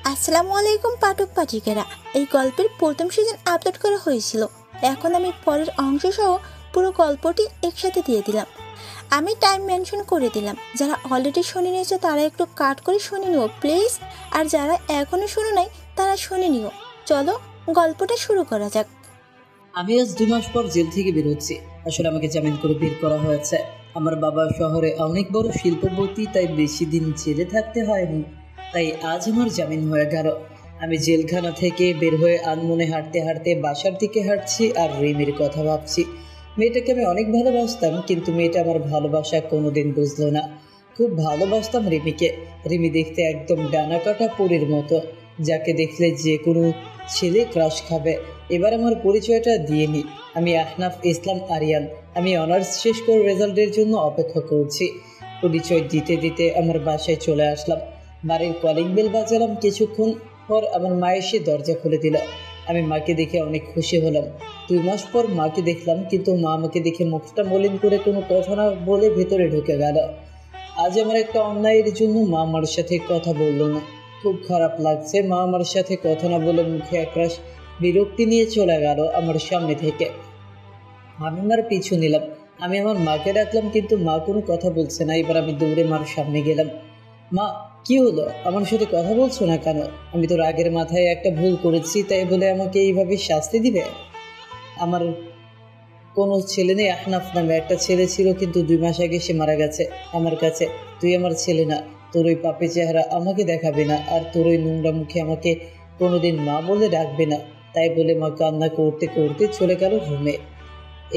আসসালামু আলাইকুম পাঠক পাঠিকারা। এই গল্পের প্রথম সিজন আপলোড করা হয়েছিল। এখন আমি পরের অংশ সহ পুরো গল্পটি একসাথে দিয়ে দিলাম। আমি টাইম মেনশন করে দিলাম। যারা অলরেডি শুনে নিয়েছে তারা একটু কাট করে শুনে নিও প্লিজ, আর যারা এখনো শুনে নাই তারা শুনে নিও। চলো গল্পটা শুরু করা যাক। আমি আজ 2 মাস পর জেল থেকে বের হচ্ছি। আসলে আমাকে জামিন করে বের করা হয়েছে। আমার বাবা শহরে অনেক বড় শিল্পপতি, তাই বেশি দিন জেলে থাকতে হয়নি। তাই আজ আমার জামিন হয়ে গেল। আমি জেলখানা থেকে বের হয়ে আনমনে হাঁটতে হাঁটতে বাসার দিকে হাঁটছি আর রিমির কথা ভাবছি। মেয়েটাকে আমি অনেক ভালোবাসতাম, কিন্তু মেয়েটা আমার ভালোবাসা কোনোদিন বুঝলো না। খুব ভালোবাসতাম রিমিকে। রিমি দেখতে একদম ডানা কাটা পরীর মতো, যাকে দেখলে যে কোনো ছেলে ক্রাশ খাবে। এবার আমার পরিচয়টা দিয়ে নিই। আমি আহনাফ ইসলাম আরিয়ান। আমি অনার্স শেষ করে রেজাল্টের জন্য অপেক্ষা করছি। পরিচয় দিতে দিতে আমার বাসায় চলে আসলাম। বাড়ির কলিং বেল বাজালাম। কিছুক্ষণ পর আমার মা এসে দরজা খুলে দিল। আমি মাকে দেখে অনেক খুশি হলাম। 2 মাস পর মাকে দেখলাম, কিন্তু মা আমাকে দেখে মুখটা মলিন করে কোনো কথা না বলে ভেতরে ঢুকে গেল। আজ আমার একটা অন্যায়ের জন্য মা আমার সাথে কথা বললো না। খুব খারাপ লাগছে। মা আমার সাথে কথা না বলে মুখে একরাশ বিরক্তি নিয়ে চলে গেল আমার সামনে থেকে। আমি মার পিছু নিলাম। আমি আমার মাকে ডাকলাম, কিন্তু মা কোনো কথা বলছে না। এবার আমি দৌড়ে মার সামনে গেলাম। মা, কি হলো? আমার সাথে কথা বলছো না কেন? আমি তো রাগের মাথায় একটা ভুল করেছি, তাই বলে আমাকে এইভাবে শাস্তি দিবে? আমার কোনো ছেলে নেই। আহনাফ নামে একটা ছেলে ছিল, কিন্তু 2 মাস আগে সে মারা গেছে আমার কাছে। তুই আমার ছেলে না। তোর ওই পাপি চেহারা আমাকে দেখাবে না, আর তোর ওই নোংরা মুখে আমাকে কোনোদিন মা বলে ডাকবে না। তাই বলে মা কান্না করতে করতে চলে গেল রুমে।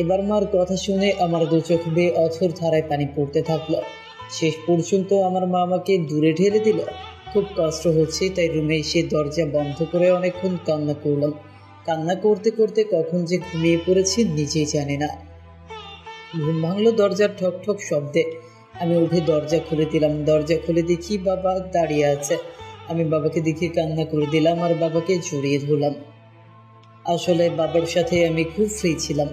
এবার মার কথা শুনে আমার 2 চোখ বেয়ে অথর ধারায় পানি পড়তে থাকলো। শেষ পর্যন্ত আমার মা আমাকে দূরে ঢেলে দিল। খুব কষ্ট হচ্ছে, তাই রুমে এসে দরজা বন্ধ করে অনেকক্ষণ কান্না করলাম। কান্না করতে করতে কখন যে ঘুমিয়ে পড়েছি নিজেই জানি না। ঘুম ভাঙলো দরজার ঠক ঠক শব্দে। আমি উঠে দরজা খুলে দিলাম। দরজা খুলে দেখি বাবা দাঁড়িয়ে আছে। আমি বাবাকে দেখে কান্না করে দিলাম আর বাবাকে জড়িয়ে ধরলাম। আসলে বাবার সাথে আমি খুব ফ্রি ছিলাম।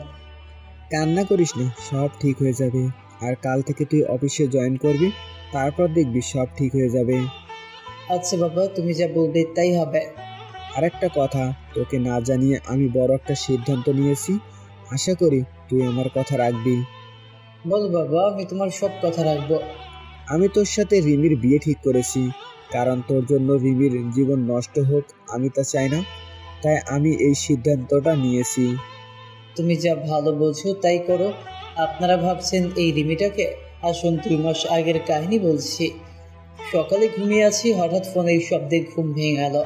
কান্না করিস না, সব ঠিক হয়ে যাবে। আর কাল থেকে তুই অফিসে জয়েন করবি, তারপর দেখবি সব ঠিক হয়ে যাবে। আচ্ছা বাবা, তুমি যা বলবে তাই হবে। আর একটা কথা, তোকে না জানিয়ে আমি বড় একটা সিদ্ধান্ত নিয়েছি। আশা করি তুই আমার কথা রাখবি। বল বাবা, আমি তোমার সব কথা রাখবো। আমি তোর সাথে রিমির বিয়ে ঠিক করেছি, কারণ তোর জন্য রিমির জীবন নষ্ট হোক আমি তা চাই না। তাই আমি এই সিদ্ধান্তটা নিয়েছি। তুমি যা ভালো বোঝো তাই করো। আপনারা ভাবছেন এই রিমিটাকে? আসুন 2 মাস আগের কাহিনী বলছি। সকালে ঘুমিয়ে আছি, হঠাৎ ফোনের শব্দে ঘুম ভেঙে গেল।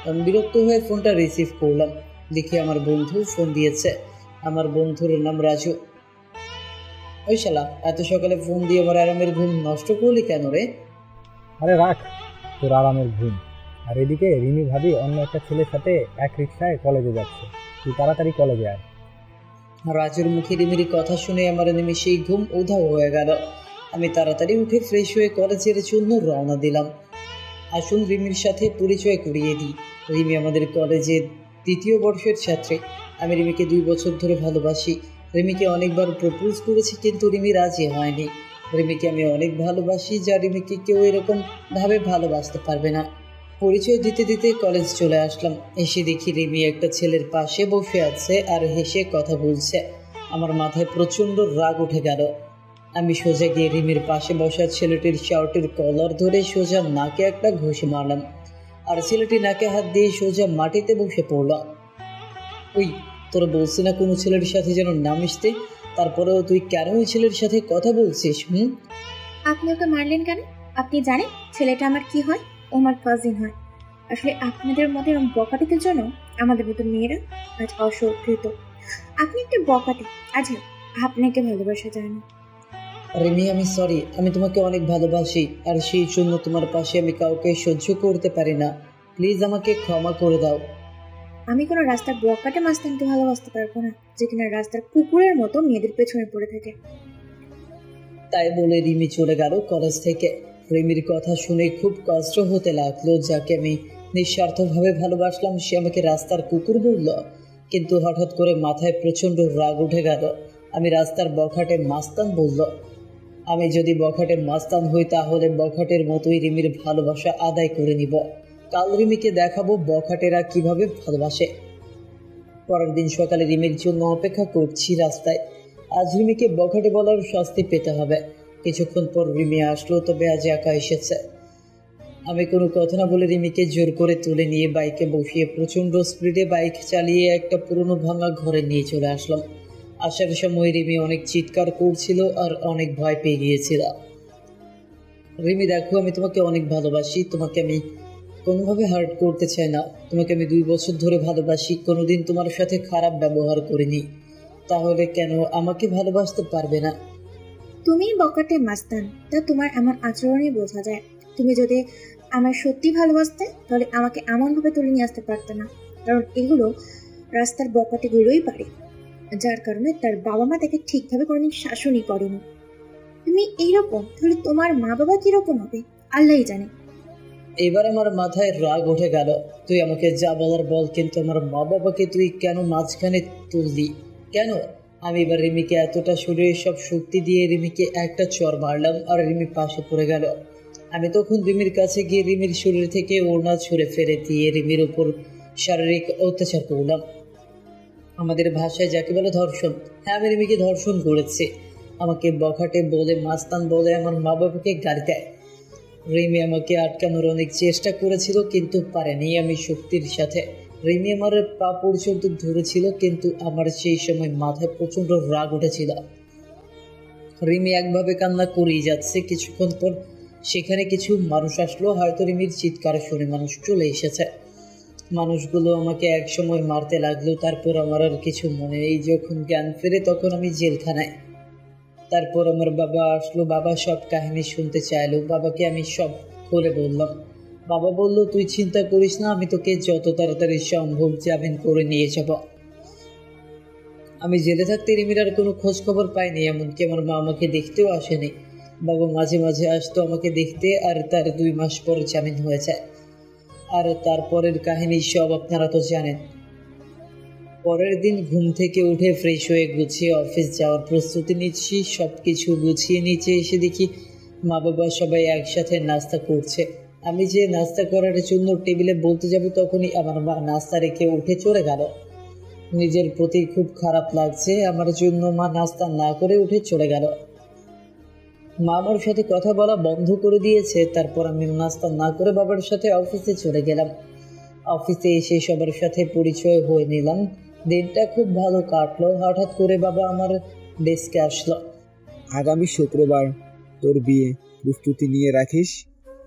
আমি বিরক্ত হয়ে ফোনটা রিসিভ করলাম। দেখি আমার বন্ধু ফোন দিয়েছে। আমার বন্ধুর নাম রাজু। ওই শালা, এত সকালে ফোন দিয়ে আমার আরামের ঘুম নষ্ট করলি কেন রে? আরে রাখ তোর আরামের ঘুম। আর এদিকে রিমি ভাবি অন্য একটা ছেলের সাথে এক রিক্সায় কলেজে যাচ্ছে। তুই তাড়াতাড়ি কলেজে আয়। রাজুর মুখে রিমির কথা শুনে আমার নিমেষেই ঘুম উধাও হয়ে গেল। আমি তাড়াতাড়ি উঠে ফ্রেশ হয়ে কলেজের জন্য রওনা দিলাম। আসুন রিমির সাথে পরিচয় করিয়ে দিই। রিমি আমাদের কলেজের 2য় বর্ষের ছাত্রী। আমি রিমিকে 2 বছর ধরে ভালোবাসি। রিমিকে অনেকবার প্রপোজ করেছি, কিন্তু রিমি রাজি হয়নি। রিমিকে আমি অনেক ভালোবাসি, যা রিমিকে কেউ এরকম ভাবে ভালোবাসতে পারবে না। পরিচয় দিতে দিতে কলেজ চলে আসলাম। এসে দেখি রিমি একটা ছেলের পাশে বসে আছে আর হেসে কথা বলছে। আমার মাথায় প্রচণ্ড রাগ উঠে গেল। আমি সোজা গিয়ে রিমির পাশে বসা ছেলেটির শার্টের কলার ধরে সোজা নাকে একটা ঘুষি মারলাম, আর ছেলেটি নাকে হাত দিয়ে সোজা মাটিতে বসে পড়ল। ওই, তোরা বলছি না কোনো ছেলের সাথে যেন না মিশতে, তারপরেও তুই কেন ওই ছেলের সাথে কথা বলছিস? আপনি ওকে মারলেন কেন? আপনি জানেন ছেলেটা আমার কি হয়? ও আমার কাজিন হয়। আসলে আপনাদের মতো এরকম বকাটিদের জন্য আমাদের মতো মেয়েরা আজ অসুরক্ষিত। আপনি একটা বকাটি। আজ আপনাকে ভালোবাসা যায় না। রিমি, আমি সরি। আমি তোমাকে অনেক ভালোবাসি, আর সেই জন্য তোমার পাশে আমি কাউকে সহ্য করতে পারি না। প্লিজ আমাকে ক্ষমা করে দাও। আমি কোনো রাস্তার বকাটে মাস্তানকে ভালোবাসতে পারবো না, যে কিনা রাস্তার কুকুরের মতো মেয়েদের পেছনে পড়ে থাকে। তাই বলে রিমি চলে গেল কলেজ থেকে। রিমির কথা শুনে খুব কষ্ট হতে লাগলো। যাকে আমি নিঃস্বার্থভাবে ভালোবাসলাম সে আমাকে রাস্তার কুকুর বলল। কিন্তু হঠাৎ করে মাথায় প্রচণ্ড রাগ উঠে গেল। আমি রাস্তার বখাটে মাস্তান বলল। আমি যদি বখাটে মাস্তান হই, তাহলে বখাটের মতোই রিমির ভালোবাসা আদায় করে নিব। কাল রিমিকে দেখাবো বখাটেরা কিভাবে ভালোবাসে। পরের দিন সকালে রিমির জন্য অপেক্ষা করছি রাস্তায়। আজ রিমিকে বখাটে বলার শাস্তি পেতে হবে। কিছুক্ষণ পর রিমি আসলো, তবে আজ একা এসেছে। আমি কোনো কথা না বলে রিমিকে জোর করে তুলে নিয়ে বাইকে বসিয়ে প্রচণ্ড স্পিডে বাইক চালিয়ে একটা পুরনো ভাঙা ঘরে নিয়ে চলে আসলাম। আসার সময় রিমি অনেক চিৎকার করছিল আর অনেক ভয় পেয়ে গিয়েছিল। রিমি দেখো, আমি তোমাকে অনেক ভালোবাসি, তোমাকে আমি কোনোভাবে হার্ট করতে চাই না। তোমাকে আমি 2 বছর ধরে ভালোবাসি, কোনোদিন তোমার সাথে খারাপ ব্যবহার করিনি। তাহলে কেন আমাকে ভালোবাসতে পারবে না? তুমি বকাটে মাস্তান, তা তোমার এমন আচরণই বোঝা যায়। তুমি যদি আমার সত্যি ভালোবাসতে তাহলে আমাকে এমনভাবে তুলে নিয়ে আসতে পারতে না, কারণ এগুলো রাস্তার বকাটেগুলোই পারে, যার কারণে তার বাবা মা তাকে ঠিকভাবে কোনোদিন শাসনই করেনি। তুমি এইরকম, তাহলে তোমার মা বাবা কিরকম হবে আল্লাহই জানে। এবার আমার মাথায় রাগ উঠে গেল। তুই আমাকে যা বলার বল, কিন্তু আমার মা বাবাকে তুই কেন মাঝখানে তুললি? কেন? আমি এবার রিমিকে এতটা শরীরে সব শক্তি দিয়ে রিমিকে একটা চর মারলাম আর রিমি পাশে পড়ে গেল। আমি তখন রিমির কাছে গিয়ে রিমির শরীর থেকে ওড়না ছুঁড়ে ফেলে দিয়ে রিমির উপর শারীরিক অত্যাচার করলাম। আমাদের ভাষায় যাকে বলে ধর্ষণ। হ্যাঁ, আমি রিমিকে ধর্ষণ করেছি। আমাকে বখাটে বলে, মাস্তান বলে আমার মা বাবাকে গালি দেয়। রিমি আমাকে আটকানোর অনেক চেষ্টা করেছিল, কিন্তু পারেনি। আমি শক্তির সাথে রিমি আমার পা পর্যন্ত ধরেছিল, কিন্তু আমার সেই সময় মাথায় প্রচণ্ড রাগ উঠেছিল। রিমি একভাবে কান্না করেই যাচ্ছে। কিছুক্ষণ পর সেখানে কিছু মানুষ আসলো, হয়তো রিমির চিৎকার শুনে মানুষ চলে এসেছে। মানুষগুলো আমাকে এক সময় মারতে লাগলো, তারপর আমার আর কিছু মনে নেই। যখন জ্ঞান ফেরে তখন আমি জেলখানায়। তারপর আমার বাবা আসলো, বাবা সব কাহিনী শুনতে চাইলো। বাবাকে আমি সব খুলে বললাম। বাবা বলল, তুই চিন্তা করিস না, আমি তোকে যত তাড়াতাড়ি সম্ভব জামিন করে নিয়ে যাব। আমি জেলে থাকতে রিমির আর কোনো খোঁজ খবর পাইনি, এমনকি আমার মা আমাকে দেখতেও আসেনি। বাবা মাঝে মাঝে আসতো আমাকে দেখতে, আর তার 2 মাস পর জামিন হয়েছে। আর তারপরের কাহিনী সব আপনারা তো জানেন। পরের দিন ঘুম থেকে উঠে ফ্রেশ হয়ে গুছিয়ে অফিস যাওয়ার প্রস্তুতি নিচ্ছি। সব কিছু গুছিয়ে নিচে এসে দেখি মা বাবা সবাই একসাথে নাস্তা করছে। আমি যে নাস্তা করার জন্য টেবিলে বলতে যাব, তখনই আমার মা নাস্তা রেখে উঠে চলে গেল। নিজের প্রতি খুব খারাপ লাগছে আমার জন্য। মা নাস্তা না করে উঠে চলে গেল। মা আমার সাথে কথা বলা বন্ধ করে দিয়েছে। তারপর আমি নাস্তা না করে বাবার সাথে অফিসে চলে গেলাম। অফিসে এসে সবার সাথে পরিচয় হয়ে নিলাম। দিনটা খুব ভালো কাটলো। হঠাৎ করে বাবা আমার ডেস্কে আসলো। আগামী শুক্রবার তোর বিয়ে, প্রস্তুতি নিয়ে রাখিস।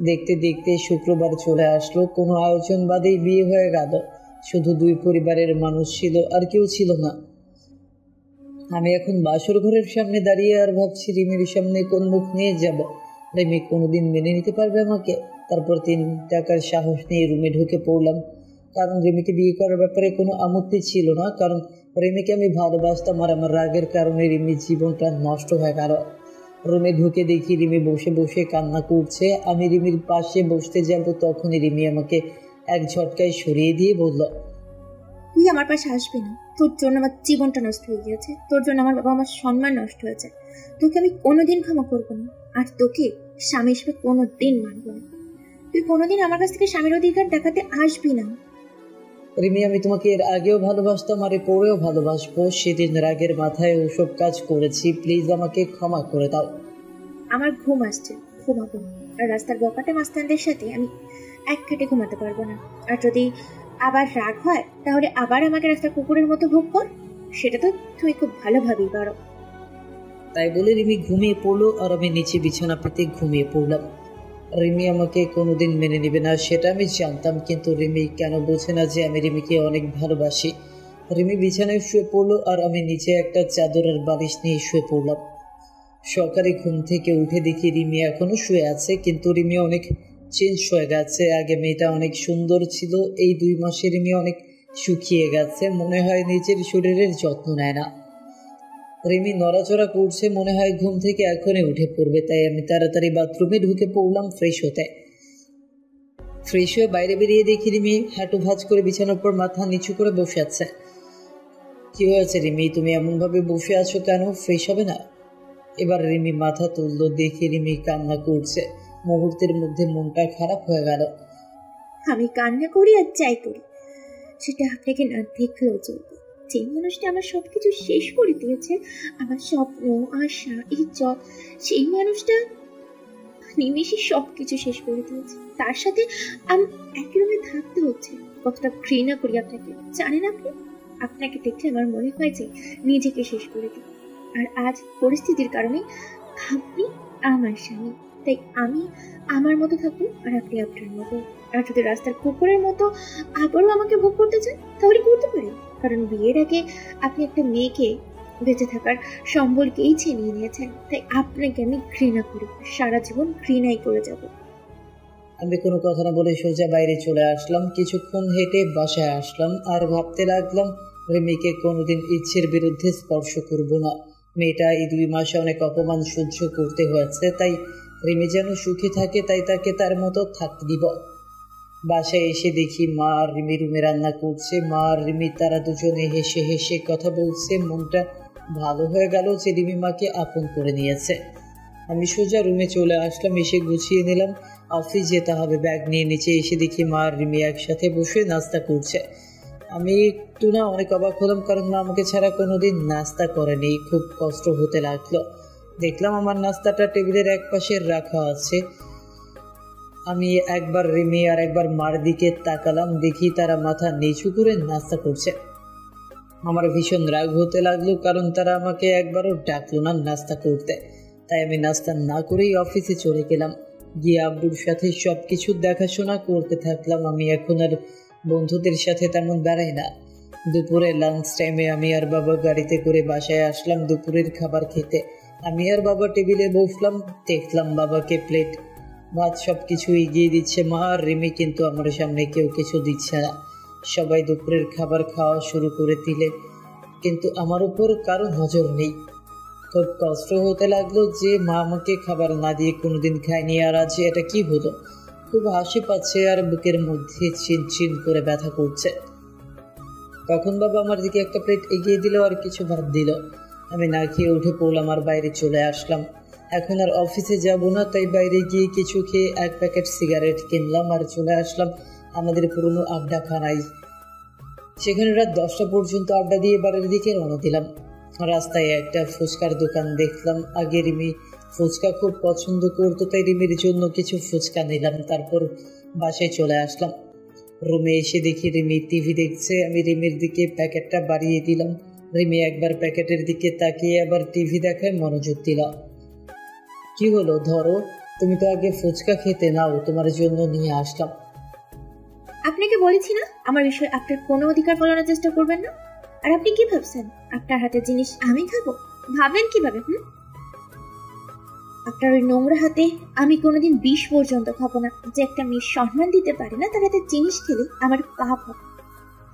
দেখতে দেখতে শুক্রবার চলে আসলো। কোনো আয়োজন বাদেই বিয়ে হয়ে গেল। শুধু 2 পরিবারের মানুষ ছিল, আর কেউ ছিল না। আমি এখন বাসর ঘরের সামনে দাঁড়িয়ে আর ভাবছি রিমির সামনে কোন মুখ নিয়ে যাব। রিমি কোনোদিন মেনে নিতে পারবে আমাকে? তারপর 3 টাকার সাহস নিয়ে রুমে ঢুকে পড়লাম, কারণ রিমিকে বিয়ে করার ব্যাপারে কোনো আপত্তি ছিল না। কারণ রিমিকে আমি ভালোবাসতাম, আর আমার রাগের কারণে রিমির জীবনটা নষ্ট হয়ে গেল। রুমে ঢুকে দেখি রিমি বসে বসে কান্না করছে। আমি রিমির পাশে বসতে যাব, তখনই রিমি আমাকে এক ঝটকায় সরিয়ে দিয়ে বলল, তুই আমার পাশে আসবি না। তোর জন্য আমার জীবনটা নষ্ট হয়ে গিয়েছে, তোর জন্য আমার বাবা আমার সম্মান নষ্ট হয়েছে। তোকে আমি কোনোদিন ক্ষমা করবো না, আর তোকে স্বামী হিসেবে কোনোদিন মানবো না। তুই কোনোদিন আমার কাছ থেকে স্বামীর অধিকার দেখাতে আসবি না। রিমি, আমি তোমাকে এর আগেও ভালোবাসতাম, আর পরেও ভালোবাসবো। সেদিন রাগের মাথায় ওসব কাজ করেছি। প্লিজ আমাকে ক্ষমা করে দাও। আমার ঘুম আসছে, ঘুমাবো। আর রাস্তার বকাটে মাস্তানদের সাথে আমি এক খেটে ঘুমাতে পারবো না। আর যদি আবার রাগ হয় তাহলে আবার আমাকে রাস্তার কুকুরের মতো ভোগ কর, সেটা তো তুমি খুব ভালোভাবেই পারো। তাই বলে রিমি ঘুমিয়ে পড়লো, আর আমি নিচে বিছানা পেতে ঘুমিয়ে পড়লাম। রিমি আমাকে কোনোদিন মেনে নেবে না সেটা আমি জানতাম, কিন্তু রিমি কেন বোঝে না যে আমি রিমিকে অনেক ভালোবাসি। রিমি বিছানায় শুয়ে পড়লো, আর আমি নিচে একটা চাদর আর বালিশ নিয়ে শুয়ে পড়লাম। সকালে ঘুম থেকে উঠে দেখি রিমি এখনো শুয়ে আছে, কিন্তু রিমি অনেক চেঞ্জ হয়ে গেছে। আগে মেয়েটা অনেক সুন্দর ছিল, এই 2 মাসে রিমি অনেক শুকিয়ে গেছে। মনে হয় নিজের শরীরের যত্ন নেয় না। রিমি নড়াচড়া করছে, মনে হয় ঘুম থেকে এখনই উঠে পড়বে। তাই আমি তাড়াতাড়ি বাথরুমে ঢুকে পড়লাম ফ্রেশ হতে। ফ্রেশ হয়ে বাইরে বেরিয়ে দেখি রিমি হাঁটু ভাঁজ করে বিছানার উপর মাথা নিচু করে বসে আছে। কি হয়েছে রিমি, তুমি এমনভাবে বসে আছো কেন? ফ্রেশ হবে না? এবার রিমি মাথা তুললো, দেখি রিমি কান্না করছে। মুহূর্তের মধ্যে মনটা খারাপ হয়ে গেল। আমি কান্না করি আর যাই করি, সেটা আপনাকে না দেখলেও চলবে। যে মানুষটা আমার সবকিছু শেষ করে দিয়েছে, আমার স্বপ্ন, আশা, ইজ্জত, সেই মানুষটা নিমেষে সবকিছু শেষ করে দিয়েছে। তার সাথে আমি একই রুমে থাকতে হচ্ছে। কতটা ঘৃণা করি আপনাকে জানেন আপনি? আপনাকে দেখলে আমার মনে হয় যে নিজেকে শেষ করে দিই। আর আজ পরিস্থিতির কারণে আপনি আমার স্বামী, তাই আমি আমার মতো থাকবো আর আপনি আপনার মতো। আর যদি রাস্তার কুকুরের মতো আবারও আমাকে ভোগ করতে চান তাহলে করতে পারেন, কারণ বিয়ের আগে আপনি একটা মেয়েকে বেঁচে থাকার সম্বলকেই ছিনিয়ে নিয়েছেন। তাই আপনাকে আমি ঘৃণা করি, সারা জীবন ঘৃণাই করে যাব। আমি কোনো কথা না বলে সোজা বাইরে চলে আসলাম। কিছুক্ষণ হেঁটে বাসায় আসলাম আর ভাবতে লাগলাম রিমিকে কোনোদিন ইচ্ছের বিরুদ্ধে স্পর্শ করব না। মেয়েটা এই 2 মাসে অনেক অপমান সহ্য করতে হয়েছে, তাই রিমি যেন সুখী থাকে, তাই তাকে তার মতো থাকতে দিব। বাসায় এসে দেখি মা আর রিমি রুমে রান্না করছে। মা আর রিমি তারা দুজনে হেসে হেসে কথা বলছে। মনটা ভালো হয়ে গেল যে রিমি মাকে আপন করে নিয়েছে। আমি সোজা রুমে চলে আসলাম, এসে গুছিয়ে নিলাম, অফিস যেতে হবে। ব্যাগ নিয়ে নিচে এসে দেখি মা আর রিমি একসাথে বসে নাস্তা করছে। আমি একটু না অনেক অবাক হলাম, কারণ মা আমাকে ছাড়া কোনোদিন নাস্তা করেনি। খুব কষ্ট হতে লাগলো। দেখলাম আমার নাস্তাটা টেবিলের এক পাশে রাখা আছে। আমি একবার রিমি আর একবার মার দিকে তাকালাম, দেখি তারা মাথা নিচু করে নাস্তা করছে। আমার ভীষণ রাগ হতে লাগলো, কারণ তারা আমাকে একবারও ডাকলো না নাস্তা করতে। তাই আমি নাস্তা না করেই অফিসে চলে গেলাম। গিয়ে আব্বুর সাথে সবকিছু দেখাশোনা করতে থাকলাম। আমি এখন আর বন্ধুদের সাথে তেমন বেড়াই না। দুপুরে লাঞ্চ টাইমে আমি আর বাবা গাড়িতে করে বাসায় আসলাম দুপুরের খাবার খেতে। আমি আর বাবা টেবিলে বসলাম, দেখলাম বাবাকে প্লেট ভাত সবকিছু এগিয়ে দিচ্ছে মা আর রিমি, কিন্তু আমার সামনে কেউ কিছু দিচ্ছে না। সবাই দুপুরের খাবার খাওয়া শুরু করে দিলে, কিন্তু আমার উপর কারো নজর নেই। খুব কষ্ট হতে লাগলো যে মা আমাকে খাবার না দিয়ে কোনোদিন খায়নি, আর আজ এটা কি হলো। খুব হাসি পাচ্ছে আর বুকের মধ্যে চিনচিন করে ব্যথা করছে। তখন বাবা আমার দিকে একটা প্লেট এগিয়ে দিল আর কিছু ভাত দিল। আমি না খেয়ে উঠে পড়লাম আর বাইরে চলে আসলাম। এখন আর অফিসে যাব না, তাই বাইরে গিয়ে কিছু খেয়ে 1 প্যাকেট সিগারেট কিনলাম আর চলে আসলাম আমাদের পুরনো আড্ডাখানায়। সেখানে রাত 10টা পর্যন্ত আড্ডা দিয়ে বাড়ির দিকে রওনা দিলাম। রাস্তায় একটা ফুচকার দোকান দেখলাম। আগে রিমি ফুচকা খুব পছন্দ করতো, তাই রিমির জন্য কিছু ফুচকা নিলাম। তারপর বাসায় চলে আসলাম। রুমে এসে দেখি রিমি টিভি দেখছে। আমি রিমির দিকে প্যাকেটটা বাড়িয়ে দিলাম। রিমি একবার প্যাকেটের দিকে তাকিয়ে আবার টিভি দেখায় মনোযোগ দিল। কি হলো, ধরো, তুমি তো আগে ফুচকা খেতে, নাও তোমার জন্য নিয়ে আসলাম। আপনাকে বলেছি না আমার বিষয়ে আপনার কোনো অধিকার বলানোর চেষ্টা করবেন না। আর আপনি কি ভাবছেন আপনার হাতের জিনিস আমি খাবো? ভাবলেন কিভাবে? আপনার ওই নোংরা হাতে আমি কোনোদিন 20 পর্যন্ত খাবো না। যে একটা মেয়ে সম্মান দিতে পারে না তার হাতে জিনিস খেলে আমার পাপ হবে।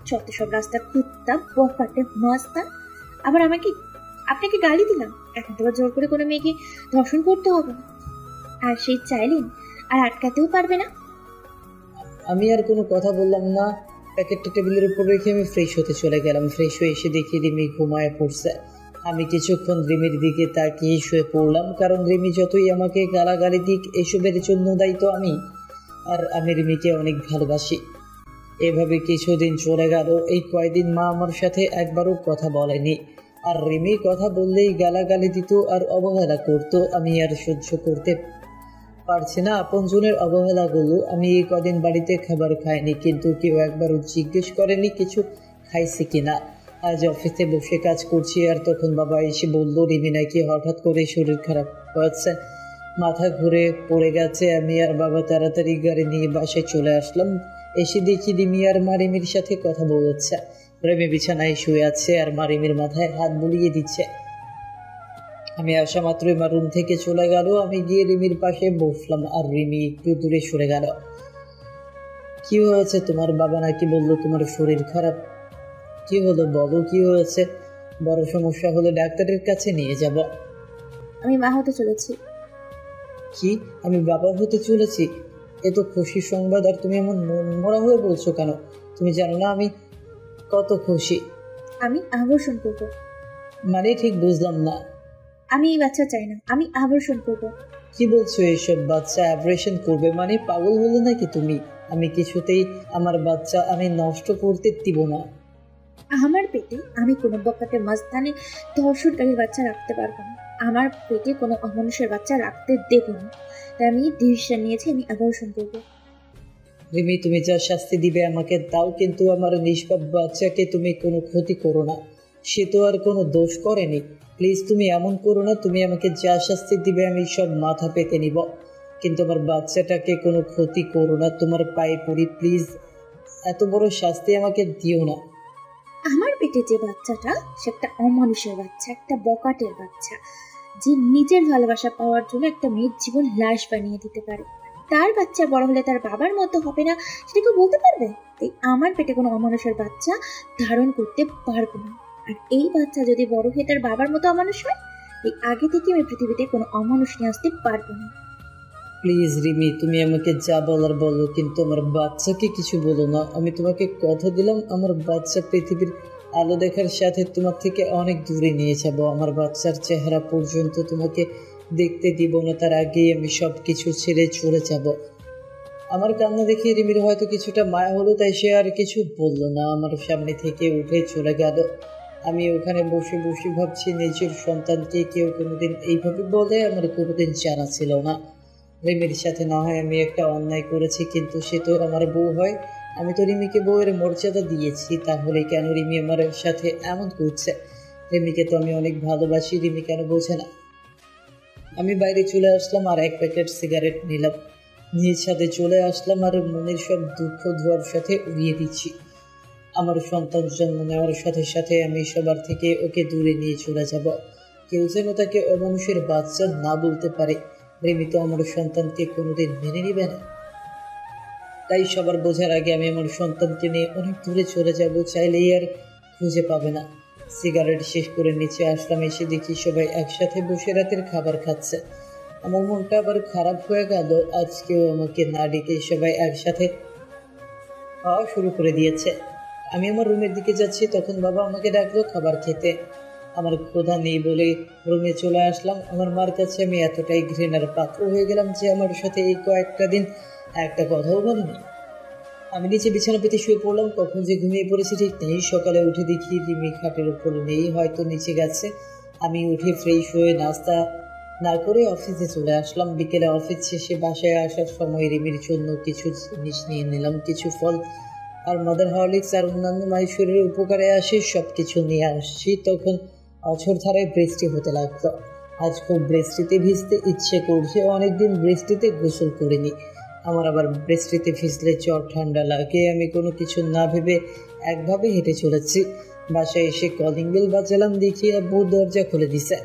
যত সব রাস্তার কুত্তা, বকাটে, মাস্তা। আবার আপনাকে গালি দিলাম, এখন তো জোর করে কোনো মেয়েকে ধর্ষণ করতে হবে না। আর সেই চাইলেন আর আটকাতেও পারবে না। আমি আর কোনো কথা বললাম না। প্যাকেটটা টেবিলের উপর রেখে আমি ফ্রেশ হতে চলে গেলাম। ফ্রেশ হয়ে এসে দেখি রিমি ঘুমায় পড়ছে। আমি কিছুক্ষণ রিমির দিকে তাকিয়ে শুয়ে পড়লাম, কারণ রিমি যতই আমাকে গালাগালি দিক, এসবের জন্য দায়িত্ব আমি। আর আমি রিমিকে অনেক ভালোবাসি। এভাবে কিছুদিন চলে গেল। এই কয়দিন মা আমার সাথে একবারও কথা বলেনি, আর রিমি কথা বললেই গালাগালি দিত আর অবহেলা করতো। আমি আর সহ্য করতে পারছি না আপনজনের অবহেলাগুলো। আমি এই কদিন বাড়িতে খাবার খাইনি, কিন্তু কেউ একবারও জিজ্ঞেস করেনি কিছু খাইছি কিনা। আজ অফিসে বসে কাজ করছি, আর তখন বাবা এসে বলল রিমি নাকি হঠাৎ করে শরীর খারাপ হয়েছে, মাথা ঘুরে পড়ে গেছে। আমি আর বাবা তাড়াতাড়ি গাড়ি নিয়ে বাসায় চলে আসলাম। এসে দেখি রিমি আর মা রিমির সাথে কথা বলছে। রিমি বিছানায় শুয়ে আছে আর মা রিমির মাথায় হাত বুলিয়ে দিচ্ছে। আমি আসা মাত্রই মা রুম থেকে চলে গেল। আমি গিয়ে রিমির পাশে বসলাম আর রিমি একটু দূরে সরে গেল। কি হয়েছে তোমার? বাবা নাকি বললো তোমার শরীর খারাপ। কি হলো বলো, কি হয়েছে? বড় সমস্যা হলে ডাক্তারের কাছে নিয়ে যাব। আমি মা হতে চলেছি। কি? আমি বাবা হতে চলেছি? এ তো খুশির সংবাদ, আর তুমি এমন মরা হয়ে বলছো কেন? তুমি জানো না আমি কত খুশি। আমি আবর্ষণ করবো। মানে ঠিক বুঝলাম না। আমি এই বাচ্চা চাই না, আমি আবর্ষণ করবো। কি বলছো এসব? বাচ্চা অ্যাবরেশন করবে মানে? পাগল হলে নাকি তুমি? আমি কিছুতেই আমার বাচ্চা আমি নষ্ট করতে দিব না। আমার পেটে আমি কোনো বকাটে মাস্তানি ধর্ষণকারীর বাচ্চা রাখতে পারবো না। আমার পেটে কোনো অমানুষের বাচ্চা রাখতে দেব না। তাই আমি ডিসিশন নিয়েছি, আমি অ্যাবর্শন করবো। রিমি, তুমি যা শাস্তি দিবে আমাকে দাও, কিন্তু আমার নিষ্পাপ বাচ্চাকে তুমি কোনো ক্ষতি করো না। সে তো আর কোনো দোষ করেনি। প্লিজ তুমি এমন করো না। তুমি আমাকে যা শাস্তি দিবে আমি সব মাথা পেতে নিব, কিন্তু আমার বাচ্চাটাকে কোনো ক্ষতি করো না। তোমার পায়ে পড়ি, প্লিজ এত বড় শাস্তি আমাকে দিও না। আমার পেটে যে বাচ্চাটা, সে একটা অমানুষের বাচ্চা, একটা বকাটের বাচ্চা, যে নিজের ভালোবাসা পাওয়ার জন্য একটা মেয়ের জীবন লাশ বানিয়ে দিতে পারে। তার বাচ্চা বড় হলে তার বাবার মতো হবে না, সেটা কেউ বলতে পারবে? তাই আমার পেটে কোনো অমানুষের বাচ্চা ধারণ করতে পারবো না। আর এই বাচ্চা যদি বড় হয়ে তার বাবার মতো অমানুষ হয়, এই আগে থেকে আমি পৃথিবীতে কোনো অমানুষ নিয়ে আসতে পারবো না। প্লিজ রিমি, তুমি আমাকে যা বলার বলো, কিন্তু আমার বাচ্চাকে কিছু বলো না। আমি তোমাকে কথা দিলাম, আমার বাচ্চা পৃথিবীর আলো দেখার সাথে তোমার থেকে অনেক দূরে নিয়ে যাবো। আমার বাচ্চার চেহারা পর্যন্ত তোমাকে দেখতে দিব না, তার আগেই আমি সব কিছু ছেড়ে চলে যাব। আমার কান্না দেখে রিমির হয়তো কিছুটা মায়া হলো, তাই সে আর কিছু বললো না, আমার সামনে থেকে উঠে চলে গেল। আমি ওখানে বসে বসে ভাবছি, নিজের সন্তানকে কেউ কোনোদিন এইভাবে বলে আমার কোনোদিন জানা ছিল না। রিমির সাথে না হয় আমি একটা অন্যায় করেছি, কিন্তু সে তো আমার বউ হয়। আমি তো রিমিকে বউয়ের মর্যাদা দিয়েছি, তাহলে কেন রিমি আমার সাথে এমন করছে? রিমিকে তো আমি অনেক ভালোবাসি, রিমি কেন বোঝে না? আমি বাইরে চলে আসলাম আর এক প্যাকেট সিগারেট নিলাম, নিজ সাথে চলে আসলাম আর মনের সব দুঃখ ধোয়ার সাথে উড়িয়ে দিচ্ছি। আমার সন্তান জন্ম নেওয়ার সাথে সাথে আমি সবার থেকে ওকে দূরে নিয়ে চলে যাব। কেউ যেন তাকে অমানুষের বাচ্চা না বলতে পারে। রিমি তো আমার সন্তানকে কোনোদিন মেনে নিবে না। তাই সবার বোঝার আগে আমি আমার সন্তানকে নিয়ে অনেক দূরে চলে যাব, চাইলেই আর খুঁজে পাবে না। সিগারেট শেষ করে নিচে আসলাম, এসে দেখি সবাই একসাথে বসে রাতের খাবার খাচ্ছে। আমার মনটা আবার খারাপ হয়ে গেল। আজকেও আমাকে না ডেকে সবাই একসাথে খাওয়া শুরু করে দিয়েছে। আমি আমার রুমের দিকে যাচ্ছি, তখন বাবা আমাকে ডাকলো খাবার খেতে। আমার ক্ষুধা নেই বলে রুমে চলে আসলাম। আমার মার কাছে আমি এতটাই ঘৃণার পাত্র হয়ে গেলাম যে আমার সাথে এই কয়েকটা দিন একটা কথাও বলেনি। আমি নিচে বিছানা পেতে শুয়ে পড়লাম, কখন যে ঘুমিয়ে পড়েছি ঠিক নেই। সকালে উঠে দেখি রিমি খাটের উপরে নেই, হয়তো নিচে গেছে। আমি উঠে ফ্রেশ হয়ে নাস্তা না করে অফিসে চলে আসলাম। বিকেলে অফিস শেষে বাসায় আসার সময় রিমির জন্য কিছু জিনিস নিয়ে নিলাম, কিছু ফল আর মাদার হরলিক্স আর অন্যান্য মায়ের শরীরের উপকারে আসে সব কিছু নিয়ে আসছি। তখন অঝোরধারায় বৃষ্টি হতে লাগলো। আজ খুব বৃষ্টিতে ভিজতে ইচ্ছে করছে, অনেকদিন বৃষ্টিতে গোসল করিনি। আমার আবার বৃষ্টিতে ভিজলে জ্বর ঠান্ডা লাগে। আমি কোনো কিছু না ভেবে একভাবে হেঁটে চলেছি। বাসায় এসে কলিং বেল বাজালাম, দেখি আব্বু দরজা খুলে দিছে।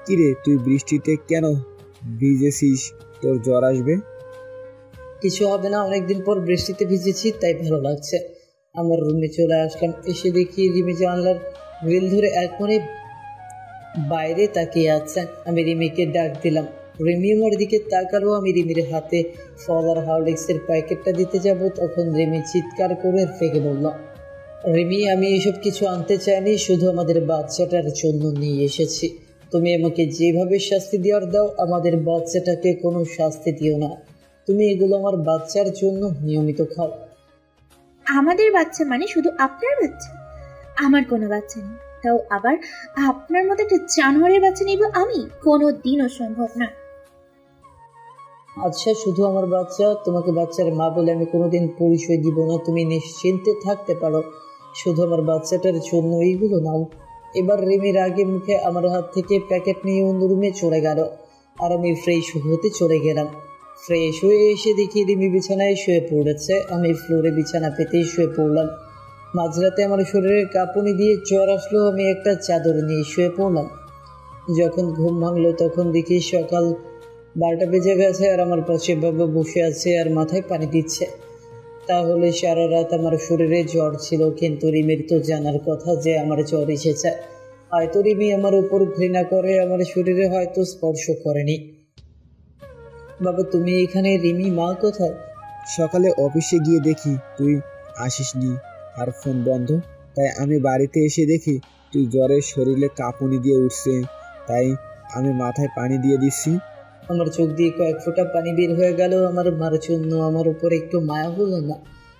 কিরে, তুই বৃষ্টিতে কেন ভিজেছিস? তোর জ্বর আসবে। কিছু হবে না, অনেকদিন পর বৃষ্টিতে ভিজেছি তাই ভালো লাগছে। আমার রুমে চলে আসলাম, এসে দেখি রিমি জানলার গ্রিল ধরে এক মনে বাইরে তাকিয়ে আছে। আমি রিমিকে ডাক দিলাম, রিমি আমার দিকে তাকালো। আমি রিমির হাতে ফল আর হরলিক্সের প্যাকেটটা দিতে যাব, তখন রিমি চিৎকার করে ফেঁকে বলল, রিমি, আমি এসব কিছু আনতে চাইনি, শুধু আমাদের বাচ্চাটার জন্য নিয়ে এসেছি। তুমি আমাকে যেভাবে শাস্তি দেওয়ার দাও, আমাদের বাচ্চাটাকে কোনো শাস্তি দিও না। তুমি এগুলো আমার বাচ্চার জন্য নিয়মিত খাও। আমাদের বাচ্চা মানে শুধু আপনার বাচ্চা? আমার কোনো বাচ্চা নেই, তাও আবার আপনার মতো একটা জানোয়ারের বাচ্চা নিব আমি? কোনো দিনও সম্ভব না। আচ্ছা, শুধু আমার বাচ্চা, তোমাকে বাচ্চার মা বলে আমি কোনোদিন পরিচয় দিব না। তুমি নিশ্চিন্তে থাকতে পারো, শুধু আমার বাচ্চাটার জন্য এইগুলো নাও। এবার রিমির আগে মুখে আমার হাত থেকে প্যাকেট নিয়ে অন্য রুমে চলে গেল আর আমি ফ্রেশ হতে চলে গেলাম। ফ্রেশ হয়ে এসে দেখি রিমি বিছানায় শুয়ে পড়েছে। আমি ফ্লোরে বিছানা পেতেই শুয়ে পড়লাম। মাঝরাতে আমার শরীরে কাঁপুনি দিয়ে জ্বর আসলো, আমি একটা চাদর নিয়ে শুয়ে পড়লাম। যখন ঘুম ভাঙলো তখন দেখি সকাল 12টা বেজে গেছে আর আমার পাশে বাবা বসে আছে আর মাথায় পানি দিচ্ছে। তাহলে সারা রাত আমার শরীরে জ্বর ছিল, কিন্তু রিমির তো জানার কথা যে আমার জ্বর এসেছে। হয়তো রিমি আমার উপর ঘৃণা করে, আমার শরীরে হয়তো স্পর্শ করেনি। বাবা, তুমি এখানে? রিমি মা কোথায়? সকালে অফিসে গিয়ে দেখি তুই আসিসনি আর ফোন বন্ধ। তাই আমি বাড়িতে এসে দেখি তুই জ্বরের শরীরে কাঁপুনি দিয়ে উঠছে, তাই আমি মাথায় পানি দিয়ে দিচ্ছি। আমার চোখ দিয়ে কয়েক ফোঁটা পানি বের হয়ে গেল। আমার মার জন্য আমার উপরে একটু মায়া হলো না?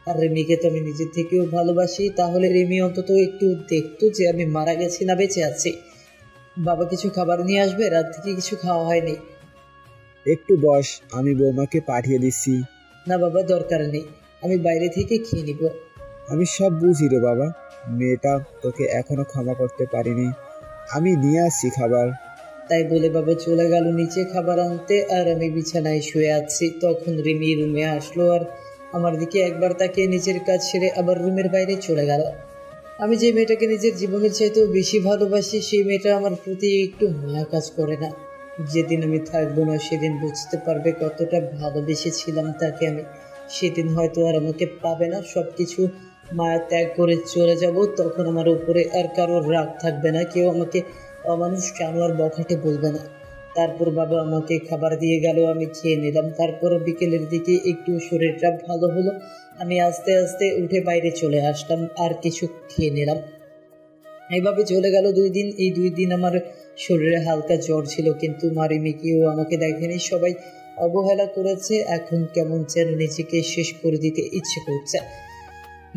আর রিমিকে তো আমি নিজের থেকেও ভালোবাসি, তাহলে রিমি অন্তত একটু দেখতো যে আমি মারা গেছি না বেঁচে আছি। বাবা কিছু খাবার নিয়ে আসবে, রাত থেকে কিছু খাওয়া হয়নি। একটু বস, আমি বৌমাকে পাঠিয়ে দিচ্ছি। না বাবা, দরকার নেই, আমি বাইরে থেকে খেয়ে নিব। আমি সব বুঝি রে বাবা, মেয়েটা তোকে এখনো ক্ষমা করতে পারিনি। আমি নিয়ে আসছি খাবার। তাই বলে বাবা চলে গেল নিচে খাবার আনতে, আর আমি বিছানায় শুয়ে আছি। তখন রিমি রুমে আসলো আর আমার দিকে একবার তাকে নিজের কাজ সেরে আবার রুমের বাইরে চলে গেল। আমি যে মেয়েটাকে নিজের জীবনের চাইতেও বেশি ভালোবাসি, সেই মেয়েটা আমার প্রতি একটু মায়া কাজ করে না। যেদিন আমি থাকবো না সেদিন বুঝতে পারবে কতটা ভালোবেসেছিলাম তাকে আমি। সেদিন হয়তো আর আমাকে পাবে না, সব কিছু মায়া ত্যাগ করে চলে যাব। তখন আমার উপরে আর কারোর রাগ থাকবে না, কেউ আমাকে অমানুষ জানোয়ার বখাটে বলবে না। তারপর বাবা আমাকে খাবার দিয়ে গেল, আমি খেয়ে নিলাম। তারপর বিকেলের দিকে একটু শরীরটা ভালো হলো, আমি আস্তে আস্তে উঠে বাইরে চলে আসলাম আর কিছু খেয়ে নিলাম। এইভাবে চলে গেল 2 দিন। এই 2 দিন আমার শরীরে হালকা জ্বর ছিল, কিন্তু মারিমি কেউ আমাকে দেখেনি, সবাই অবহেলা করেছে। এখন কেমন যেন নিজেকে শেষ করে দিতে ইচ্ছে করছে।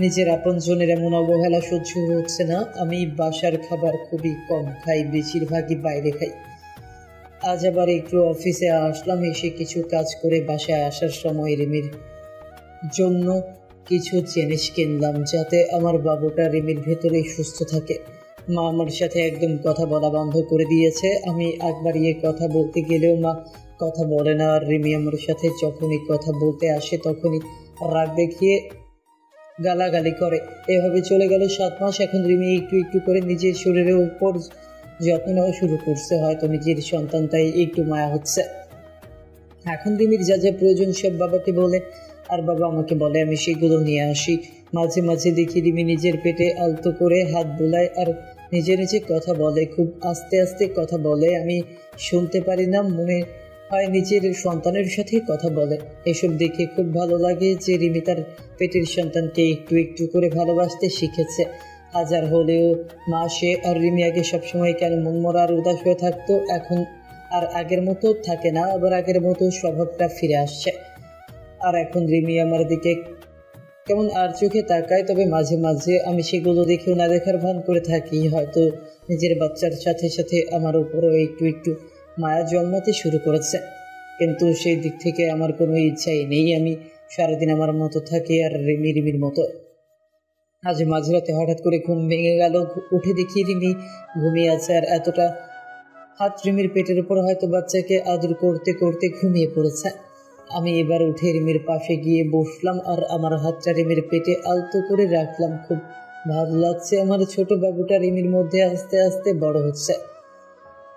নিজের আপনজনের এমন অবহেলা সহ্য হচ্ছে না। আমি বাসার খাবার খুবই কম খাই, বেশিরভাগই বাইরে খাই। আজ আবার একটু অফিসে আসলাম, এসে কিছু কাজ করে বাসায় আসার সময় রিমির জন্য কিছু জিনিস কিনলাম, যাতে আমার বাবুটা রিমির ভেতরেই সুস্থ থাকে। মা আমার সাথে একদম কথা বলা বন্ধ করে দিয়েছে। আমি একবার কথা বলতে গেলেও মা কথা বলে না, আর রিমি আমার সাথে যখনই কথা বলতে আসে তখনই রাগ দেখিয়ে গালাগালি করে। এভাবে চলে গেল 7 মাস। এখন রিমি একটু একটু করে নিজের শরীরের উপর যত্ন নেওয়া শুরু করছে, হয়তো নিজের সন্তান তাই একটু মায়া হচ্ছে। এখন রিমির যা যা প্রয়োজন সব বাবাকে বলে, আর বাবা আমাকে বলে, আমি সেগুলো নিয়ে আসি। মাঝে মাঝে দেখি রিমি নিজের পেটে আলতো করে হাত বোলায় আর নিজে নিজে কথা বলে, খুব আস্তে আস্তে কথা বলে। আমি শুনতে পারি না, মনে হয় নিজের সন্তানের সাথে কথা বলে। এসব দেখে খুব ভালো লাগে যে রিমি তার পেটের সন্তানকে একটু একটু করে ভালোবাসতে শিখেছে। হাজার হলেও মা সে, আর রিমি আগে সবসময় কেন মনমরা আর উদাস হয়ে থাকতো, এখন আর আগের মতো থাকে না, আবার আগের মতো স্বভাবটা ফিরে আসছে। আর এখন রিমি আমার দিকে কেমন আর চোখে তাকায়, তবে মাঝে মাঝে আমি সেগুলো দেখেও না দেখার ভান করে থাকি। হয়তো নিজের বাচ্চার সাথে সাথে আমার উপরও একটু একটু মায়া জন্মাতে শুরু করেছে, কিন্তু সেই দিক থেকে আমার কোনো ইচ্ছাই নেই। আমি সারাদিন আমার মতো থাকি আর রিমি রিমির মতো। আজ মাঝরাতে হঠাৎ করে ঘুম ভেঙে গেল, উঠে দেখি রিমি ঘুমিয়ে আছে, আর এতটা হাত রিমির পেটের উপর, হয়তো বাচ্চাকে আদর করতে করতে ঘুমিয়ে পড়েছে। আমি এবার উঠে রিমির পাশে গিয়ে বসলাম আর আমার হাতটা রিমির পেটে আলতো করে রাখলাম। খুব ভালো লাগছে, আমার ছোট বাবুটা রিমির মধ্যে আস্তে আস্তে বড় হচ্ছে।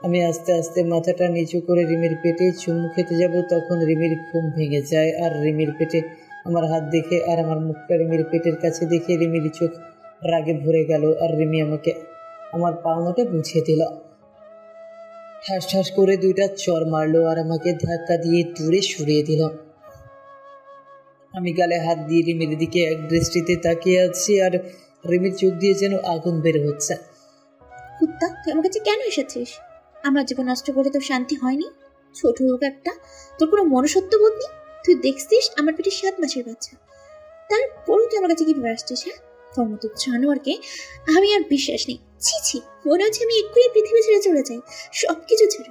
আমি আস্তে আস্তে মাথাটা নিচু করে রিমির পেটে চুমু খেতে যাব, তখন রিমির ঘুম ভেঙে যায়। আর রিমির পেটে আমার হাত দেখে আর আমার মুখটা রিমির পেটের কাছে দেখে রিমির চোখ রাগে ভরে গেল, আর রিমি আমাকে আমার পাওনাটা বুঝিয়ে দিল। ঠাস ঠাস করে 2টা চড় মারলো আর আমাকে ধাক্কা দিয়ে দূরে সরিয়ে দিল। আমি গালে হাত দিয়ে রিমির দিকে এক দৃষ্টিতে তাকিয়ে আছি, আর রিমির চোখ দিয়ে যেন আগুন বের হচ্ছে। কুত্তা, তুই আমার কাছে কেন এসেছিস? আমার জীবন নষ্ট করে তোর শান্তি হয়নি? ছোট লোক একটা, তোর কোনো মনুষ্যত্ব বোধ নেই। তুই দেখছিস আমার পেটে 7 মাসের বাচ্চা, তারপরও তুই আমার কাছে কিভাবে আসছিস? হ্যাঁ, তোর মতো জানোয়ারকে আমি আর বিশ্বাস নেই। ছি ছি, মনে হচ্ছে আমি এক্ষুনি পৃথিবী ছেড়ে চলে যাই, সবকিছু ছেড়ে।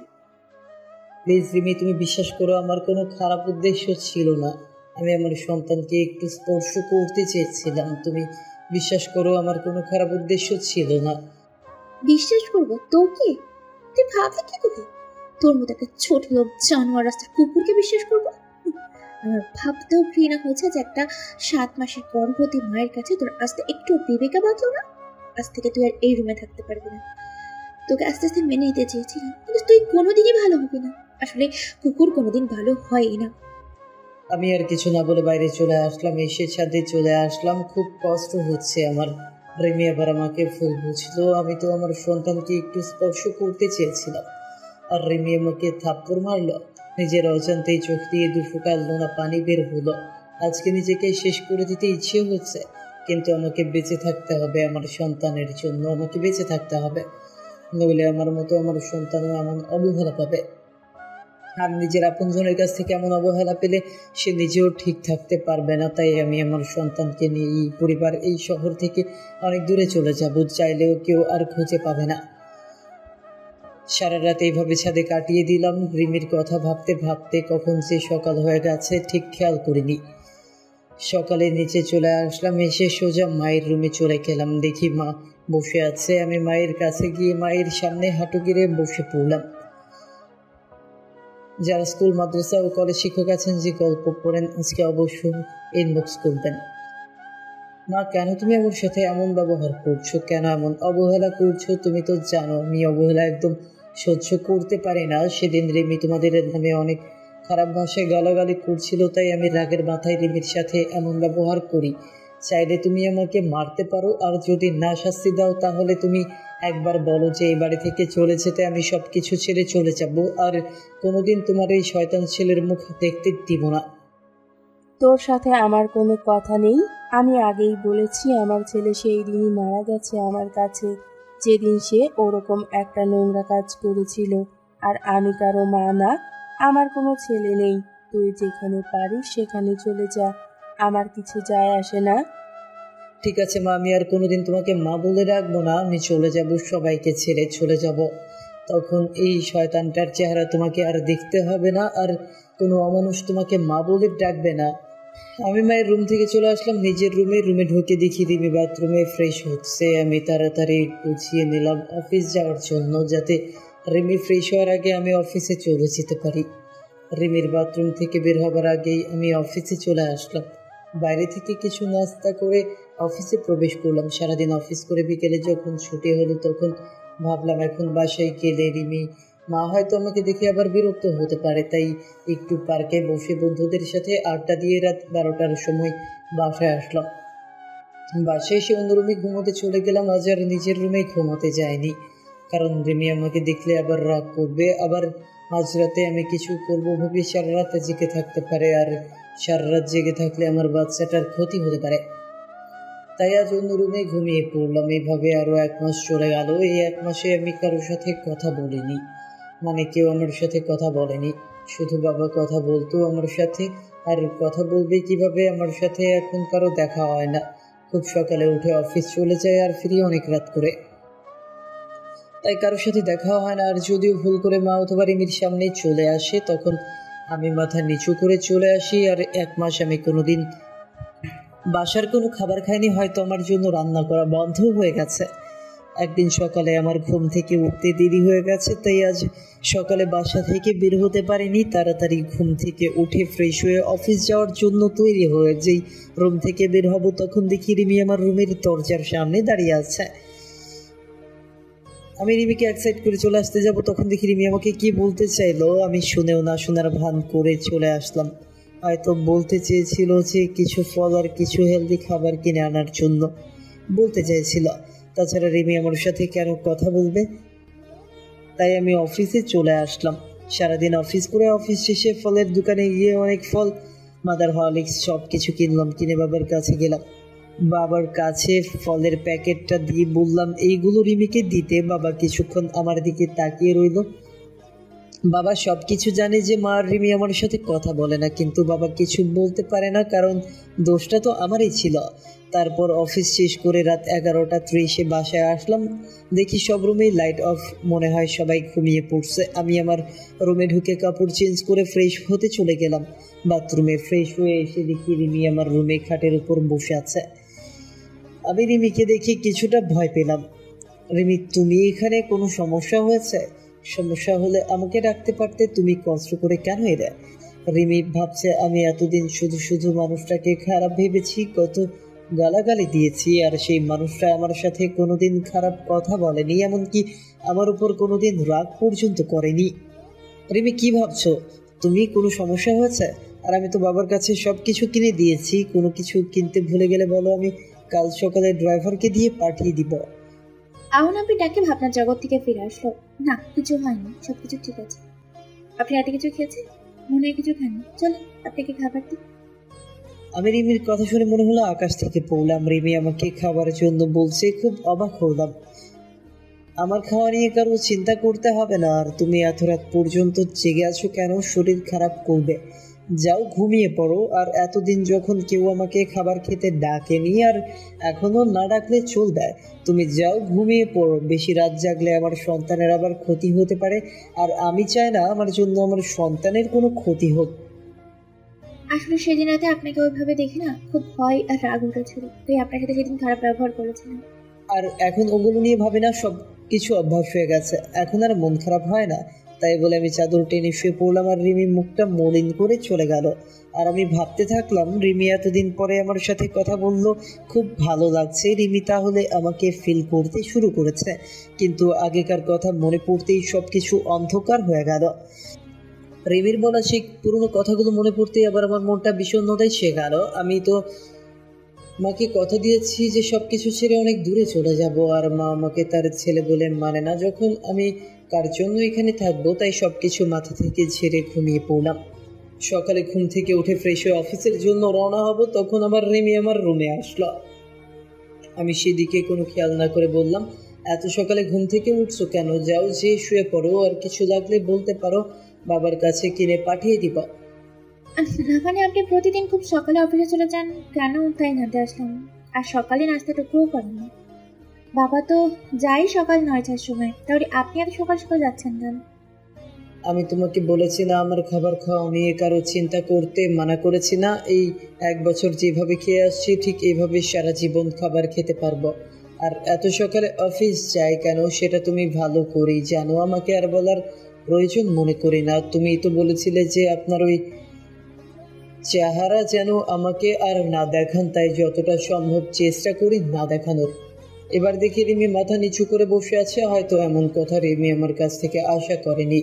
প্লিজ রিমি, তুমি বিশ্বাস করো আমার কোনো খারাপ উদ্দেশ্য ছিল না। আমি আমার সন্তানকে একটু স্পর্শ করতে চেয়েছিলাম। তুমি বিশ্বাস করো আমার কোনো খারাপ উদ্দেশ্য ছিল না। বিশ্বাস করবো তোকে? তুই ভাবলি কি করে তোর মতো একটা ছোট লোক জানোয়ার রাস্তার কুকুরকে বিশ্বাস করবো? আমার ভাবতেও ঘৃণা হয়েছে যে একটা 7 মাসের গর্ভবতী মায়ের কাছে তোর আস্তে একটু বিবেকা বাঁধলো না। আজ থেকে তুই আর এই রুমে থাকতে পারবি না। তোকে আস্তে আস্তে মেনে নিতে চেয়েছিলাম, কিন্তু তুই কোনোদিনই ভালো হবি না। আসলে কুকুর কোনোদিন ভালো হয় না। আমি আর কিছু না বলে বাইরে চলে আসলাম, এসে ছাদে চলে আসলাম। খুব কষ্ট হচ্ছে আমার। রিমি আবার আমাকে ভুল বুঝলো। আমি তো আমার সন্তানকে একটু স্পর্শ করতে চেয়েছিলাম, আর রিমি আমাকে থাপ্পড় মারলো। নিজের অজান্তেই চোখ দিয়ে 2 ফোঁটা নোনা পানি বের হলো। আজকে নিজেকে শেষ করে দিতে ইচ্ছে হচ্ছে, কিন্তু আমাকে বেঁচে থাকতে হবে আমার সন্তানের জন্য। আমাকে বেঁচে থাকতে হবে, নইলে আমার মতো আমার সন্তানও এমন অবহেলা পাবে। আর নিজের আপনজনের কাছ থেকে এমন অবহেলা পেলে সে নিজেও ঠিক থাকতে পারবে না। তাই আমি আমার সন্তানকে নিয়ে এই পরিবার, এই শহর থেকে অনেক দূরে চলে যাব, চাইলেও কেউ আর খুঁজে পাবে না। সারা রাত এইভাবে ছাদে কাটিয়ে দিলাম। রিমির কথা ভাবতে ভাবতে কখন যে সকাল হয়ে গেছে ঠিক খেয়াল করিনি। সকালে নিচে চলে আসলাম, এসে সোজা মায়ের রুমে চলে গেলাম। দেখি মা বসে আছে। আমি মায়ের কাছে গিয়ে মায়ের সামনে হাঁটু গেড়ে বসে পড়লাম। যারা স্কুল, মাদ্রাসা ও কলেজ শিক্ষক আছেন যে গল্প পড়েন আজকে অবশ্যই ইনবক্স করবেন। মা, কেন তুমি আমার সাথে এমন ব্যবহার করছো? কেন এমন অবহেলা করছো? তুমি তো জানো আমি অবহেলা একদম সহ্য করতে পারি না। সেদিন রিমি তোমাদের নামে অনেক খারাপ ভাষায় গালাগালি করছিল, তাই আমি রাগের মাথায় রিমির সাথে এমন ব্যবহার করি। চাইলে তুমি আমাকে মারতে পারো, আর যদি না শাস্তি দাও তাহলে তুমি একবার বলো যে এই বাড়ি থেকে চলে যেতে, আমি সব কিছু ছেড়ে চলে যাব, আর কোনোদিন তোমার এই শয়তান ছেলের মুখ দেখতে দিব না। তোর সাথে আমার কোনো কথা নেই। আমি আগেই বলেছি আমার ছেলে সেই দিনই মারা গেছে আমার কাছে, যেদিন সে ওরকম একটা নোংরা কাজ করেছিল। আর আমি কারো মা না, আমার কোনো ছেলে নেই। তুই যেখানে পারিস সেখানে চলে যা, আমার কিছু যায় আসে না। ঠিক আছে মা, আমি আর কোনোদিন তোমাকে মা বলে রাখবো না। আমি চলে যাব, সবাইকে ছেড়ে চলে যাব। তখন এই শয়তানটার চেহারা তোমাকে আর দেখতে হবে না, আর কোনো অমানুষ তোমাকে মা বলে ডাকবে না। আমি মায়ের রুম থেকে চলে আসলাম নিজের রুমে ঢুকে দেখি রিমি বাথরুমে ফ্রেশ হচ্ছে। আমি তাড়াতাড়ি গুছিয়ে নিলাম অফিস যাওয়ার জন্য, যাতে রিমি ফ্রেশ হওয়ার আগে আমি অফিসে চলে যেতে পারি। রিমির বাথরুম থেকে বের হবার আগেই আমি অফিসে চলে আসলাম। বাইরে থেকে কিছু নাস্তা করে অফিসে প্রবেশ করলাম। সারাদিন অফিস করে বিকেলে যখন ছুটি হলো তখন ভাবলাম এখন বাসায় গেলে রিমি মা হয়তো আমাকে দেখে আবার বিরক্ত হতে পারে, তাই একটু পার্কে বসে বন্ধুদের সাথে আড্ডা দিয়ে রাত 12টার সময় বাসায় আসলাম। বাসায় এসে অন্য রুমে ঘুমোতে চলে গেলাম। আজ আর নিজের রুমে ঘুমোতে যায়নি, কারণ রিমি আমাকে দেখলে আবার রাগ করবে, আবার মাঝরাতে আমি কিছু করবো ভেবে সারা রাত জেগে থাকতে পারে, আর সারা রাত জেগে থাকলে আমার বাচ্চাটার ক্ষতি হতে পারে। তাই আজ অন্য রুমে ঘুমিয়ে পড়লাম। এইভাবে আরও 1 মাস চলে গেল। এই 1 মাসে আমি কারোর সাথে কথা বলিনি, মানে কেউ আমার সাথে কথা বলেনি। শুধু বাবা কথা বলতো আমার সাথে, আর কথা বলবে কিভাবে? আমার সাথে এখন কারো দেখা হয় না। খুব সকালে উঠে অফিস চলে যায় আর ফিরি অনেক রাত করে, তাই কারোর সাথে দেখা হয় না। আর যদিও ভুল করে মা অথবা রিমির সামনে চলে আসে তখন আমি মাথা নিচু করে চলে আসি। আর 1 মাস আমি কোনোদিন বাসার কোনো খাবার খাইনি, হয়তো আমার জন্য রান্না করা বন্ধ হয়ে গেছে। একদিন সকালে আমার ঘুম থেকে উঠতে দেরি হয়ে গেছে, তাই আজ সকালে বাসা থেকে বের হতে পারিনি। তাড়াতাড়ি ঘুম থেকে উঠে ফ্রেশ হয়ে অফিস যাওয়ার জন্য তৈরি হয়ে যেই রুম থেকে বের হব তখন দেখি রিমি আমার রুমের দরজার সামনে দাঁড়িয়ে আছে। আমি রিমিকে এক সাইড করে চলে আসতে যাব, তখন দেখি রিমি আমাকে কি বলতে চাইলো। আমি শুনেও না শোনার ভান করে চলে আসলাম। হয়তো বলতে চেয়েছিল যে কিছু ফল আর কিছু হেলদি খাবার কিনে আনার জন্য বলতে চাইছিল। তাছাড়া রিমি আমার সাথে কেন কথা বলবে? তাই আমি অফিসে চলে আসলাম। সারাদিন অফিস করে অফিস শেষে ফলের দোকানে গিয়ে অনেক ফল, মাদার হরলিক্স সব কিছু কিনলাম। কিনে বাবার কাছে গেলাম। বাবার কাছে ফলের প্যাকেটটা দিয়ে বললাম এইগুলো রিমিকে দিতে। বাবা কিছুক্ষণ আমার দিকে তাকিয়ে রইল। বাবা সব কিছু জানে যে মা আর রিমি আমার সাথে কথা বলে না, কিন্তু বাবা কিছু বলতে পারে না, কারণ দোষটা তো আমারই ছিল। তারপর অফিস শেষ করে রাত 11:30 বাসায় আসলাম। দেখি সব রুমেই লাইট অফ, মনে হয় সবাই ঘুমিয়ে পড়ছে। আমি আমার রুমে ঢুকে কাপড় চেঞ্জ করে ফ্রেশ হতে চলে গেলাম। বাথরুমে ফ্রেশ হয়ে এসে দেখি রিমি আমার রুমে খাটের উপর বসে আছে। আমি রিমিকে দেখে কিছুটা ভয় পেলাম। রিমি, তুমি এখানে? কোনো সমস্যা হয়েছে? সমস্যা হলে আমাকে ডাকতে পারতে, তুমি কষ্ট করে কেন এলে? রিমি ভাবছে আমি এতদিন শুধু শুধু মানুষটাকে খারাপ ভেবেছি, কত গালাগালি দিয়েছি, আর সেই মানুষটা আমার সাথে কোনোদিন খারাপ কথা বলেনি, এমনকি আমার উপর কোনোদিন রাগ পর্যন্ত করেনি। রিমি, কি ভাবছো তুমি? কোনো সমস্যা হয়েছে? আর আমি তো বাবার কাছে সব কিছু কিনে দিয়েছি। কোনো কিছু কিনতে ভুলে গেলে বলো, আমি কাল সকালে ড্রাইভারকে দিয়ে পাঠিয়ে দিব। আহন আপনি ডাকে ভাবনার জগৎ থেকে ফিরে আসলো। না, কিছু হয়নি, সবকিছু ঠিক আছে। আপনি রাতে কিছু খেয়েছেন? মনে হয় কিছু খাননি। চলেন আপনাকে খাবার দিই। আমি রিমির কথা শুনে মনে হলো আকাশ থেকে পড়লাম। রিমি আমাকে খাবারের জন্য বলছে, খুব অবাক হলাম। আমার খাওয়া নিয়ে কারো চিন্তা করতে হবে না। আর তুমি এত রাত পর্যন্ত জেগে আছো কেন? শরীর খারাপ করবে, যাও ঘুমিয়ে পড়ো। আর এতদিন যখন কেউ আমাকে খাবার খেতে ডাকেনি, আর এখনো না ডাকলে চলবে। তুমি যাও ঘুমিয়ে পড়ো, বেশি রাত জাগলে আমার সন্তানের আবার ক্ষতি হতে পারে, আর আমি চাই না আমার জন্য আমার সন্তানের কোনো ক্ষতি হোক। আসলে সেদিন রাতে আপনাকে ওইভাবে দেখে না খুব ভয় আর রাগ উঠেছিল, তাই আপনার সাথে সেদিন খারাপ ব্যবহার করেছিলাম। আর এখন ওগুলো নিয়ে ভাবি না, সব কিছু অভ্যাস হয়ে গেছে, এখন আর মন খারাপ হয় না। তাই বলে আমি চাদর টেনে শুয়ে পড়লাম, আর রিমি মুখটা মলিন করে চলে গেল। আর আমি ভাবতে থাকলাম, রিমি এতদিন পরে আমার সাথে কথা বললো, খুব ভালো লাগছে। রিমি তাহলে আমাকে ফিল করতে শুরু করেছে। কিন্তু আগেকার কথা মনে পড়তেই সব কিছু অন্ধকার হয়ে গেল। রিমির বলা সেই পুরনো কথাগুলো মনে পড়তেই আবার আমার মনটা বিষণ্ণতায় সে গেল। আমি তো মাকে কথা দিয়েছি যে সব কিছু ছেড়ে অনেক দূরে চলে যাব, আর মা আমাকে তার ছেলে বলে মানে না। যখন আমি কার জন্য এখানে থাকবো, তাই সব কিছু মাথা থেকে ঝেড়ে ঘুমিয়ে পড়লাম। সকালে ঘুম থেকে উঠে ফ্রেশ হয়ে অফিসের জন্য রওনা হব, তখন আবার রিমি আমার রুমে আসলো। আমি সেদিকে কোনো খেয়াল না করে বললাম, এত সকালে ঘুম থেকে উঠছো কেন? যাও, যে শুয়ে পড়ো, আর কিছু লাগলে বলতে পারো, বাবার কাছে কিনে পাঠিয়ে দিব। না মানে আপনি প্রতিদিন খুব সকালে অফিসে চলে যান কেন, তাই জানতে আসলাম। আর সকালে নাস্তাটুকুও করেন না। বাবা তো যাই সকাল 9টার সময়, তাহলে আপনি এত সকাল সকাল যাচ্ছেন কেন? আমি তোমাকে বলেছি না আমার খাবার খাওয়া নিয়ে কারো চিন্তা করতে মানা করেছি না? এই 1 বছর যেভাবে খেয়ে আসছি, ঠিক এইভাবে সারা জীবন খাবার খেতে পারবো। আর এত সকালে অফিস যাই কেন সেটা তুমি ভালো করেই জানো, আমাকে আর বলার প্রয়োজন মনে করি না। তুমি তো বলেছিলে যে আপনার ওই চেহারা যেন আমাকে আর না দেখান, তাই যতটা সম্ভব চেষ্টা করি না দেখানোর। এবার দেখি রিমি মাথা নিচু করে বসে আছে, হয়তো এমন কথা রিমি আমার কাছ থেকে আশা করেনি।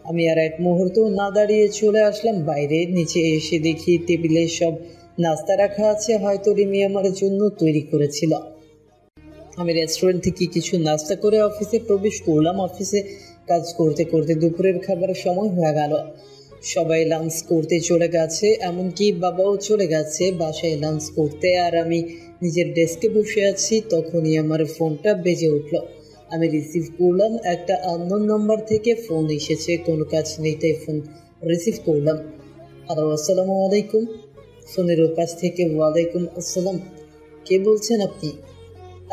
আমি আর এক মুহূর্ত না দাঁড়িয়ে চলে আসলাম বাইরে। নিচে এসে দেখি টেবিলে সব নাস্তা রাখা আছে, হয়তো রিমি আমার জন্য তৈরি করেছিল। আমি রেস্টুরেন্ট থেকে কিছু নাস্তা করে অফিসে প্রবেশ করলাম। অফিসে কাজ করতে করতে দুপুরের খাবারের সময় হয়ে গেল। সবাই লাঞ্চ করতে চলে গেছে, এমনকি বাবাও চলে গেছে বাসায় লাঞ্চ করতে। আর আমি নিজের ডেস্কে বসে আছি, তখনই আমার ফোনটা বেজে উঠল। আমি রিসিভ করলাম, একটা আননোন নাম্বার থেকে ফোন এসেছে। কোনো কাজ নেই তাই ফোন রিসিভ করলাম। হ্যালো, আসসালামু আলাইকুম। ফোনের ওপাশ থেকে ওয়ালাইকুম আসসালাম। কে বলছেন আপনি?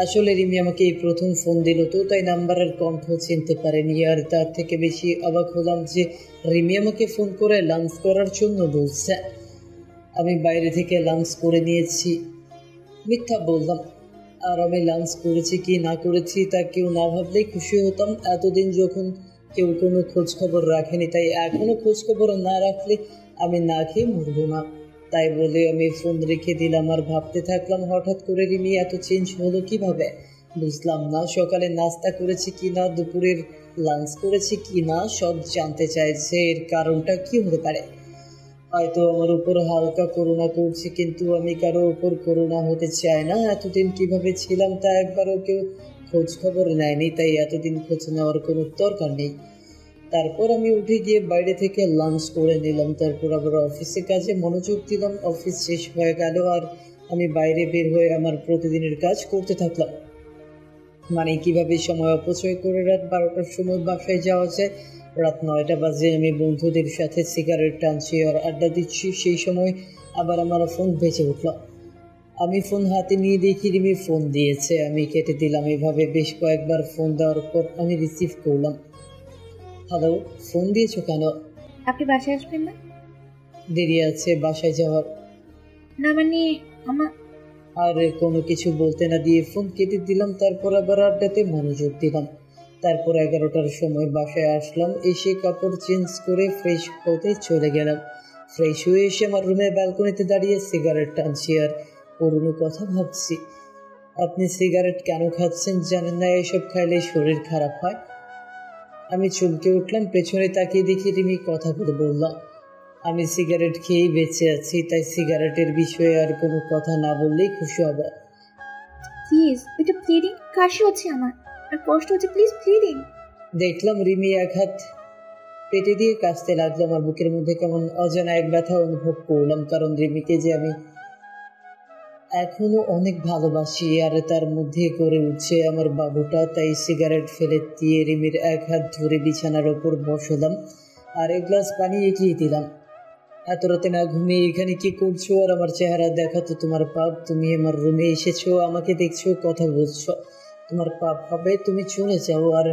আসলে রিমি আমাকে এই প্রথম ফোন দিল, তো তাই নাম্বারের কণ্ঠ চিনতে পারেনি। আর তার থেকে বেশি অবাক হলাম যে রিমি আমাকে ফোন করে লাঞ্চ করার জন্য বলছে। আমি বাইরে থেকে লাঞ্চ করে নিয়েছি, মিথ্যা বললাম। আর আমি লাঞ্চ করেছি কি না করেছি তা কেউ না ভাবলেই খুশি হতাম। এতদিন যখন কেউ কোনো খোঁজ খবর রাখেনি, তাই এখনো খোঁজ খবর না রাখলে আমি না খেয়ে মরবো না। তাই বলে আমি ফোন রেখে দিলাম আর ভাবতে থাকলাম, হঠাৎ করে রিমি এত চেঞ্জ হলো কিভাবে? বুঝলাম না। সকালে নাস্তা করেছি কি না, দুপুরের লাঞ্চ করেছি কি না, সব জানতে চাইছে। এর কারণটা কি হতে পারে? হয়তো আমার উপর হালকা করুণা করছে, কিন্তু আমি কারো উপর করুণা হতে চাই না। এতদিন কিভাবে ছিলাম তা একবারও কেউ খোঁজ খবর নেয়নি, তাই এতদিন খোঁজ নেওয়ার কোনো দরকার নেই। তারপর আমি উঠে গিয়ে বাইরে থেকে লাঞ্চ করে নিলাম। তারপর আবার অফিসে কাজে মনোযোগ দিলাম। অফিস শেষ হয়ে গেল আর আমি বাইরে বের হয়ে আমার প্রতিদিনের কাজ করতে থাকলাম। মানে কিভাবে সময় অপচয় করে রাত 12টার সময় বাসায় যাওয়া যায়। রাত 9টা বাজে, আমি বন্ধুদের সাথে সিগারেট টানছি আর আড্ডা দিচ্ছি। সেই সময় আবার আমার ফোন বেজে উঠল। আমি ফোন হাতে নিয়ে দেখি রিমি ফোন দিয়েছে। আমি কেটে দিলাম। এভাবে বেশ কয়েকবার ফোন দেওয়ার পর আমি রিসিভ করলাম। হ্যালো, ফোন দিয়েছো কেন? আপনি বাসায় আসবেন না? দেরি আছে বাসায় যাওয়ার। না মানে আমার আর কোনো কিছু বলতে না দিয়ে ফোন কেটে দিলাম। তারপর আবার আড্ডাতে মনোযোগ দিলাম। তারপর 11টার সময় বাসায় আসলাম। এসে কাপড় চেঞ্জ করে ফ্রেশ হতে চলে গেলাম। ফ্রেশ হয়ে এসে আমার রুমের ব্যালকনিতে দাঁড়িয়ে সিগারেট টানছি আর পুরনো কথা ভাবছি। আপনি সিগারেট কেন খাচ্ছেন জানেন না? এসব খাইলে শরীর খারাপ হয়। আমি চমকে উঠলাম। পেছনে তাকিয়ে দেখি রিমি কথাগুলো বললাম, আমি সিগারেট খেয়েই বেঁচে আছি, তাই সিগারেটের বিষয়ে আর কোনো কথা না বললেই খুশি হব। প্লিজ, এটা প্লিডিং, কাশি হচ্ছে আমার আর কষ্ট হচ্ছে, প্লিজ প্লিডিং। দেখলাম রিমি এক হাত পেটে দিয়ে কাশতে লাগলো। আমার বুকের মধ্যে কেমন অজানা এক ব্যথা অনুভব করলাম, কারণ রিমিকে যে আমি এখনো অনেক ভালোবাসি, আর তার মধ্যে করে উঠছে আমার বাবুটা। তাই সিগারেট ফেলে দিয়ে রিমির এক হাত ধরে বিছানার ওপর বসালাম আর এক গ্লাস পানি এগিয়ে দিলাম। এত রাতে না ঘুমিয়ে এখানে কি করছো? আর আমার চেহারা দেখা তো তোমার পাপ। তুমি আমার রুমে এসেছো, আমাকে দেখছো, কথা বলছো, তোমার পাপ হবে। তুমি চলে যাও আর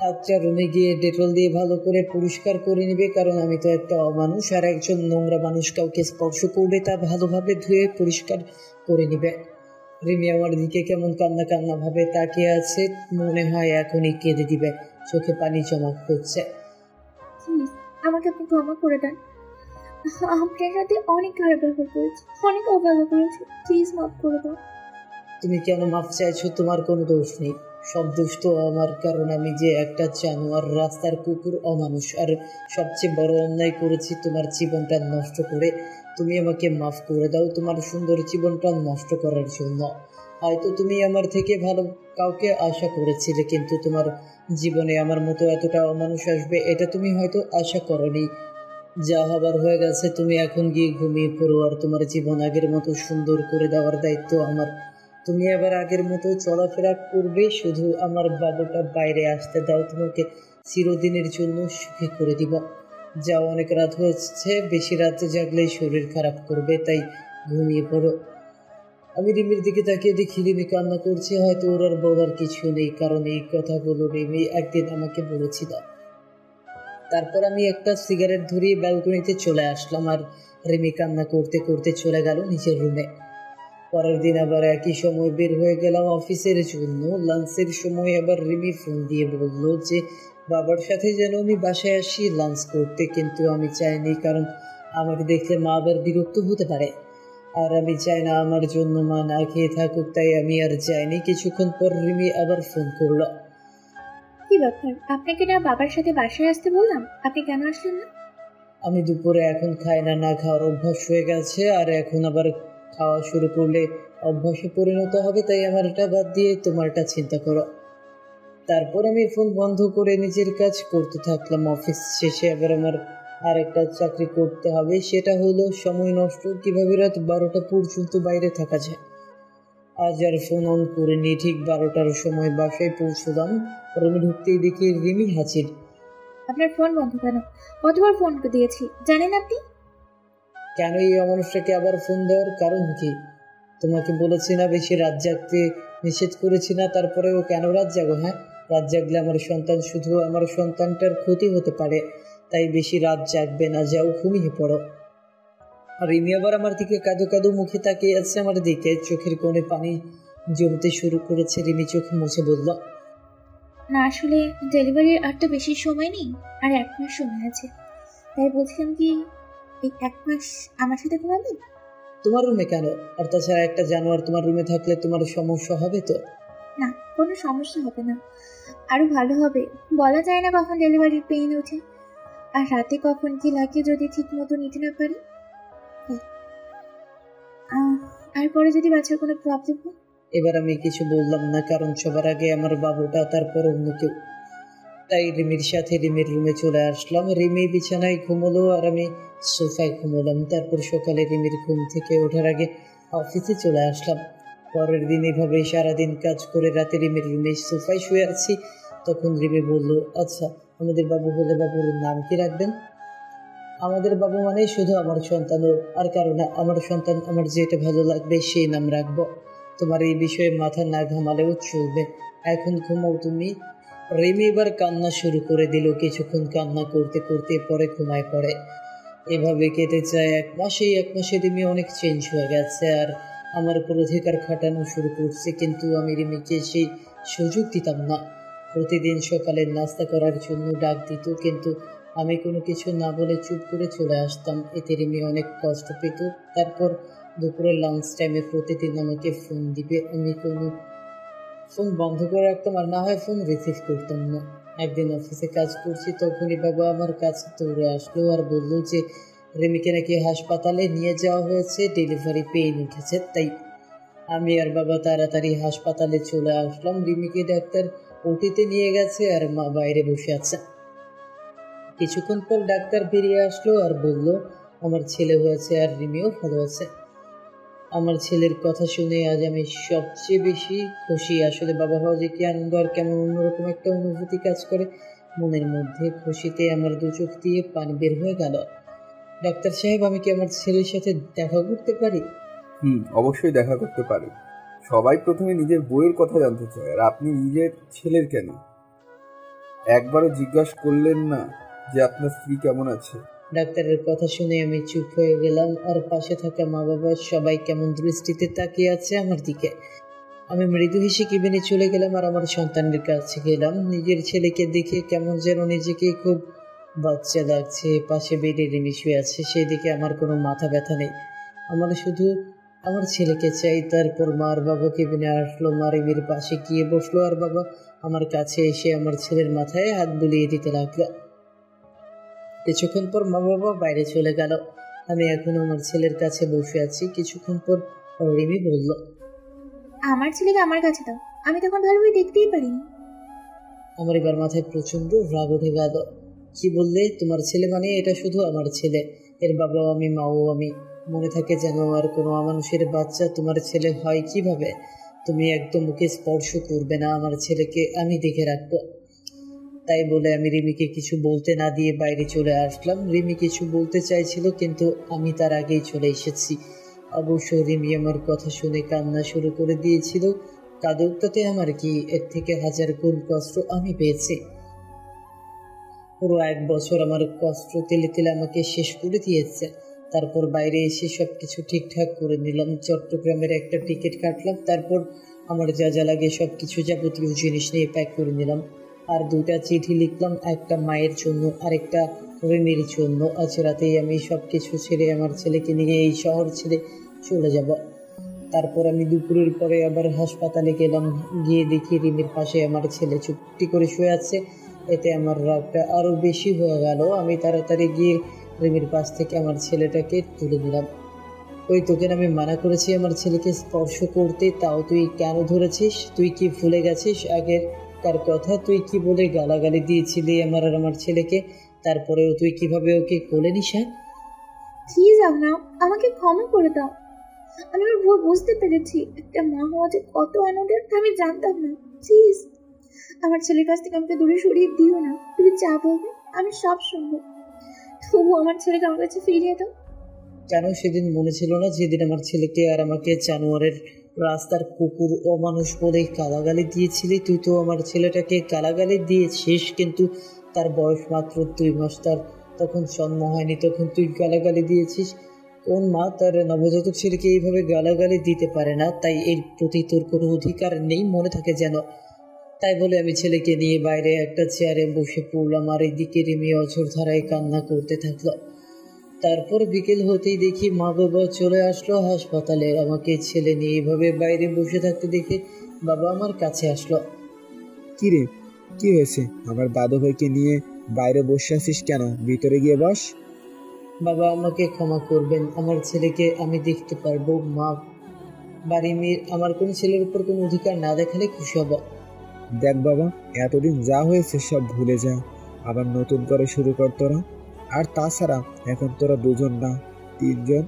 হাতটা রুমে গিয়ে ডেটল দিয়ে ভালো করে পরিষ্কার করে নিবে, কারণ আমি তো একটা অমানুষ, আর একজন নোংরা মানুষ কাউকে স্পর্শ করলে তা ভালোভাবে ধুয়ে পরিষ্কার করে নিবে। রিমি আমার দিকে কেমন কান্না কান্না ভাবে তাকিয়ে আছে, মনে হয় এখনই কেঁদে দিবে, চোখে পানি জমা হচ্ছে। প্লিজ আমাকে আপনি ক্ষমা করে দেন। আপনার সাথে অনেক খারাপ ব্যবহার করেছি, অনেক অবহেলা করেছি, প্লিজ মাফ করে দাও। তুমি কেন মাফ চাইছো? তোমার কোনো দোষ নেই, সব দোষ তো আমার, কারণ আমি যে একটা জানোয়ার, রাস্তার কুকুর, অমানুষ, আর সবচেয়ে বড় অন্যায় করেছি তোমার জীবনটা নষ্ট করে। তুমি আমাকে মাফ করে দাও তোমার সুন্দর জীবনটা নষ্ট করার জন্য। হয়তো তুমি আমার থেকে ভালো কাউকে আশা করেছিলে, কিন্তু তোমার জীবনে আমার মতো এতটা অমানুষ আসবে এটা তুমি হয়তো আশা করনি। যা হবার হয়ে গেছে, তুমি এখন গিয়ে ঘুমিয়ে পড়ো, আর তোমার জীবন আগের মতো সুন্দর করে দেওয়ার দায়িত্ব আমার। তুমি আবার আগের মতো চলাফেরা করবে, শুধু আমার বাবুটা বাইরে আসতে দাও, তোমাকে চিরদিনের জন্য সুখী করে দিব। যা অনেক রাত হয়েছে, বেশি রাতে জাগলেই শরীর খারাপ করবে, তাই ঘুমিয়ে পড়ো। আমি রিমির দিকে তাকিয়ে দেখি রিমি কান্না করছে। হয়তো ওর আর বলার কিছু নেই, কারণ এই কথাগুলো রিমি একদিন আমাকে বলেছিল। তারপর আমি একটা সিগারেট ধরিয়ে ব্যালকনিতে চলে আসলাম, আর রিমি কান্না করতে করতে চলে গেল নিজের রুমে। পরের দিন আবার একই সময় বের হয়ে গেলাম অফিসের জন্য। লাঞ্চের সময় আবার রিমি ফোন দিয়ে বলল যে বাবার সাথে যেন আমি বাসায় আসি লাঞ্চ করতে, কিন্তু আমি চাইনি, কারণ আমাকে দেখলে মা আবার বিরক্ত হতে পারে, আর আমি চাই না আমার জন্য মা না খেয়ে থাকুক, তাই আমি আর যাইনি। কিছুক্ষণ পর রিমি আবার ফোন করলো। কি ব্যাপার, আপনাকে না বাবার সাথে বাসায় আসতে বললাম, আপনি কেন আসলেন না? আমি দুপুরে এখন খাই না, না খাওয়ার অভ্যাস হয়ে গেছে, আর এখন আবার খাওয়া শুরু করলে অভ্যাসে পরিণত হবে, তাই আমার এটা বাদ দিয়ে তোমারটা চিন্তা করো। তারপর আমি ফোন বন্ধ করে নিজের কাজ করতে থাকলাম। অফিস শেষে আবার আমার আর একটা চাকরি করতে হবে, সেটা হলো সময় নষ্ট, কিভাবে রাত 12টা পর্যন্ত বাইরে থাকা যায়। আজ আর ফোন অন করিনি। ঠিক 12টার সময় বাসায় পৌঁছলাম। রুমে ঢুকতেই দেখি রিমি হাজির। আপনার ফোন বন্ধ কেন? কতবার ফোন দিয়েছি জানেন আপনি? কেন এই অমানুষটাকে আবার ফোন দেওয়ার কারণ কি? তোমাকে বলেছি না বেশি রাত জাগতে নিষেধ করেছি না, তারপরেও কেন রাত জাগো? হ্যাঁ, রাত জাগলে আমার সন্তান, শুধু আমার সন্তানটার ক্ষতি হতে পারে, তাই বেশি রাত জাগবে না, যাও ঘুমিয়ে পড়ো। আর রিমি আবার আমার দিকে কাঁদো কাঁদো মুখে তাকিয়ে আছে আমার দিকে, চোখের কোণে পানি জমতে শুরু করেছে। রিমি চোখ মুছে বলল, না আসলে ডেলিভারির আর তো বেশি সময় নেই, আর 1 মাস সময় আছে, তাই বলছিলাম কি এই 1 মাস আমার সাথে ঘুমাবেন? তোমার রুমে কেন? আর তাছাড়া একটা জানোয়ার তোমার রুমে থাকলে তোমার সমস্যা হবে তো? না, কোনো সমস্যা হবে না, আরো ভালো হবে। বলা যায় না কখন ডেলিভারির পেইন ওঠে, আর রাতে কখন কি লাগে যদি ঠিক মতো নিতে না পারি। আর পরে যদি বাচ্চার কোনো প্রবলেম হয়। এবার আমি কিছু বললাম না, কারণ সবার আগে আমার বাবুটা, তারপর অন্য কেউ। তাই রিমির সাথে রিমির রুমে চলে আসলাম। রিমি বিছানায় ঘুমোলো আর আমি সোফায় ঘুমোলাম। তারপর সকালে রিমির ঘুম থেকে ওঠার আগে অফিসে চলে আসলাম। পরের দিন এভাবে সারাদিন কাজ করে রাতে রিমির রুমে সোফায় শুয়ে আছি। তখন রিমি বলল, আচ্ছা আমাদের বাবু হলে বাবুর নাম কি রাখবেন? আমাদের বাবু মানে শুধু আমার সন্তানও, আর কারণ আমার সন্তান, আমার যেটা ভালো লাগবে সেই নাম রাখবো। তোমার এই বিষয়ে মাথা না ঘামালেও চলবে, এখন ঘুমাও তুমি। রিমি এবার কান্না শুরু করে দিল। কিছুক্ষণ কান্না করতে করতে পরে ঘুমায় পড়ে। এভাবে কেটে যায় 1 মাস। এই 1 মাসে রিমি অনেক চেঞ্জ হয়ে গেছে, আর আমার উপর অধিকার খাটানো শুরু করছে, কিন্তু আমি রিমিকে সেই সুযোগ দিতাম না। প্রতিদিন সকালে নাস্তা করার জন্য ডাক দিত, কিন্তু আমি কোনো কিছু না বলে চুপ করে চলে আসতাম। এতে রিমি অনেক কষ্ট পেত। তারপর দুপুরের লাঞ্চ টাইমে প্রতিদিন আমাকে ফোন দিবে, আমি কোনো ফোন বন্ধ করে রাখতাম, আর না হয় ফোন রিসিভ করতাম না। একদিন অফিসে কাজ করছি, তখনই বাবা আমার কাছে দৌড়ে আসলো আর বললো যে রিমিকে নাকি হাসপাতালে নিয়ে যাওয়া হয়েছে, ডেলিভারি পেইন উঠেছে। তাই আমি আর বাবা তাড়াতাড়ি হাসপাতালে চলে আসলাম। রিমিকে ডাক্তার ওটিতে নিয়ে গেছে, আর মা বাইরে বসে আছে। কিছুক্ষণ পর ডাক্তার বেরিয়ে আসলো আর বলল আমার ছেলে হয়েছে, আর রিমিও ভালো আছে। আমার ছেলের কথা শুনে আজ আমি সবচেয়ে বেশি খুশি। আসলে বাবা হওয়া যে কি আনন্দ, আর কেমন অন্যরকম একটা অনুভূতি কাজ করে মনের মধ্যে। খুশিতে আমার দু চোখ দিয়ে পানি বের হয়ে গেল। ডাক্তার সাহেব, আমি কি আমার ছেলের সাথে দেখা করতে পারি? অবশ্যই দেখা করতে পারি। সবাই প্রথমে নিজের বইয়ের কথা জানতে চায়, আর আপনি নিজের ছেলের কেন? একবারও জিজ্ঞাসা করলেন না যে আপনার স্ত্রী কেমন আছে? ডাক্তারের কথা শুনে আমি চুপ হয়ে গেলাম, আর পাশে থাকা মা বাবা সবাই কেমন দৃষ্টিতে তাকিয়ে আছে আমার দিকে। আমি মৃদু হেসে কেবিনে চলে গেলাম আর আমার সন্তানের কাছে গেলাম। নিজের ছেলেকে দেখে কেমন যেন নিজেকে খুব বাচ্চা লাগছে। পাশে বেডে রিমি শুয়ে আছে, সেদিকে আমার কোনো মাথা ব্যথা নেই। আমার শুধু আমার ছেলেকে চাই। তারপর মা আর বাবা কেবিনে আসলো। মা রিমির পাশে গিয়ে বসলো, আর বাবা আমার কাছে এসে আমার ছেলের মাথায় হাত বুলিয়ে দিতে লাগলো। কিছুক্ষণ পর মা বাবা বাইরে চলে গেল। আমি এখন আমার ছেলের কাছে বসে আছি। কিছুক্ষণ পর রিমি বলল, আমার ছেলেকে আমার কাছে দাও, আমি তখন ভালোভাবে দেখতেই পারিনি। আমার এবার মাথায় প্রচন্ড রাগ উঠে গেল। কি বললে? তোমার ছেলে মানে? এটা শুধু আমার ছেলে, এর বাবাও আমি, মাও আমি। মনে থাকে যেন আর কোনো অমানুষের বাচ্চা তোমার ছেলে হয় কিভাবে? তুমি একদম মুখে স্পর্শ করবে না আমার ছেলেকে, আমি দেখে রাখবো। তাই বলে আমি রিমিকে কিছু বলতে না দিয়ে বাইরে চলে আসলাম। রিমি কিছু বলতে চাইছিল, কিন্তু আমি তার আগেই চলে এসেছি। অবশ্য রিমি আমার কথা শুনে কান্না শুরু করে দিয়েছিল। কাঁদুক, তাতে আমার কি? এর থেকে হাজার গুণ কষ্ট আমি পেয়েছি। পুরো 1 বছর আমার কষ্ট তেলে তেলে আমাকে শেষ করে দিয়েছে। তারপর বাইরে এসে সবকিছু ঠিকঠাক করে নিলাম। চট্টগ্রামের একটা টিকিট কাটলাম। তারপর আমার যা যা লাগে সবকিছু যাবতীয় জিনিস নিয়ে প্যাক করে নিলাম। আর 2টা চিঠি লিখলাম, একটা মায়ের জন্য আর একটা রিমির জন্য। আজ রাতেই আমি সবকিছু ছেড়ে আমার ছেলেকে নিয়ে এই শহর ছেড়ে চলে যাব। তারপর আমি দুপুরের পরে আবার হাসপাতালে গেলাম। গিয়ে দেখি রিমির পাশে আমার ছেলে চুপটি করে শুয়ে আছে। এতে আমার রাগটা আরো বেশি হয়ে গেল। আমি তাড়াতাড়ি গিয়ে রিমির পাশ থেকে আমার ছেলেটাকে তুলে নিলাম। ওই তোকে আমি মানা করেছি আমার ছেলেকে স্পর্শ করতে, তাও তুই কেন ধরেছিস? তুই কি ভুলে গেছিস আগের তার কথা? তুই কি বলে গালাগালি দিয়েছিলি আমার আর আমার ছেলেকে? তারপরেও তুই কিভাবে ওকে কোলে নিস? প্লিজ আবনাও, আমাকে ক্ষমা করে দাও। আমি আমার ভুল বুঝতে পেরেছি। একটা মা হওয়া যে কত আনন্দের তা আমি জানতাম না। প্লিজ আমার ছেলের কাছ থেকে আমাকে দূরে সরিয়ে দিও না। তুমি যা বলবে আমি সব শুনবো। তবু আমার ছেলেকে আমার কাছে ফিরিয়ে দাও। কেন সেদিন মনে ছিল না যেদিন আমার ছেলেকে আর আমাকে জানোয়ারের, রাস্তার কুকুর, অমানুষ বলে গালাগালি দিয়েছিলি? তুই তো আমার ছেলেটাকে গালাগালি দিয়েছিস, কিন্তু তার বয়স মাত্র 2 মাস, তার তখন জন্ম হয়নি, তখন তুই গালাগালি দিয়েছিস? কোন মা তার নবজাতক ছেলেকে এইভাবে গালাগালি দিতে পারে না? তাই এর প্রতি তোর কোনো অধিকার নেই, মনে থাকে যেন। তাই বলে আমি ছেলেকে নিয়ে বাইরে একটা চেয়ারে বসে পড়লাম, আর এদিকে রিমি অঝোর ধারায় কান্না করতে থাকলো। তারপর বিকেল হতেই দেখি মা বাবা চলে আসলো হাসপাতালে। আমাকে ছেলে নিয়ে এইভাবে বাইরে বসে থাকতে দেখে বাবা আমার কাছে আসলো। কি রে, কি হয়েছে? আমার দাদু ভাইকে নিয়ে বাইরে বসে আছিস কেন? ভিতরে গিয়ে বস। বাবা, আমাকে ক্ষমা করবেন, আমার ছেলেকে আমি দেখতে পারবো। মা বাড়ির আমার কোনো ছেলের উপর কোনো অধিকার না দেখালে খুশি হব। দেখ বাবা, এতদিন যা হয়েছে সব ভুলে যা, আবার নতুন করে শুরু কর তোরা। আর তাছাড়া এখন তোরা 2জন না, 3জন।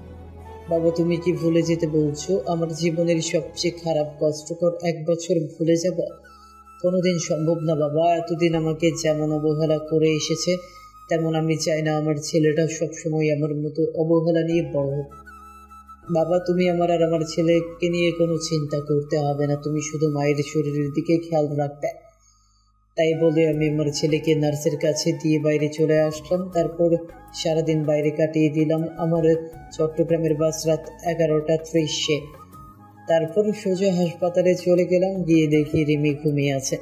বাবা, তুমি কি ভুলে যেতে বলছো? আমার জীবনের সবচেয়ে খারাপ কষ্টকর 1 বছর ভুলে যাব? কোনোদিন সম্ভব না বাবা। এতদিন আমাকে যেমন অবহেলা করে এসেছে, তেমন আমি চাই না আমার ছেলেটা সবসময় আমার মতো অবহেলা নিয়ে বড় হোক। বাবা, তুমি আমার আর আমার ছেলেকে নিয়ে কোনো চিন্তা করতে হবে না, তুমি শুধু মায়ের শরীরের দিকে খেয়াল রাখবে। তাই বলে আমি আমার ছেলেকে নার্সের কাছে দিয়ে বাইরে চলে আসলাম। তারপর সারাদিন বাইরে কাটিয়ে দিলাম। আমার চট্টগ্রামের বাস রাত 11:30-এ। তারপর সোজা হাসপাতালে চলে গেলাম। গিয়ে দেখি রিমি ঘুমিয়ে আছে,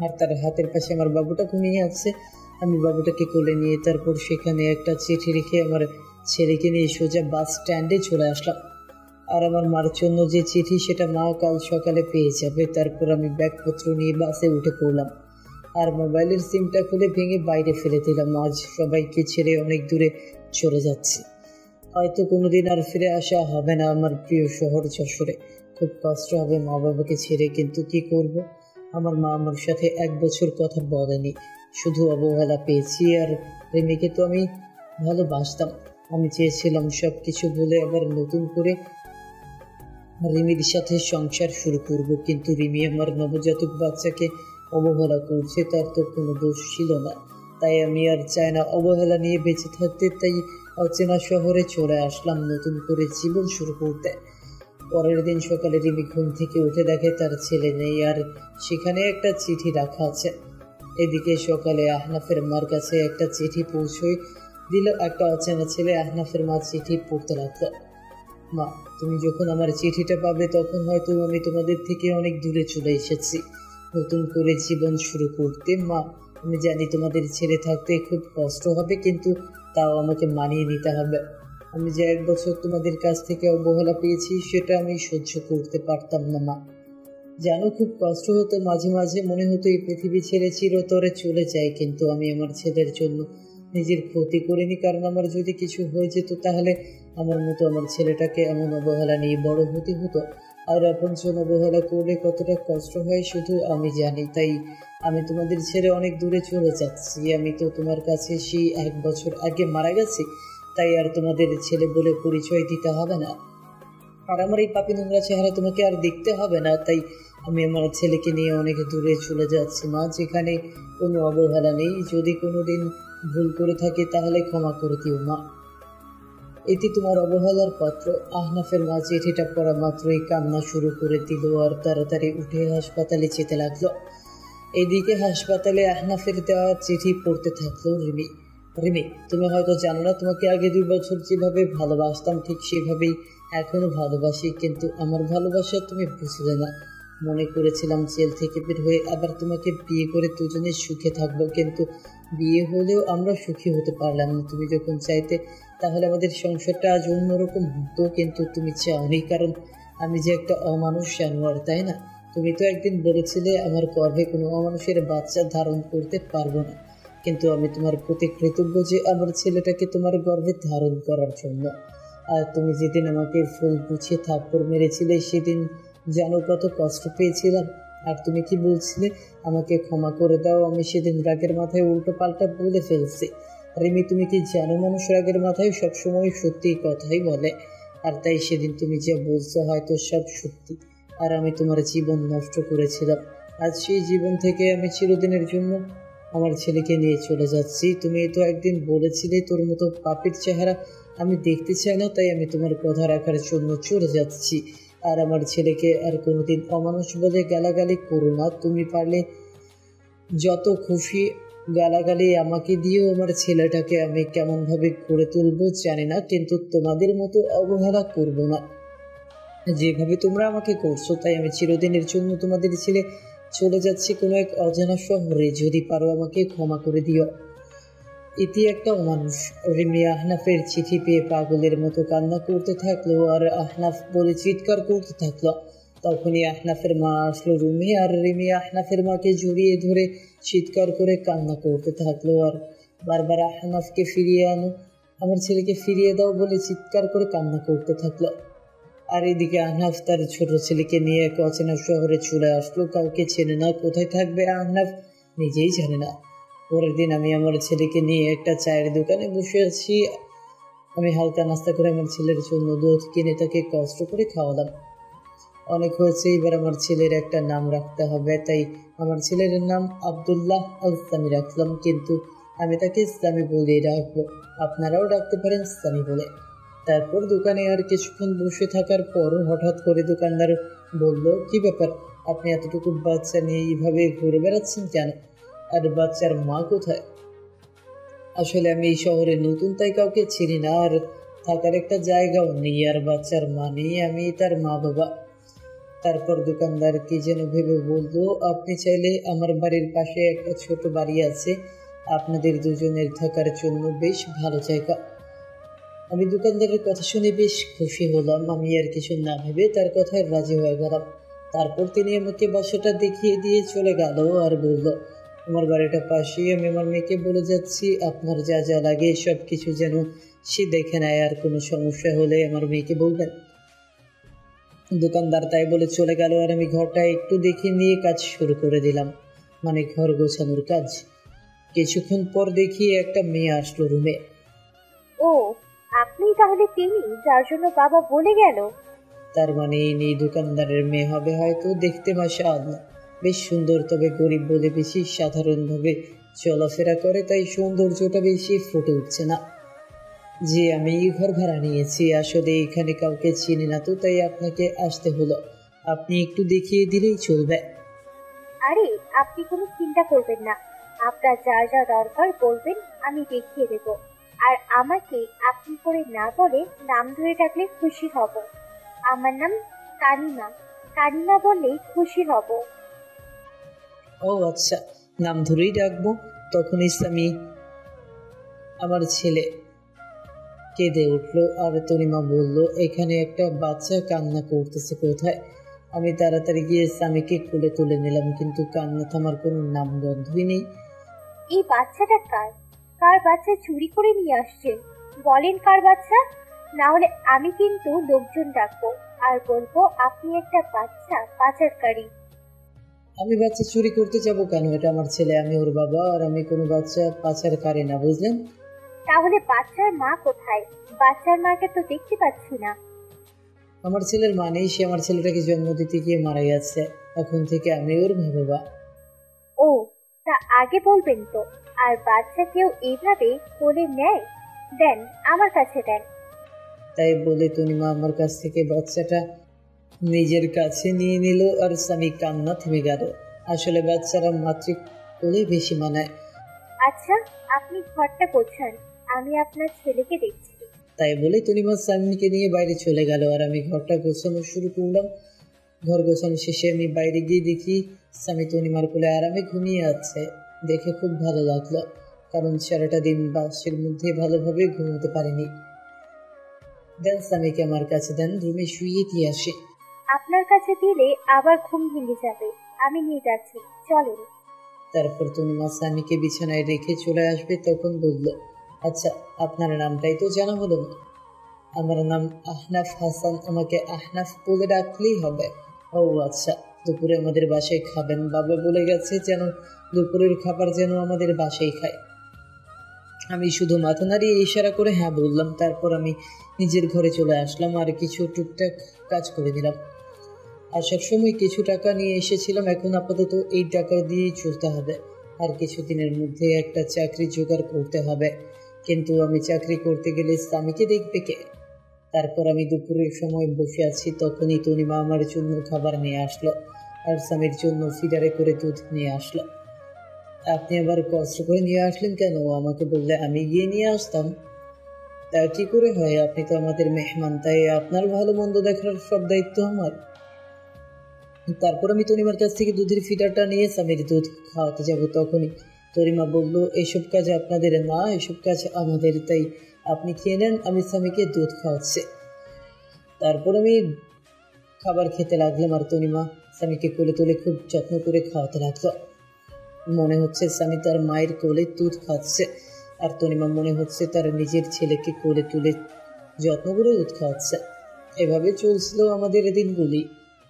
আর তার হাতের পাশে আমার বাবুটা ঘুমিয়ে আছে। আমি বাবুটাকে কোলে নিয়ে তারপর সেখানে একটা চিঠি রেখে আমার ছেলেকে নিয়ে সোজা বাস স্ট্যান্ডে চলে আসলাম। আর আমার মার জন্য যে চিঠি, সেটা মা কাল সকালে পেয়ে যাবে। তারপর আমি ব্যাগপত্র নিয়ে বাসে উঠে পড়লাম, আর মোবাইলের সিমটা খুলে ভেঙে বাইরে ফেলে দিলাম। আজ সবাইকে ছেড়ে অনেক দূরে চলে যাচ্ছি। হয়তো কোনোদিন আর ফিরে আসা হবে না আমার প্রিয় শহর যশোরে। খুব কষ্ট হবে মা বাবাকে ছেড়ে, কিন্তু কি করব? আমার মা আমার সাথে 1 বছর কথা বলেনি, শুধু অবহেলা পেয়েছি। আর রিমিকে তো আমি ভালোবাসতাম। আমি চেয়েছিলাম সব কিছু ভুলে আবার নতুন করে রিমির সাথে সংসার শুরু করব, কিন্তু রিমি আমার নবজাতক বাচ্চাকে অবহেলা করছে, তার তো কোনো দোষ ছিল না। তাই আমি আর চাই না অবহেলা নিয়ে বেঁচে থাকতে। তাই অচেনা শহরে চলে আসলাম নতুন করে জীবন শুরু করতে। পরের দিন সকালে রিমি ঘুম থেকে উঠে দেখে তার ছেলে নেই, আর সেখানে একটা চিঠি রাখা আছে। এদিকে সকালে আহনাফের মার কাছে একটা চিঠি পৌঁছই দিল। একটা অচেনা ছেলে। আহনাফের মা চিঠি পড়তে লাগলো। মা, তুমি যখন আমার চিঠিটা পাবে তখন হয়তো আমি তোমাদের থেকে অনেক দূরে চলে এসেছি নতুন করে জীবন শুরু করতে। মা, আমি জানি তোমাদের ছেড়ে থাকতে খুব কষ্ট হবে, কিন্তু তাও আমাকে মানিয়ে নিতে হবে। আমি যে 1 বছর তোমাদের কাছ থেকে অবহেলা পেয়েছি সেটা আমি সহ্য করতে পারতাম না। মা জানো, খুব কষ্ট হতো, মাঝে মাঝে মনে হতো এই পৃথিবী ছেড়ে চিরতরে চলে যায়, কিন্তু আমি আমার ছেলের জন্য নিজের ক্ষতি করিনি, কারণ আমার যদি কিছু হয়ে যেত তাহলে আমার মতো আমার ছেলেটাকে এমন অবহেলা নিয়ে বড় হতে হতো। আর আপনজন অবহেলা করলে কতটা কষ্ট হয় শুধু আমি জানি। তাই আমি তোমাদের ছেড়ে অনেক দূরে চলে যাচ্ছি। আমি তো তোমার কাছে সেই 1 বছর আগে মারা গেছি, তাই আর তোমাদের ছেলে বলে পরিচয় দিতে হবে না, আর আমার এই পাপি নোংরা চেহারা তোমাকে আর দেখতে হবে না। তাই আমি আমার ছেলেকে নিয়ে অনেক দূরে চলে যাচ্ছি মা, যেখানে কোনো অবহেলা নেই। যদি কোনোদিন ভুল করে থাকে তাহলে ক্ষমা করে দিও মা। এটি তোমার অবহেলার পত্র। আহনাফের মা চিঠিটা পড়া মাত্রই কান্না শুরু করে দিল আর তাড়াতাড়ি উঠে হাসপাতালে যেতে লাগলো। এদিকে হাসপাতালে আহনাফের দেওয়া চিঠি পড়তে থাকলো রিমি। রিমি, তুমি হয়তো জানো না, তোমাকে আগে 2 বছর যেভাবে ভালোবাসতাম ঠিক সেভাবেই এখনো ভালোবাসি, কিন্তু আমার ভালোবাসা তুমি বুঝলে না। মনে করেছিলাম জেল থেকে বের হয়ে আবার তোমাকে বিয়ে করে দুজনে সুখে থাকবো, কিন্তু বিয়ে হলেও আমরা সুখী হতে পারলাম না। তুমি যখন চাইতে তাহলে আমাদের সংসারটা আজ অন্যরকম হতো, কিন্তু তুমি চাওনি, কারণ আমি যে একটা অমানুষ জানোয়ার, তাই না? তুমি তো একদিন বলেছিলে আমার গর্ভে কোনো অমানুষের বাচ্চা ধারণ করতে পারবো না, কিন্তু আমি তোমার প্রতি কৃতজ্ঞ যে আমার ছেলেটাকে তোমার গর্ভে ধারণ করার জন্য। আর তুমি যেদিন আমাকে ফুল গুছিয়ে থাপ্পড় মেরেছিলে সেদিন জানো কত কষ্ট পেয়েছিলাম। আর তুমি কি বলছিলে, আমাকে ক্ষমা করে দাও। আমি সেদিন রাগের মাথায় উল্টো পাল্টা বলে ফেলছি। রিমি, তুমি কি জানো মানুষ রাগের মাথায় সবসময় সত্যি কথাই বলে, আর তাই সেদিন তুমি যা বলছো হয়তো সব সত্যি। আর আমি তোমার জীবন নষ্ট করেছিলাম। আজ সেই জীবন থেকে আমি চিরদিনের জন্য আমার ছেলেকে নিয়ে চলে যাচ্ছি। তুমি তো একদিন বলেছিলে তোর মতো পাপীর চেহারা আমি দেখতে চাই না, তাই আমি তোমার কথা রাখার জন্য চলে যাচ্ছি। আর আমার ছেলেকে আর কোনোদিন অমানুষ বলে গালাগালি করো না। তুমি পারলে যত খুশি গালাগালি আমাকে দিয়েও আমার ছেলেটাকে আমি কেমনভাবে গড়ে তুলবো জানি না, কিন্তু তোমাদের মতো অবহেলা করব না যেভাবে তোমরা আমাকে করছো। তাই আমি চিরদিনের জন্য তোমাদের ছেলে চলে যাচ্ছি কোনো এক অজানা শহরে। যদি পারো আমাকে ক্ষমা করে দিও। ইতি একটা অমানুষ। রিমি আহনাফের চিঠি পেয়ে পাগলের মতো কান্না করতে থাকলো আর আহনাফ বলে চিৎকার করতে থাকলো। তখনই আহনাফের মা আসলো রুমে, আর রিমি আহনাফের মাকে জড়িয়ে ধরে চিৎকার করে কান্না করতে থাকলো আর বারবার আহনাফকে ফিরিয়ে আনো, আমার ছেলেকে ফিরিয়ে দাও বলে চিৎকার করে কান্না করতে থাকলো। আর এদিকে আহনাফ তার ছোট ছেলেকে নিয়ে এক অচেনা শহরে চলে আসলো। কাউকে চেনে না, কোথায় থাকবে আহনাফ নিজেই জানে না। পরের দিন আমি আমার ছেলেকে নিয়ে একটা চায়ের দোকানে বসে আছি। আমি হালকা নাস্তা করে আমার ছেলের জন্য দুধ কিনে তাকে কষ্ট করে খাওয়ালাম। অনেক হয়েছে, এবার আমার ছেলের একটা নাম রাখতে হবে। তাই আমার ছেলের নাম আব্দুল্লাহ আল সামি রাখলাম, কিন্তু আমি তাকে সামি বলেই রাখবো। আপনারাও ডাকতে পারেন সামি বলে। তারপর দোকানে আর কিছুক্ষণ বসে থাকার পর হঠাৎ করে দোকানদার বলল, কি ব্যাপার, আপনি এতটুকু বাচ্চা নিয়ে এইভাবে ঘুরে বেড়াচ্ছেন কেন? আর বাচ্চার মা কোথায়? আসলে আমি এই শহরে নতুন, তাই কাউকে চিনি না, আর থাকার একটা জায়গাও নেই, আর বাচ্চার মা নেই, আমি তার মা বাবা। তারপর দোকানদার কি যেন ভেবে বললো, আপনি চাইলে আমার বাড়ির পাশে একটা ছোট বাড়ি আছে, আপনাদের দুজনের থাকার জন্য বেশ ভালো জায়গা। আমি দোকানদারের কথা শুনে বেশ খুশি হলাম। আমি আর কিছু না ভেবে তার কথায় রাজি হয়ে গেলাম। তারপর তিনি আমাকে বাসাটা দেখিয়ে দিয়ে চলে গেল আর বলল, আমার বাড়িটা পাশেই, আমি আমার মেয়েকে বলে যাচ্ছি আপনার যা যা লাগে সব কিছু যেন সে দেখে নেয়, আর কোনো সমস্যা হলে আমার মেয়েকে বলবেন। দোকানদার তাই বলে চলে গেল আর আমি ঘরটা একটু দেখে নিয়ে কাজ শুরু করে দিলাম, মানে ঘর গোছানোর কাজ। কিছুক্ষণ পর দেখি একটা মেয়ে আসলো রুমে। ও, আপনি তাহলে তিনি যার জন্য বাবা বলে গেল? তার মানে এই দোকানদারের মেয়ে হবে হয়তো। দেখতে মাশাআল্লাহ বেশ সুন্দর, তবে গরিব বলে বেশি সাধারণভাবে চলাফেরা করে, তাই সৌন্দর্যটা বেশি ফুটে উঠছে না। জি, আমি ঘর ভাড়া নিয়েছি, আসলে এখানে কাউকে চিনি না তো, তাই আপনাকে আসতে হলো। আপনি একটু দেখিয়ে দিলেই চলবে। আরে আপনি কোনো চিন্তা করবেন না, আপনার যা যা দরকার বলবেন, আমি দেখিয়ে দেব। আর আমাকে আপনি করে না বলে নাম ধরে ডাকলে খুশি হব। আমার নাম কানিমা, কানিমা বললেই খুশি হব। ও আচ্ছা, নাম ধরেই ডাকবো। তখন ইসলামী আমার ছেলে কেঁদে উঠলো আর তনিমা বলল, এখানে একটা বাচ্চা কান্না করতেছে কোথায়? আমি তাড়াতাড়ি গিয়ে স্বামীকে কোলে তুলে নিলাম, কিন্তু কান্না থামার কোনো নাম গন্ধই নেই। এই বাচ্চাটা কার? কার বাচ্চা চুরি করে নিয়ে আসছে? বলেন কার বাচ্চা, না হলে আমি কিন্তু লোকজন ডাকবো আর বলবো আপনি একটা বাচ্চা পাচারকারী। আমি বাচ্চা চুরি করতে যাব কেন? এটা আমার ছেলে, আমি ওর বাবা, আর আমি কোনো বাচ্চা পাচারকারী না, বুঝলেন? তাহলে বাচ্চার মা কোথায়? বাচ্চার মাকে তো দেখতে পাচ্ছি না। আমার ছেলের মা নেই, সে আমার ছেলেটাকে জন্ম দিতে গিয়ে মারা গেছে। এখন থেকে আমি ওর বাবা। ও, তা আগে বলবেন তো। আর বাচ্চা কেউ এইভাবে কোলে নেয়? দেন, আমার কাছে দেন। তাই বলে তনিমা আমার কাছ থেকে বাচ্চাটা নিজের কাছে নিয়ে নিল আর স্বামী কান্না থেমে গেল। আসলে বাচ্চারা মাতৃ কোলে বেশি মানায়। আচ্ছা, আপনি ঘরটা গোছান, আমি আপনার ছেলেকে দেখছি। তাই বলে তনিমা স্বামীকে নিয়ে বাইরে চলে গেল আর আমি ঘরটা গোছানো শুরু করলাম। ঘর গোছানো শেষে আমি বাইরে গিয়ে দেখি স্বামী তনিমার কোলে আরামে ঘুমিয়ে আছে। দেখে খুব ভালো লাগলো, কারণ সারাটা দিন বাসের মধ্যে ভালোভাবে ঘুমোতে পারিনি। দেন স্বামীকে আমার কাছে দেন, রুমে শুইয়ে দিয়ে আসে। আপনার কাছে দিলে আবার ঘুম ভেঙে যাবে, আমি নিয়ে যাচ্ছি, চলেন। তারপর তনিমা স্বামীকে বিছানায় রেখে চলে আসবে, তখন বলল, আচ্ছা আপনার নামটাই তো জানা হলো না। আমার নাম আহনাফ হাসান, আমাকে আহনাফ বলে ডাকলেই হবে। ও আচ্ছা, দুপুরে আমাদের বাসায় খাবেন? বাবা বলে গেছে যেন দুপুরের খাবার যেন আমাদের বাসায় খায়। আমি শুধু মাথা নাড়িয়ে ইশারা করে হ্যাঁ বললাম। তারপর আমি নিজের ঘরে চলে আসলাম আর কিছু টুকটাক কাজ করে দিলাম। আসার সময় কিছু টাকা নিয়ে এসেছিলাম, এখন আপাতত এই টাকা দিয়েই চলতে হবে। আর কিছুদিনের মধ্যে একটা চাকরি জোগাড় করতে হবে, কিন্তু আমি চাকরি করতে গেলে স্বামীকে দেখবে কে? তারপর আমি দুপুরের সময় বসে আছি, তখনই তনিমা আমার জন্য খাবার নিয়ে আসলো আর স্বামীর জন্য ফিডারে করে দুধ নিয়ে আসলো। আপনি আবার কষ্ট করে নিয়ে আসলেন কেন? আমাকে বললে আমি গিয়ে নিয়ে আসতাম। তা কি করে হয়? আপনি তো আমাদের মেহমান, তাই আপনার ভালো মন্দ দেখার সব দায়িত্ব আমার। তারপর আমি তনিমার কাছ থেকে দুধের ফিডারটা নিয়ে স্বামীর দুধ খাওয়াতে যাব, তখনই তনিমা বলল, এসব কাজ আপনাদের না, এসব কাজ আমাদের, তাই আপনি খেয়ে নেন, আমি স্বামীকে দুধ খাওয়াচ্ছি। তারপর আমি খাবার খেতে লাগলাম আর তনিমা স্বামীকে কোলে তুলে খুব যত্ন করে খাওয়াতে লাগলো। মনে হচ্ছে স্বামী তার মায়ের কোলে দুধ খাচ্ছে আর তনিমা মনে হচ্ছে তার নিজের ছেলেকে কোলে তুলে যত্ন করে দুধ খাওয়াচ্ছে। এভাবে চলছিল আমাদের দিনগুলি।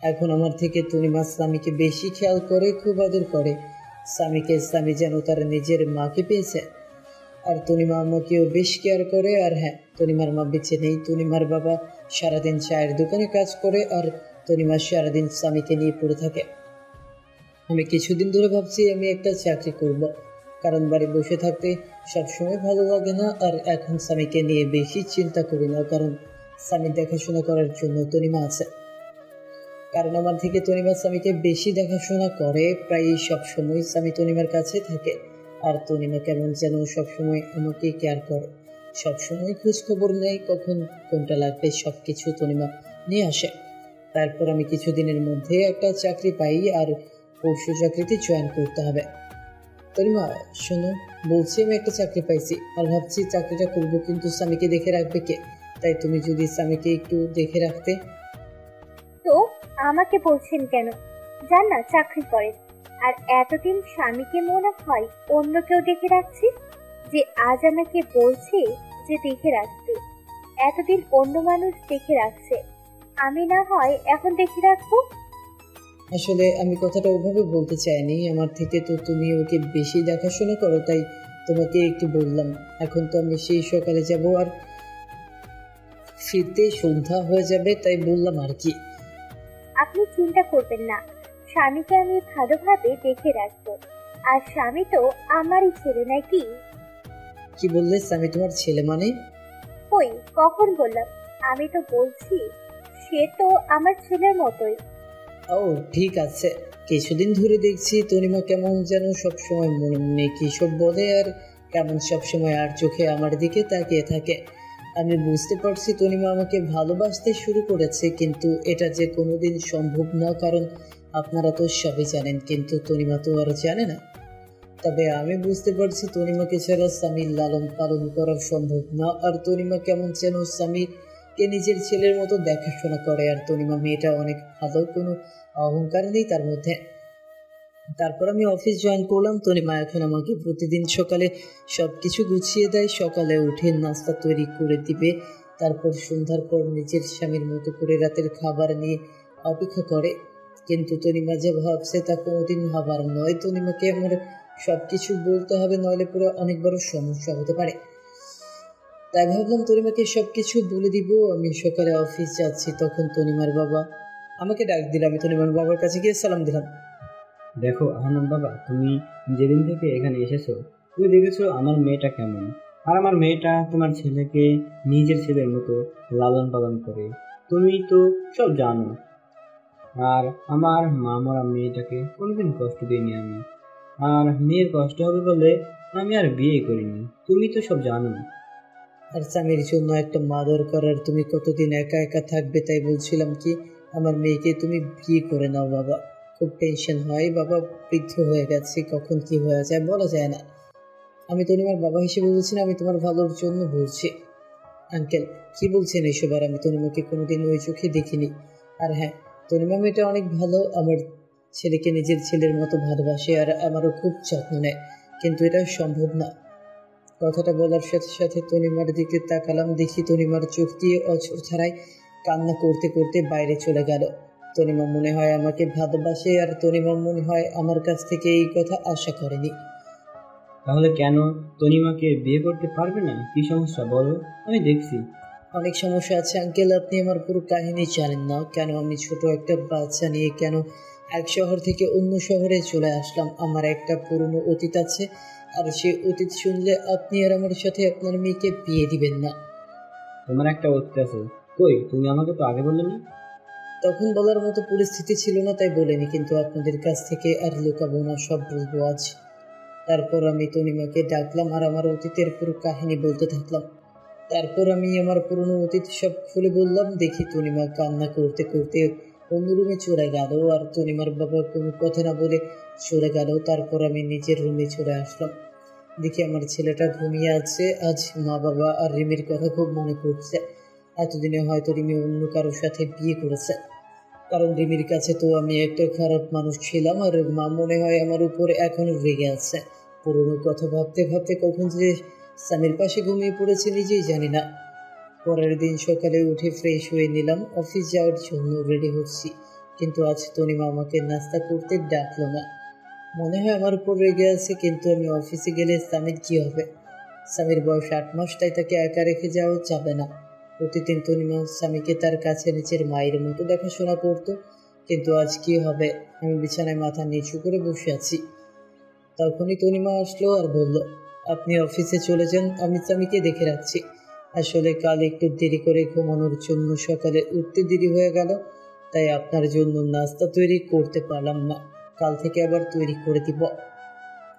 এখন আমার থেকে তনিমা স্বামীকে বেশি খেয়াল করে, খুব আদর করে। স্বামীকে স্বামী যেন তার নিজের মাকে পেয়েছে। আর তনিমা আমাকেও বেশ কেয়ার করে। আর হ্যাঁ, তনিমার মা বেঁচে নেই। তনিমার বাবা সারাদিন চায়ের দোকানে কাজ করে আর তনিমা সারাদিন স্বামীকে নিয়ে পড়ে থাকে। আমি কিছুদিন ধরে ভাবছি আমি একটা চাকরি করব, কারণ বাড়ি বসে থাকতে সবসময় ভালো লাগে না। আর এখন স্বামীকে নিয়ে বেশি চিন্তা করি না, কারণ স্বামী দেখাশোনা করার জন্য তনিমা আছে। কারণ আমার থেকে তনিমা স্বামীকে বেশি দেখাশোনা করে, প্রায় সবসময় স্বামী তনিমার কাছে থাকে। আর তনিমা কেমন যেন সবসময় আমাকে কেয়ার করে, সবসময় খোঁজ খবর নেয়, কখন কোনটা লাগবে সব কিছু তনিমা নিয়ে আসে। তারপর আমি কিছুদিনের মধ্যে একটা চাকরি পাই আর পরশু চাকরিতে জয়েন করতে হবে। তনিমা শোনো, বলছি আমি একটা চাকরি পাইছি আর ভাবছি চাকরিটা করবো, কিন্তু স্বামীকে দেখে রাখবে কে? তাই তুমি যদি স্বামীকে একটু দেখে রাখতে। তো আমাকে বলছেন কেন? যান না চাকরি করেন। আর এতদিন স্বামীকে মনে হয় অন্য কেউ দেখে রাখছি, যে আজ আমাকে বলছে যে দেখে রাখতে। এতদিন অন্য মানুষ দেখে রাখছে, আমি না হয় এখন দেখে রাখবো। আসলে আমি কথাটা ওভাবে বলতে চাইনি, আমার থেকে তো তুমি ওকে বেশি দেখাশোনা করো, তাই তোমাকে একটু বললাম। এখন তো আমি সেই সকালে যাব আর ফিরতে সন্ধ্যা হয়ে যাবে, তাই বললাম আর কি। আপনি চিন্তা করবেন না, স্বামীকে আমি ভালোভাবে দেখে রাখবো। আর স্বামী তো আমারই ছেলে নাকি? কি বললে? আমি তোমার ছেলে মানে? কই, কখন বললাম? আমি তো বলছি সে তো আমার ছেলের মতোই। ও ঠিক আছে। কিছুদিন ধরে দেখছি তনিমা কেমন যেন সবসময় মনে মনে কি সব বলে, আর কেমন সবসময় আর চোখে আমার দিকে তাকিয়ে থাকে। আমি বুঝতে পারছি তনিমা আমাকে ভালোবাসতে শুরু করেছে, কিন্তু এটা যে কোনোদিন সম্ভব না, কারণ আপনারা তো সবই জানেন, কিন্তু তনিমা তো আর জানে না। তবে আমি বুঝতে পারছি তনিমাকে ছাড়া স্বামীর লালন পালন করা সম্ভব না, আর তনিমা কেমন যেন স্বামীকে নিজের ছেলের মতো দেখাশোনা করে। আর তনিমা মেয়েটা অনেক ভালো, কোনো অহংকার নেই তার মধ্যে। তারপর আমি অফিস জয়েন করলাম। তনিমা এখন আমাকে প্রতিদিন সকালে সবকিছু গুছিয়ে দেয়, সকালে উঠে নাস্তা তৈরি করে দিবে, তারপর সন্ধ্যার পর নিজের স্বামীর মতো করে রাতের খাবার নিয়ে অপেক্ষা করে। কিন্তু তনিমা যে ভাবছে তা কোনোদিন ভাবার নয়। তনিমাকে আমার সবকিছু বলতে হবে, নইলে পুরো অনেক বড় সমস্যা হতে পারে। তাই ভাবলাম তনিমাকে সবকিছু বলে দিব। আমি সকালে অফিস যাচ্ছি, তখন তনিমার বাবা আমাকে ডাক দিল। আমি তনিমার বাবার কাছে গিয়ে সালাম দিলাম। দেখো আহনান বাবা, তুমি যেদিন থেকে এখানে এসেছো তুমি দেখেছো আমার মেয়েটা কেমন, আর আমার মেয়েটা তোমার ছেলেকে নিজের ছেলের মতো লালন পালন করে। তুমি তো সব জানো। আর আমার মা মরা মেয়েটাকে কোনোদিন কষ্ট দিইনি আমি, আর মেয়ের কষ্ট হবে বলে আমি আর বিয়ে করিনি। তুমি তো সব জানো। আর স্বামীর জন্য একটা মা দরকার, আর তুমি কতদিন একা একা থাকবে, তাই বলছিলাম কি আমার মেয়েকে তুমি বিয়ে করে নাও বাবা। খুব টেনশন হয় বাবা, বৃদ্ধ হয়ে গেছে, কখন কি হয়ে যায় বলা যায় না। আমি তনিমার বাবা হিসেবে বলছি না, আমি তোমার ভালোর জন্য বলছি। আঙ্কেল কি বলছেন এসব? আর আমি তনিমাকে কোনোদিন ওই চোখে দেখিনি। আর হ্যাঁ, তনিমা মেয়েটা অনেক ভালো, আমার ছেলেকে নিজের ছেলের মতো ভালোবাসে, আর আমারও খুব যত্ন নেয়, কিন্তু এটা সম্ভব না। কথাটা বলার সাথে সাথে তনিমার দিকে তাকালাম, দেখি তনিমার চোখ দিয়ে অঝর ধারায় কান্না করতে করতে বাইরে চলে গেল। তনিমা মনে হয় আমাকে ভালোবাসে, আর তনিমা মনে হয় আমার কাছ থেকে এই কথা আশা করেনি। তাহলে কেন তনিমাকে বিয়ে করতে পারবে না? কি সমস্যা বলো, আমি দেখছি। অনেক সমস্যা আছে আঙ্কেল, আপনি আমার পুরো কাহিনী জানেন না। কেন আমি ছোট একটা বাচ্চা নিয়ে কেন এক শহর থেকে অন্য শহরে চলে আসলাম। আমার একটা পুরনো অতীত আছে, আর সেই অতীত শুনলে আপনি আর আমার সাথে আপনার মেয়েকে বিয়ে দিবেন না। তোমার একটা অতীত আছে? কই, তুমি আমাকে তো আগে বললে না। তখন বলার মতো পরিস্থিতি ছিল না, তাই বলিনি, কিন্তু আপনাদের কাছ থেকে আর লুকাবো না, সব বলবো আজ। তারপর আমি তনিমাকে ডাকলাম আর আমার অতীতের পুরো কাহিনী বলতে থাকলাম। তারপর আমি আমার পুরনো অতীত সব খুলে বললাম। দেখি তনিমা কান্না করতে করতে অন্য রুমে চলে গেল, আর তনিমার বাবা কোনো কথা না বলে চলে গেল। তারপর আমি নিজের রুমে চলে আসলাম, দেখি আমার ছেলেটা ঘুমিয়ে আছে। আজ মা বাবা আর রিমির কথা খুব মনে পড়ছে। এতদিনে হয়তো রিমি অন্য কারোর সাথে বিয়ে করেছে, কারণ রিমির কাছে তো আমি একটা খারাপ মানুষ ছিলাম, আর মা মনে হয় আমার উপরে এখনো রেগে আছে। পুরোনো কথা ভাবতে ভাবতে কখন যে স্বামীর পাশে ঘুমিয়ে পড়েছে নিজেই জানি না। পরের দিন সকালে উঠে ফ্রেশ হয়ে নিলাম, অফিস যাওয়ার জন্য রেডি হচ্ছি, কিন্তু আজ তনিমা আমাকে নাস্তা করতে ডাকলো না। মনে হয় আমার উপর রেগে আছে, কিন্তু আমি অফিসে গেলে স্বামীর কি হবে? স্বামীর বয়স 8 মাস, তাই তাকে একা রেখে যাওয়া যাবে না। প্রতিদিন তনিমা স্বামীকে তার কাছে নিজের মায়ের মতো দেখাশোনা করতো, কিন্তু আজ কি হবে? আমি বিছানায় মাথা নিচু করে বসে আছি। তখনই তনিমা আসলো আর বলল, আপনি অফিসে চলে যান, আমি স্বামীকে দেখে রাখছি। আসলে কাল একটু দেরি করে ঘুমানোর জন্য সকালে উঠতে দেরি হয়ে গেল, তাই আপনার জন্য নাস্তা তৈরি করতে পারলাম না। কাল থেকে আবার তৈরি করে দিব।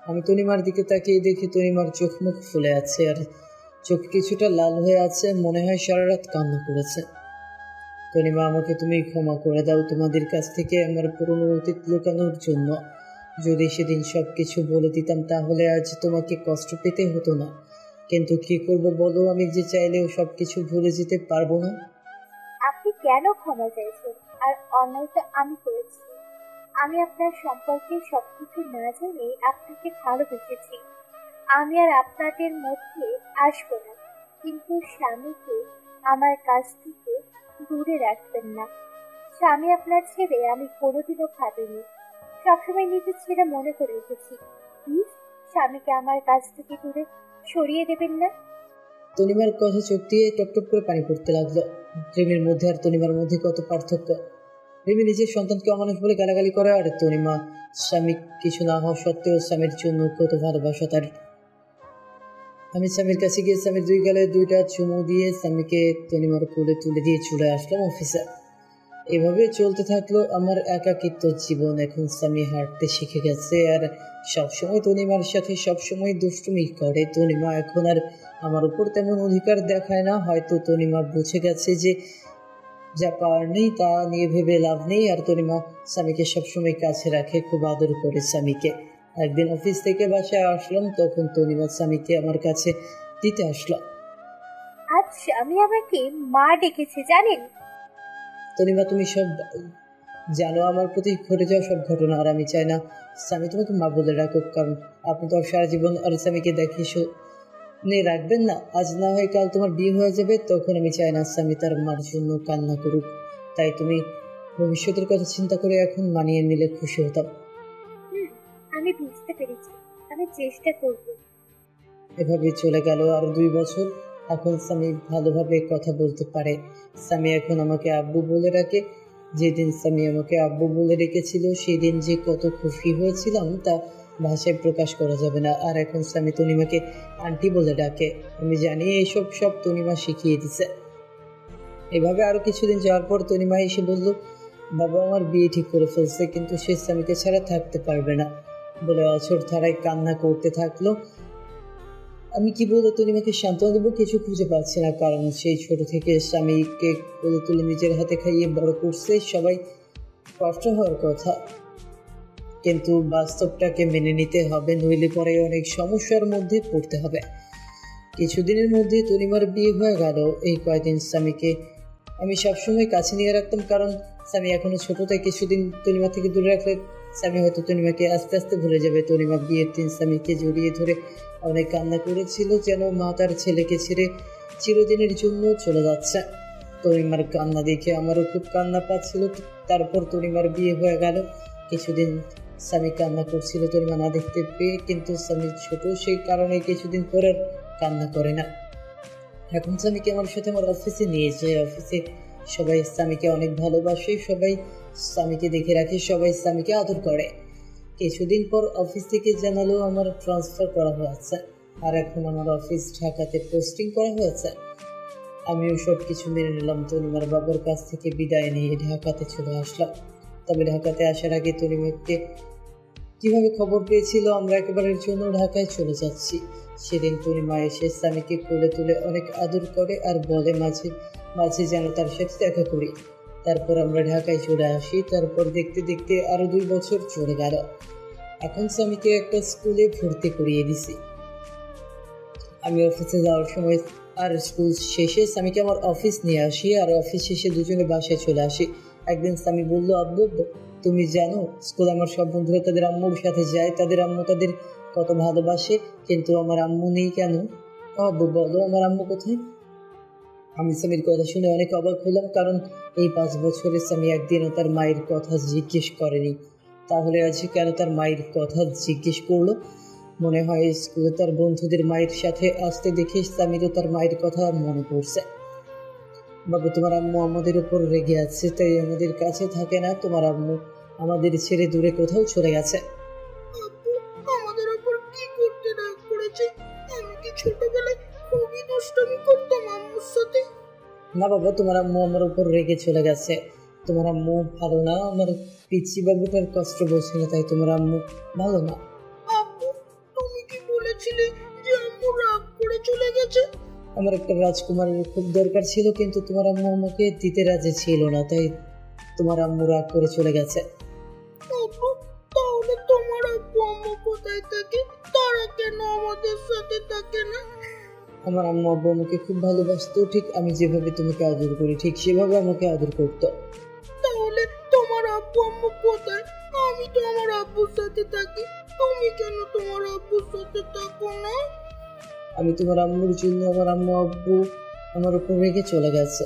আমি তনিমার দিকে তাকিয়ে দেখি তনিমার চোখ মুখ ফুলে আছে, আর চোখ কিছুটা লাল হয়ে আছে, মনে হয় সারা রাত কান্না করেছে। তনিমা আমাকে তুমি ক্ষমা করে দাও তোমাদের কাছ থেকে আমার পুরনো অতীত লুকানোর জন্য। যদি সেদিন সব কিছু বলে দিতাম তাহলে আজ তোমাকে কষ্ট পেতে হতো না, কিন্তু কি করব বলো, আমি যে চাইলেও সব কিছু ভুলে যেতে পারবো না। আপনি কেন ক্ষমা চাইছেন? আর অন্যায়টা আমি করেছি। আমি আপনার সম্পর্কে সবকিছু না জেনে আপনাকে ভালোবেসেছি। আমি আর আপনাদের মধ্যে আসবো না, কিন্তু স্বামীকে আমার কাছ থেকে দূরে রাখবেন না। স্বামী আপনার ছেলে আমি কোনোদিনও ভাবিনি, সবসময় নিজের ছেলে মনে করে রেখেছি। প্লিজ স্বামীকে আমার কাছ থেকে দূরে সরিয়ে দেবেন না। তনিমার কথা চোখ দিয়ে টপটপ করে পানি পড়তে লাগলো। রিমির মধ্যে আর তনিমার মধ্যে কত পার্থক্য। রিমি নিজের সন্তানকে অমানুষ বলে গালাগালি করে, আর তনিমা স্বামী কিছু না হওয়া সত্ত্বেও স্বামীর জন্য কত ভালোবাসা তার। আমি স্বামীর কাছে গিয়ে স্বামীর 2 গালে 2টা চুমু দিয়ে স্বামীকে তনিমার কোলে তুলে দিয়ে চলে আসলাম অফিসে। এভাবে চলতে থাকলো আমার একাকিত্ব জীবন। এখন স্বামী হাঁটতে শিখে গেছে আর সবসময় তনিমার সাথে সবসময় দুষ্টুমি করে। তনিমা এখন আর আমার উপর তেমন অধিকার দেখায় না। হয়তো তনিমা বুঝে গেছে যে যা পাওয়ার নেই তা নিয়ে ভেবে লাভ নেই। আর তনিমা স্বামীকে সবসময় কাছে রাখে, খুব আদর করে স্বামীকে। একদিন অফিস থেকে বাসায় আসলাম, তখন তনিমা স্বামীকে আমার কাছে দিতে আসলো। আজ স্বামী আমাকে মা ডেকেছে জানেন? তনিমা তুমি সব জানো আমার প্রতি ঘটে যাওয়া সব ঘটনা, আর আমি চাই না স্বামী তোমাকে মা বলে রাখুক, কারণ আপনি তো সারা জীবন আর স্বামীকে দেখিয়ে নিয়ে রাখবেন না। আজ না হয় কাল তোমার বিয়ে হয়ে যাবে, তখন আমি চাই না স্বামী তার মার জন্য কান্না করুক। তাই তুমি ভবিষ্যতের কথা চিন্তা করে এখন মানিয়ে নিলে খুশি হতাম। আমি বুঝতে পেরেছি, আমি চেষ্টা করব। এভাবে চলে গেল আর 2 বছর। এখন স্বামী ভালোভাবে কথা বলতে পারে। স্বামী এখন আমাকে আব্বু বলে ডাকে। যেদিন স্বামী আমাকে আব্বু বলে রেখেছিল সেই দিন যে কত খুশি হয়েছিলাম তা ভাষায় প্রকাশ করা যাবে না। আর এখন স্বামী তনিমাকে আন্টি বলে ডাকে। আমি জানি এইসব সব তনিমা শিখিয়ে দিছে। এভাবে আরো কিছুদিন যাওয়ার পর তনিমা এসে বলল, বাবা আমার বিয়ে ঠিক করে ফেলছে, কিন্তু সে স্বামীকে ছাড়া থাকতে পারবে না বলে অঝোর ধারায় কান্না করতে থাকলো। আমি কি বলে তনিমাকে সান্ত্বনা দেবো কিছু খুঁজে পাচ্ছি না, কারণ সেই ছোট থেকে স্বামীকে কোলে তুলে নিজের হাতে খাইয়ে বড় করছে। সবাই কষ্ট হওয়ার কথা, কিন্তু বাস্তবটাকে মেনে নিতে হবে, নইলে পরে অনেক সমস্যার মধ্যে পড়তে হবে। কিছুদিনের মধ্যে তনিমার বিয়ে হয়ে গেল। এই কয়েকদিন স্বামীকে আমি সবসময় কাছে নিয়ে রাখতাম, কারণ স্বামী এখনো ছোট, তাই কিছুদিন তনিমা থেকে দূরে রাখলে স্বামী হয়তো তনিমাকে আস্তে আস্তে ভুলে যাবে। তনিমা বিয়ের দিন স্বামীকে জড়িয়ে ধরে অনেক কান্না করেছিল, যেন মা তার ছেলেকে ছেড়ে চিরদিনের জন্য চলে যাচ্ছে। তনিমার কান্না দেখে আমারও খুব কান্না পাচ্ছিল। তারপর তনিমার বিয়ে হয়ে গেল। কিছুদিন স্বামী কান্না করছিল তনিমা না দেখতে পেয়ে, কিন্তু স্বামী ছোট, সেই কারণে কিছুদিন পর আর কান্না করে না। এখন স্বামীকে আমার সাথে আমার অফিসে নিয়ে যায়। অফিসে সবাই স্বামীকে অনেক ভালোবাসে, সবাই স্বামীকে দেখে রাখে, সবাই স্বামীকে আদর করে। কিছুদিন পর অফিস থেকে জানালো আমার ট্রান্সফার করা হয়েছে, আর এখন আমার অফিস ঢাকাতে পোস্টিং করা হয়েছে। আমিও সব কিছু মেনে নিলাম। তনিমার বাবার কাছ থেকে বিদায় নিয়ে ঢাকাতে চলে আসলাম। তবে ঢাকাতে আসার আগে তনিমাকে কিভাবে খবর পেয়েছিল আমরা একেবারের জন্য ঢাকায় চলে যাচ্ছি, সেদিন তনিমা এসে স্বামীকে কোলে তুলে অনেক আদর করে আর বলে মাঝে মাঝে যেন তার সাথে দেখা করি। তারপর আমরা ঢাকায় চলে আসি। তারপর দেখতে দেখতে আরো 2 বছর চলে গেল। এখন স্বামীকে একটা স্কুলে ভর্তি করিয়ে দিছি। আমি অফিসে যাওয়ার সময় আর স্কুল শেষে স্বামীকে আমার অফিস নিয়ে আসি, আর অফিস শেষে দুজনে বাসায় চলে আসি। একদিন স্বামী বললো, আব্বু তুমি জানো স্কুলে আমার সব বন্ধুরা তাদের আম্মুর সাথে যায়, তাদের আম্মু তাদের কত ভালোবাসে, কিন্তু আমার আম্মু নেই কেন? আব্বু বলো আমার আম্মু কোথায়? আমি স্বামীর কথা শুনে অনেক অবাক হলাম, কারণ এই 5 বছরে স্বামী একদিনও তার মায়ের কথা জিজ্ঞেস করেনি। তাহলে আজ কেন তার মায়ের কথা জিজ্ঞেস করলো? মনে হয় স্কুলে তার বন্ধুদের মায়ের সাথে আসতে দেখে স্বামীরও তার মায়ের কথা মনে পড়ছে। বাবু তোমার আম্মু আমাদের উপর রেগে আছে, তাই আমাদের কাছে থাকে না। তোমার আম্মু আমাদের ছেড়ে দূরে কোথাও চলে গেছে। আমাদের উপর কি করতে রাগ করেছে? আমি কি ছোটবেলায় খুবই দুষ্টামি করতাম আম্মুর সাথে? না বাবা, তোমার আম্মু আমার উপর রেগে চলে গেছে। তোমার আম্মু ভালো না, আমার পিচ্ছি বাবুটার কষ্ট বলছে না, তাই তোমার আম্মু ভালো না। আব্বু তুমি কি বলেছিলে যে আম্মু রাগ করে চলে গেছে? আমার একটা রাজকুমারের খুব দরকার ছিল, কিন্তু তোমার আম্মু আমাকে দিতে রাজি ছিল না, তাই তোমার আম্মু রাগ করে চলে গেছে। আব্বু তাহলে তোমার আব্বু আম্মু কোথায় থাকে? তারা কেন আমাদের সাথে থাকে না? আমার আম্মু আব্বু আমাকে খুব ভালোবাসতো, ঠিক আমি যেভাবে তোমাকে আদর করি ঠিক সেভাবে আমাকে আদর করতো। তাহলে তোমার আব্বু আম্মু কোথায়? আমি তো আমার আব্বুর সাথে থাকি, তুমি কেন তোমার আব্বুর সাথে থাকো না? আমি তোমার আম্মুর জন্য আমার আম্মু আব্বু আমার উপর রেগে চলে গেছে।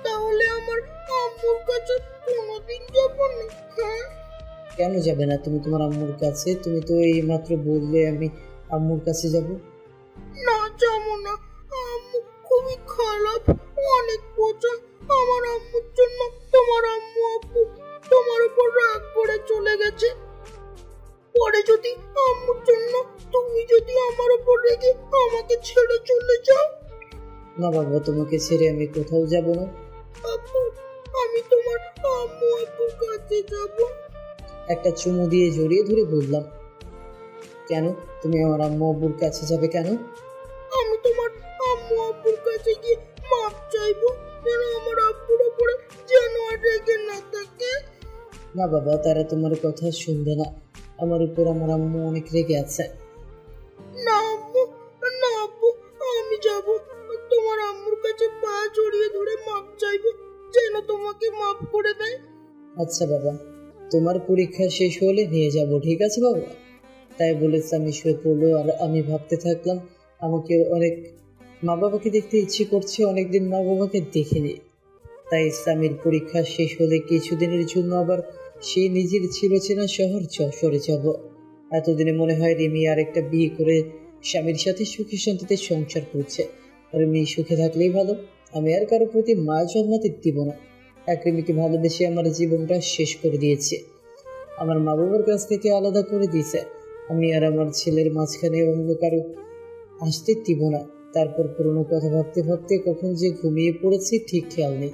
তাহলে আমার আম্মুর কাছে কোনোদিন যাবো না? হ্যাঁ কেন যাবে না তুমি তোমার আম্মুর কাছে? তুমি তো এই মাত্র বললে আমি আম্মুর কাছে যাব। না যাবো না, আম্মু আলাপ, অনেক পচা। আমার আম্মুর জন্য তোমার আম্মু আব্বু তোমার উপর রাগ করে চলে গেছে। পরে যদি আম্মুর জন্য তুমি যদি আমার উপর রেগে আমাকে ছেড়ে চলে যাও। না বাবা, তোমাকে ছেড়ে আমি কোথাও যাব না। আব্বু, আমি তোমার আম্মু আব্বুর কাছে যাব। একটা চুমু দিয়ে জড়িয়ে ধরে বললাম, কেন তুমি আমার আম্মু আব্বুর কাছে যাবে কেন? আমি তোমার আম্মু আব্বুর কাছে গিয়ে মাপ চাইবো, যেন আমার আব্বুর উপরে যেন আর রেগে না থাকে। না বাবা, তারা তোমার কথা শুনবে না। আমার উপর আমার আম্মু অনেক রেগে আছে। না আম্মু, না আব্বু, আমি যাব তোমার আম্মুর কাছে, পা জড়িয়ে ধরে মাপ চাইবো, যেন তোমাকে মাপ করে দেয়। আচ্ছা বাবা, তোমার পরীক্ষা শেষ হলে নিয়ে যাব, ঠিক আছে বাবা? তাই বলে স্বামী শুয়ে পড়লো আর আমি ভাবতে থাকলাম, আমাকে অনেক মা বাবাকে দেখতে ইচ্ছে করছে, অনেকদিন মা বাবাকে দেখিনি। তাই স্বামীর পরীক্ষা শেষ হলে কিছুদিনের জন্য আবার সেই নিজের চিরচেনা শহর যশোরে যাব। এতদিনে মনে হয় রিমি আর একটা বিয়ে করে স্বামীর সাথে সুখী শান্তিতে সংসার করছে। রিমি সুখে থাকলেই ভালো, আমি আর কারো প্রতি মা জন্মাতে দিব না। এক রিমিকে ভালোবেসে আমার জীবনটা শেষ করে দিয়েছে, আমার মা বাবার কাছ থেকে আলাদা করে দিয়েছে। আমি আর আমার ছেলের মাঝখানে অন্য কারো আসতে দিব না। তারপর পুরোনো কথা ভাবতে ভাবতে কখন যে ঘুমিয়ে পড়েছি ঠিক খেয়াল নেই।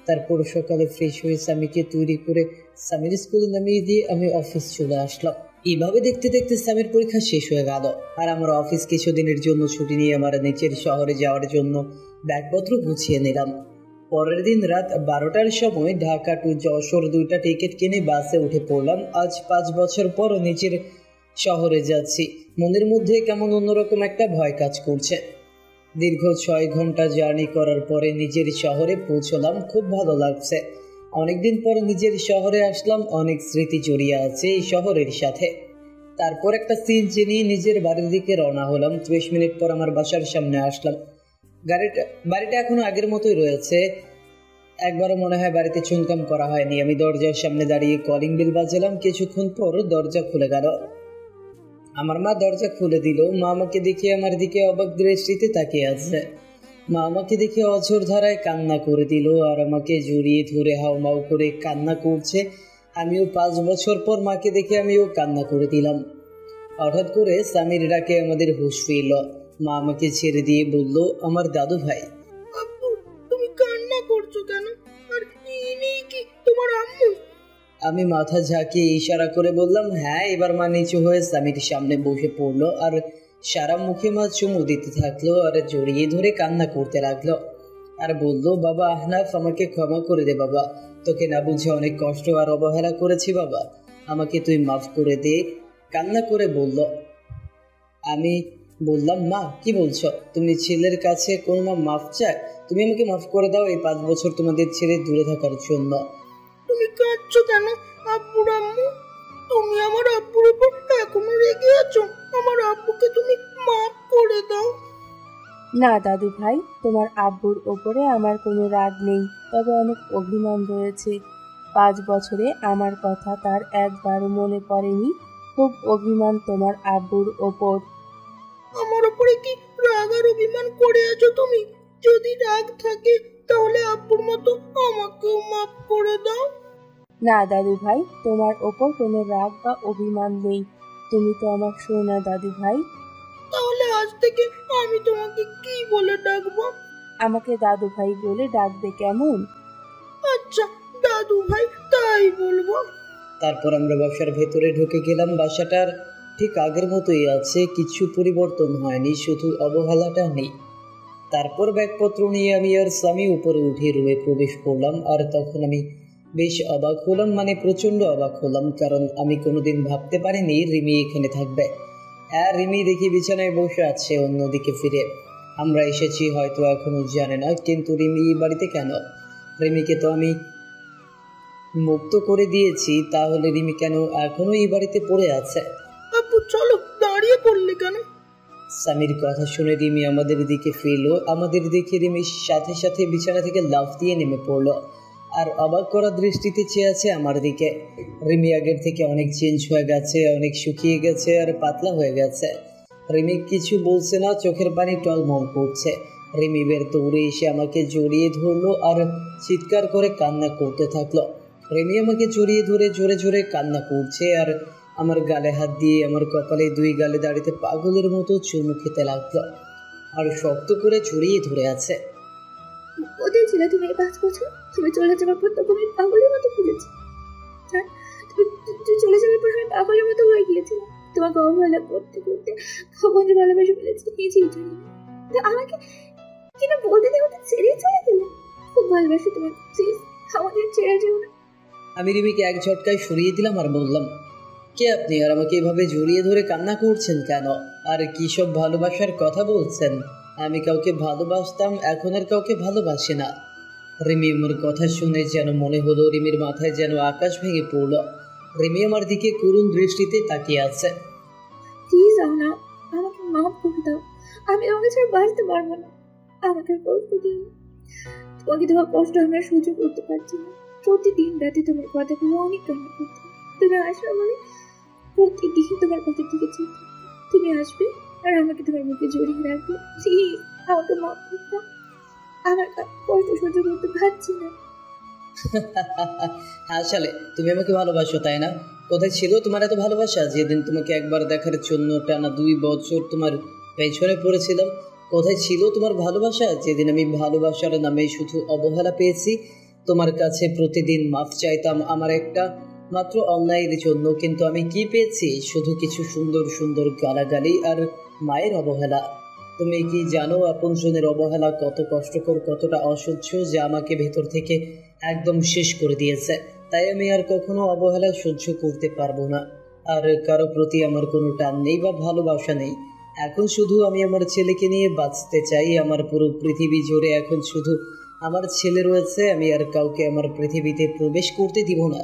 তারপর সকালে ফ্রেশ হয়ে স্বামীকে তৈরি করে স্বামীর স্কুলে নামিয়ে দিয়ে আমি অফিস চলে আসলাম। এইভাবে দেখতে দেখতে স্বামীর পরীক্ষা শেষ হয়ে গেল আর আমার অফিস কিছুদিনের জন্য ছুটি নিয়ে আমার নিচের শহরে যাওয়ার জন্য ব্যাগপত্র গুছিয়ে নিলাম। পরের দিন রাত 12টার সময় ঢাকা টু যশোর 2টা টিকিট কিনে বাসে উঠে পড়লাম। আজ 5 বছর পর নিজের শহরে যাচ্ছি। মনের মধ্যে কেমন অন্যরকম একটা ভয় কাজ করছে। দীর্ঘ 6 ঘন্টা জার্নি করার পরে নিজের শহরে পৌঁছলাম, খুব ভালো লাগছে। অনেকদিন পর নিজের শহরে আসলাম, অনেক স্মৃতি জড়িয়ে আছে এই শহরের সাথে। তারপর একটা সিএনজি নিয়ে নিজের বাড়ির দিকে রওনা হলাম। 30 মিনিট পর আমার বাসার সামনে আসলাম। বাড়িটা এখনো আগের মতোই রয়েছে, একবারও মনে হয় বাড়িতে চুনকাম করা হয়নি। আমি দরজার সামনে দাঁড়িয়ে কলিং বেল বাজালাম। কিছুক্ষণ পর দরজা খুলে গেল। আমার মা দরজা খুলে দিল। মা আমাকে দেখে আমার দিকে অবাক দৃষ্টিতে তাকিয়ে আছে। মা আমাকে দেখে অঝোর ধারায় কান্না করে দিল আর আমাকে জড়িয়ে ধরে হাউমাউ করে কান্না করছে। আমিও 5 বছর পর মাকে দেখে আমিও কান্না করে দিলাম। হঠাৎ করে স্বামীর ডাকে আমাদের হুঁশ ফিরল। মা আমাকে ছেড়ে দিয়ে বলল, আমার দাদু ভাই। আব্বু, তুমি কান্না করছো কেন? আর ইনি কি তোমার আম্মু? আমি মাথা ঝাঁকিয়ে ইশারা করে বললাম, হ্যাঁ। এবার মা নিচু হয়ে স্বামীর সামনে বসে পড়লো আর সারা মুখে মা চুমু দিতে থাকলো আর জড়িয়ে ধরে কান্না করতে লাগলো আর বলল, বাবা আহনাফ, আমাকে ক্ষমা করে দে বাবা, তোকে না বুঝে অনেক কষ্ট আর অবহেলা করেছি বাবা, আমাকে তুই মাফ করে দে। কান্না করে বলল। আমি বললাম, মা কি বলছো? তুমি ছেলের কাছে কোনো মা মাফ চায়? তুমি আমাকে মাফ করে দাও এই 5 বছর তোমাদের ছেড়ে দূরে থাকার জন্য। তুমি কাঁদছো কেন আব্বুর আম্মু? তুমি আমার আব্বুর উপর এখনো রেগে আছো? আমার আব্বুকে তুমি মাফ করে দাও। না দাদু ভাই, তোমার আব্বুর ওপরে আমার কোনো রাগ নেই, তবে অনেক অভিমান রয়েছে। 5 বছরে আমার কথা তার একবারও মনে পড়েনি। খুব অভিমান তোমার আব্বুর ওপর। আমার উপরে কি রাগ আর অভিমান করে আছো তুমি? যদি রাগ থাকে তাহলে আব্বুর মতো আমাকেও মাফ করে দাও। না দাদু ভাই, তোমার ওপর কোনো রাগ বা অভিমান নেই। তুমি তো আমার সোনা দাদু ভাই। তাহলে আজ থেকে আমি তোমাকে কি বলে ডাকবো? আমাকে দাদু ভাই বলে ডাকবে কেমন? আচ্ছা দাদু ভাই, তাই বলবো। তারপর আমরা বাসার ভেতরে ঢুকে গেলাম। বাসাটার ঠিক আগের মতোই আছে, কিছু পরিবর্তন হয়নি, শুধু অবহেলাটা নেই। তারপর ব্যাগপত্র নিয়ে আমি আর স্বামী উপরে উঠে রুমে প্রবেশ করলাম। আর তখন আমি বেশ অবাক হলাম, মানে প্রচণ্ড অবাক হলাম, কারণ আমি কোনোদিন ভাবতে পারিনি রিমি এখানে থাকবে। হ্যাঁ, রিমি দেখি বিছানায় বসে আছে অন্যদিকে ফিরে। আমরা এসেছি হয়তো এখনো জানে না, কিন্তু রিমি বাড়িতে কেন? রিমিকে তো আমি মুক্ত করে দিয়েছি, তাহলে রিমি কেন এখনো এই বাড়িতে পড়ে আছে? আব্বু চলো, দাঁড়িয়ে পড়লে কেন? স্বামীর কথা শুনে রিমি আমাদের দিকে ফিরলো। আমাদের দেখে রিমির সাথে সাথে বিছানা থেকে লাফ দিয়ে নেমে পড়লো আর অবাক করা দৃষ্টিতে চেয়ে আছে আমার দিকে। রিমি আগের থেকে অনেক চেঞ্জ হয়ে গেছে, অনেক শুকিয়ে গেছে আর পাতলা হয়ে গেছে। রিমি কিছু বলছে না, চোখের পানি টলমল করছে। রিমি বের দৌড়ে এসে আমাকে জড়িয়ে ধরলো আর চিৎকার করে কান্না করতে থাকলো। রিমি আমাকে জড়িয়ে ধরে জোরে জোরে কান্না করছে আর আমার গালে হাত দিয়ে আমার কপালে 2 গালে দাঁড়িয়ে পাগলের মতো চুমু খেতে লাগলো আর শক্ত করে জড়িয়ে ধরে আছে। কোথায় ছিল তুমি এই 5 বছর? তুমি চলে যাওয়ার পর তো আমি পাগলের মতো খুঁজেছি। তুমি চলে যাওয়ার পর আমি পাগলের মতো হয়ে গিয়েছিলাম। তোমাকে অবহেলা করতে করতে কখন যে ভালোবেসে ফেলেছি নিজেই জানি না। তো আমাকে কিনা বলতে দেবো তো ছেড়েই চলে গেলে। খুব ভালোবাসি তোমাকে, প্লিজ আমাদের ছেড়ে যেও না। আমি রিমিকে এক ঝটকায় সরিয়ে দিলাম আর বললাম, কে আপনি আর আমাকে এভাবে জড়িয়ে ধরে কান্না করছেন কেন? আর কি সব ভালোবাসার কথা বলছেন? আমি কাউকে ভালোবাসতাম, এখন আর কাউকে ভালোবাসি না। রিমি আমার কথা শুনে যেন মনে হলো রিমির মাথায় যেন আকাশ ভেঙে পড়ল। রিমি আমার দিকে করুণ দৃষ্টিতে তাকিয়ে আছে। প্লিজ না, আমাকে মাফ করে দাও। আমি তোমাকে ছাড়া বাঁচতে পারবো না। আমাকে কষ্ট দিও না। তোমাকে তোমার কষ্ট আমরা সহ্য করতে পারছি না। প্রতিদিন রাতে তোমার কথাগুলো অনেক কান্না করতাম। তুমি আসবে মানে প্রতিদিন তোমার কথার দিকে চিন্তা। তুমি আসবে আর আমাকে তোমার মুখে জড়িয়ে রাখবে। প্লিজ আমাকে মাফ করে দাও। আমার কষ্ট সহ্য করতে পারছি না। আসলে তুমি আমাকে ভালোবাসো তাই না? কোথায় ছিল তোমার এত ভালোবাসা যেদিন তোমাকে একবার দেখার জন্য টানা 2 বছর তোমার পেছনে পড়েছিলাম? কোথায় ছিল তোমার ভালোবাসা যেদিন আমি ভালোবাসার নামে শুধু অবহেলা পেয়েছি? তোমার কাছে প্রতিদিন মাফ চাইতাম আমার একটা মাত্র অন্যায়ের জন্য, কিন্তু আমি কি পেয়েছি? শুধু কিছু সুন্দর সুন্দর গালাগালি আর মায়ের অবহেলা। তুমি কি জানো আপনজনের অবহেলা কত কষ্টকর, কতটা অসহ্য, যে আমাকে ভেতর থেকে একদম শেষ করে দিয়েছে। তাই আমি আর কখনো অবহেলা সহ্য করতে পারবো না। আর কারো প্রতি আমার কোনো টান নেই বা ভালোবাসা নেই। এখন শুধু আমি আমার ছেলেকে নিয়ে বাঁচতে চাই। আমার পুরো পৃথিবী জুড়ে এখন শুধু আমার ছেলে রয়েছে। আমি আর কাউকে আমার পৃথিবীতে প্রবেশ করতে দিব না।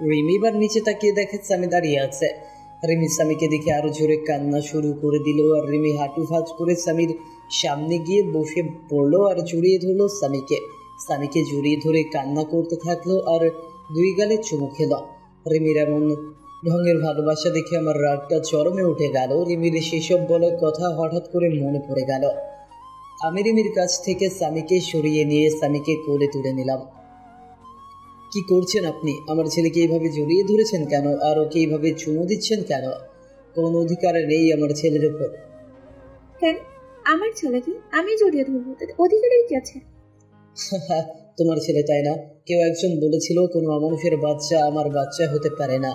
রিমি বার নিচে তাকিয়ে দেখে স্বামী দাঁড়িয়ে আছে। রিমি স্বামীকে দেখে আরো জোরে কান্না শুরু করে দিল আর রিমি হাঁটু ভাঁজ করে স্বামীর সামনে গিয়ে বসে পড়লো আর জড়িয়ে ধরলো স্বামীকে। স্বামীকে জড়িয়ে ধরে কান্না করতে থাকলো আর 2 গালে চুমু খেল। রিমির এমন ঢঙের ভালোবাসা দেখে আমার রাগটা চরমে উঠে গেল। রিমির সেসব বলার কথা হঠাৎ করে মনে পড়ে গেল। আমি রিমির কাছ থেকে স্বামীকে সরিয়ে নিয়ে স্বামীকে কোলে তুলে নিলাম। কি করছেন আপনি? আমার ছেলেকে এইভাবে জড়িয়ে ধরেছেন কেন? আর ওকে এইভাবে চুমু দিচ্ছেন কেন? কোন অধিকার নেই আমার ছেলের উপর। কেন আমার ছেলেকে আমি জড়িয়ে ধরবো? তাতে অধিকারের কি আছে? তোমার ছেলে তাই না? কেউ একজন বলেছিল কোনো অমানুষের বাচ্চা আমার বাচ্চা হতে পারে না,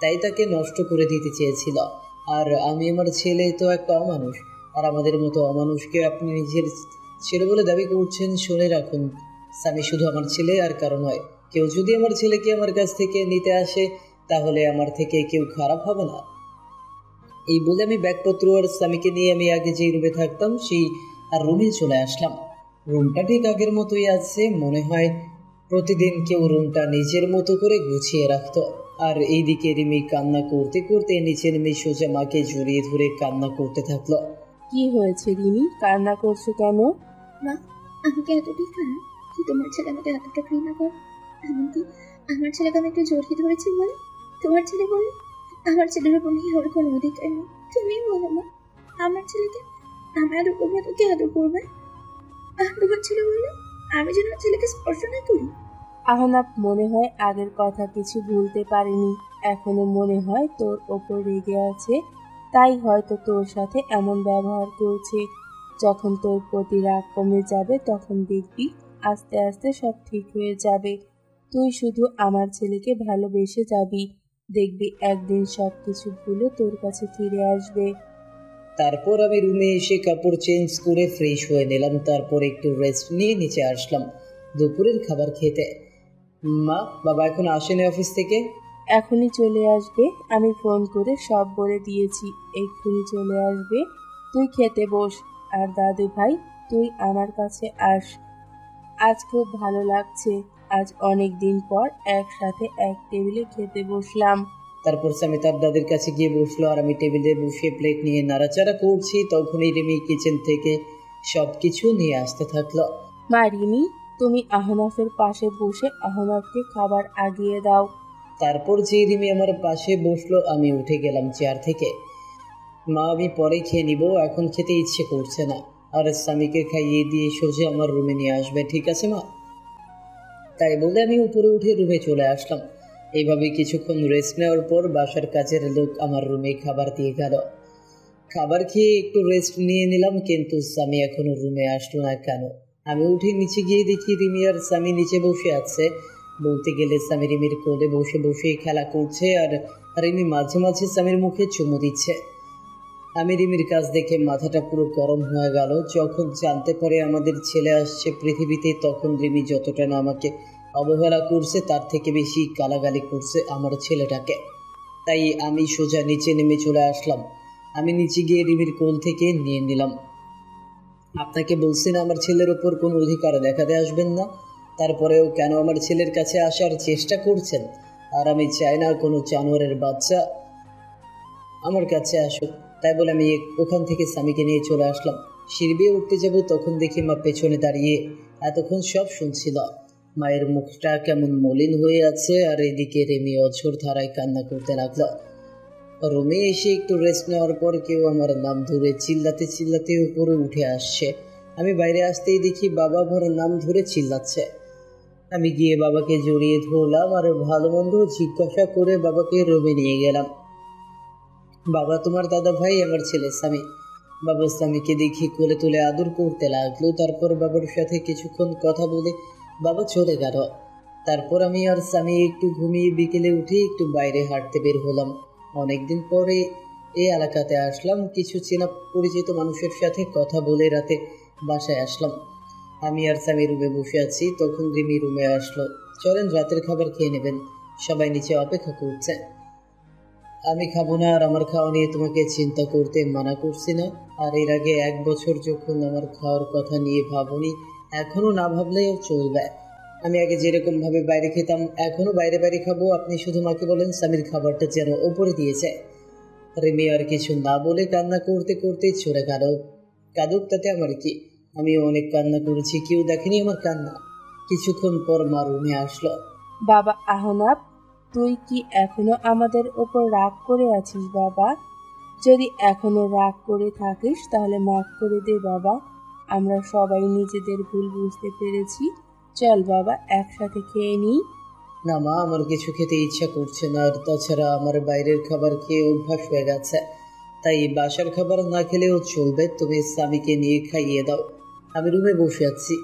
তাই তাকে নষ্ট করে দিতে চেয়েছিল। আর আমি আমার ছেলে তো একটা অমানুষ, আর আমাদের মতো অমানুষকে আপনি নিজের ছেলে বলে দাবি করছেন? শুনে রাখুন, স্বামী শুধু আমার ছেলে আর কারো নয়। কেউ যদি আমার ছেলেকে আমার কাছ থেকে নিতে আসে তাহলে আমার থেকে কেউ খারাপ হবে না। এই বলে আমি ব্যাগপত্র আর স্বামীকে নিয়ে আমি আগে যে রুমে থাকতাম সেই আর রুমে চলে আসলাম। রুমটা ঠিক আগের মতোই আছে। মনে হয় প্রতিদিন কেউ রুমটা নিজের মতো করে গুছিয়ে রাখতো। আর এইদিকে রিমি কান্না করতে করতে নিচে নেমে সোজা মাকে জড়িয়ে ধরে কান্না করতে থাকলো। কি হয়েছে রিমি, কান্না করছো কেন? মা, আমাকে এতটাই খারাপ যে তোমার ছেলে আমাকে এতটা ঘৃণা করে। এমনকি আমার ছেলেকে আমি একটু জড়িয়ে ধরেছি বলে তোমার ছেলে বলে আমার ছেলের উপর নিয়ে ওর কোনো অধিকার নেই। তুমি বলো মা, আমার ছেলেকে আমার উপর মতো কে আদর করবে? আর তোমার ছেলে বলে আমি যেন ছেলেকে স্পর্শ না করি। আহনাফ মনে হয় আগের কথা কিছু ভুলতে পারেনি। এখনো মনে হয় তোর ওপর রেগে আছে, তাই হয়তো তোর সাথে এমন ব্যবহার করছে। যখন তোর প্রতি রাগ কমে যাবে তখন দেখবি আস্তে আস্তে সব ঠিক হয়ে যাবে। তুই শুধু আমার ছেলেকে ভালোবেসে যাবি, দেখবি একদিন সব কিছু ভুলে তোর কাছে ফিরে আসবে। তারপর আমি রুমে এসে কাপড় চেঞ্জ করে ফ্রেশ হয়ে নিলাম। তারপর একটু রেস্ট নিয়ে নিচে আসলাম দুপুরের খাবার খেতে। মা বাবা এখন আসেনি অফিস থেকে? এখনই চলে আসবে, আমি ফোন করে সব বলে দিয়েছি, এক্ষুনি চলে আসবে। তুই খেতে বস। আর দাদু ভাই, তুই আমার কাছে আস। আজ খুব ভালো লাগছে, আজ অনেক দিন পর একসাথে এক টেবিলে খেতে বসলাম। তারপর আমি তার দাদির কাছে গিয়ে বসলো আর আমি টেবিলে বসে প্লেট নিয়ে নাড়াচাড়া করছি। তখনই রিমি কিচেন থেকে সবকিছু নিয়ে আসতে থাকলো। মা রিমি, তুমি আহনাফের পাশে বসে আহনাফকে খাবার আগিয়ে দাও। তারপর যে রিমি আমার পাশে বসলো আমি উঠে গেলাম চেয়ার থেকে। মা আমি পরে খেয়ে নিব, এখন খেতে ইচ্ছে করছে না। আর স্বামীকে খাইয়ে দিয়ে সোজা আমার রুমে নিয়ে আসবে, ঠিক আছে মা? তাই বলে আমি উপরে উঠে রুমে চলে আসলাম। এইভাবে কিছুক্ষণ রেস্ট নেওয়ার পর বাসার কাজের লোক আমার রুমে খাবার দিয়ে গেল। খাবার খেয়ে একটু রেস্ট নিয়ে নিলাম, কিন্তু স্বামী এখনো রুমে আসলো না কেন? আমি উঠে নিচে গিয়ে দেখি রিমি আর স্বামী নিচে বসে আছে। বলতে গেলে স্বামী রিমির কোলে বসে বসে খেলা করছে, আর রিমি মাঝে মাঝে স্বামীর মুখে চুমু দিচ্ছে। আমি রিমির কাজ দেখে মাথাটা পুরো গরম হয়ে গেল। যখন জানতে পারে আমাদের ছেলে আসছে পৃথিবীতে, তখন রিমি যতটা না আমাকে অবহেলা করছে, তার থেকে বেশি গালাগালি করছে আমার ছেলেটাকে। তাই আমি সোজা নিচে নেমে চলে আসলাম। আমি নিচে গিয়ে রিমির কোল থেকে নিয়ে নিলাম। আপনাকে বলছি না আমার ছেলের ওপর কোনো অধিকার দেখাতে আসবেন না, তারপরেও কেন আমার ছেলের কাছে আসার চেষ্টা করছেন? আর আমি চাই না কোনো জানোয়ারের বাচ্চা আমার কাছে আসুক। তাই বলে আমি ওখান থেকে স্বামীকে নিয়ে চলে আসলাম। সিঁড়ি বেয়ে উঠতে যাব, তখন দেখি মা পেছনে দাঁড়িয়ে এতক্ষণ সব শুনছিল। মায়ের মুখটা কেমন মলিন হয়ে আছে, আর এদিকে রেমি অঝোর ধারায় কান্না করতে লাগলো। রুমে এসে একটু রেস্ট নেওয়ার পর কেউ আমার নাম ধরে চিল্লাতে চিল্লাতে উপরে উঠে আসছে। আমি বাইরে আসতেই দেখি বাবা আমার নাম ধরে চিল্লাচ্ছে। আমি গিয়ে বাবাকে জড়িয়ে ধরলাম আর ভালো মন্দ জিজ্ঞাসা করে বাবাকে রুমে নিয়ে গেলাম। বাবা, তোমার দাদা ভাই আমার ছেলে স্বামী। বাবা স্বামীকে দেখি কোলে তুলে আদর করতে লাগলো। তারপর বাবার সাথে কিছুক্ষণ কথা বলে বাবা চলে গেল। তারপর আমি আর স্বামী একটু ঘুমিয়ে বিকেলে উঠে একটু বাইরে হাঁটতে বের হলাম। অনেকদিন পরে এই এলাকাতে আসলাম, কিছু চেনা পরিচিত মানুষের সাথে কথা বলে রাতে বাসায় আসলাম। আমি আর স্বামী রুমে বসে আছি, তখন রিমি রুমে আসলো। চলেন রাতের খাবার খেয়ে নেবেন, সবাই নিচে অপেক্ষা করছে। আমি খাবো না, আর আমার খাওয়া নিয়ে তোমাকে চিন্তা করতে মানা করছি না? আর এর আগে 1 বছর যখন আমার খাওয়ার কথা নিয়ে ভাবনি, এখনো না ভাবলেও চলবে। আমি আগে যেরকম ভাবে বাইরে খেতাম এখনো বাইরে বাইরে খাবো। আপনি শুধু মাকে বলেন স্বামীর খাবারটা যেন ওপরে দিয়েছে। রিমি আর কিছু না বলে কান্না করতে করতে চলে গেল। কাঁদুক, তাতে আমার কি? আমিও অনেক কান্না করেছি, কেউ দেখেনি আমার কান্না। কিছুক্ষণ পর মা রুমে আসলো। বাবা আহনাব, তুই কি এখনো আমাদের ওপর রাগ করে আছিস বাবা? যদি এখনো রাগ করে থাকিস তাহলে মাফ করে দে বাবা। আমরা সবাই নিজেদের ভুল বুঝতে পেরেছি। চল বাবা একসাথে খেয়ে নিই। না মা, আমার কিছু খেতে ইচ্ছা করছে না, আর তাছাড়া আমার বাইরের খাবার খেয়ে অভ্যাস হয়ে গেছে, তাই বাসার খাবার না খেলেও চলবে। তুমি স্বামীকে নিয়ে খাইয়ে দাও, আমি রুমে বসে আছি।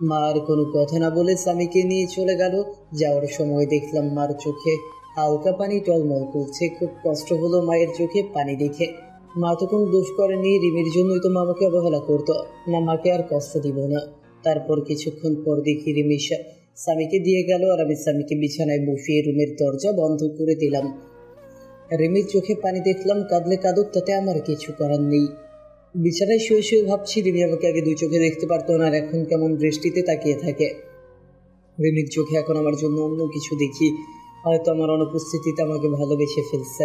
মা আর কোনো কথা না বলে স্বামীকে নিয়ে চলে গেল। যাওয়ার সময় দেখলাম মার চোখে হালকা পানি টলমল করছে। খুব কষ্ট হলো মায়ের চোখে পানি দেখে। মা তো কোনো দোষ করেনি, রিমির জন্যই তো মামাকে অবহেলা করতো না, মাকে আর কষ্ট দিব না। তারপর কিছুক্ষণ পর দেখি রিমি স্বামীকে দিয়ে গেল, আর আমি স্বামীকে বিছানায় বসিয়ে রুমের দরজা বন্ধ করে দিলাম। রিমির চোখে পানি দেখলাম, কাঁদলে কাঁদুক, তাতে আমার কিছু করার নেই। বিছানায় শুয়ে শুয়ে ভাবছি রিমি আমাকে আগে 2 চোখে দেখতে পারতো না, আর এখন কেমন দৃষ্টিতে তাকিয়ে থাকে। রিমির চোখে এখন আমার জন্য অন্য কিছু দেখি, হয়তো আমার অনুপস্থিতিতে আমাকে ভালোবেসে ফেলছে।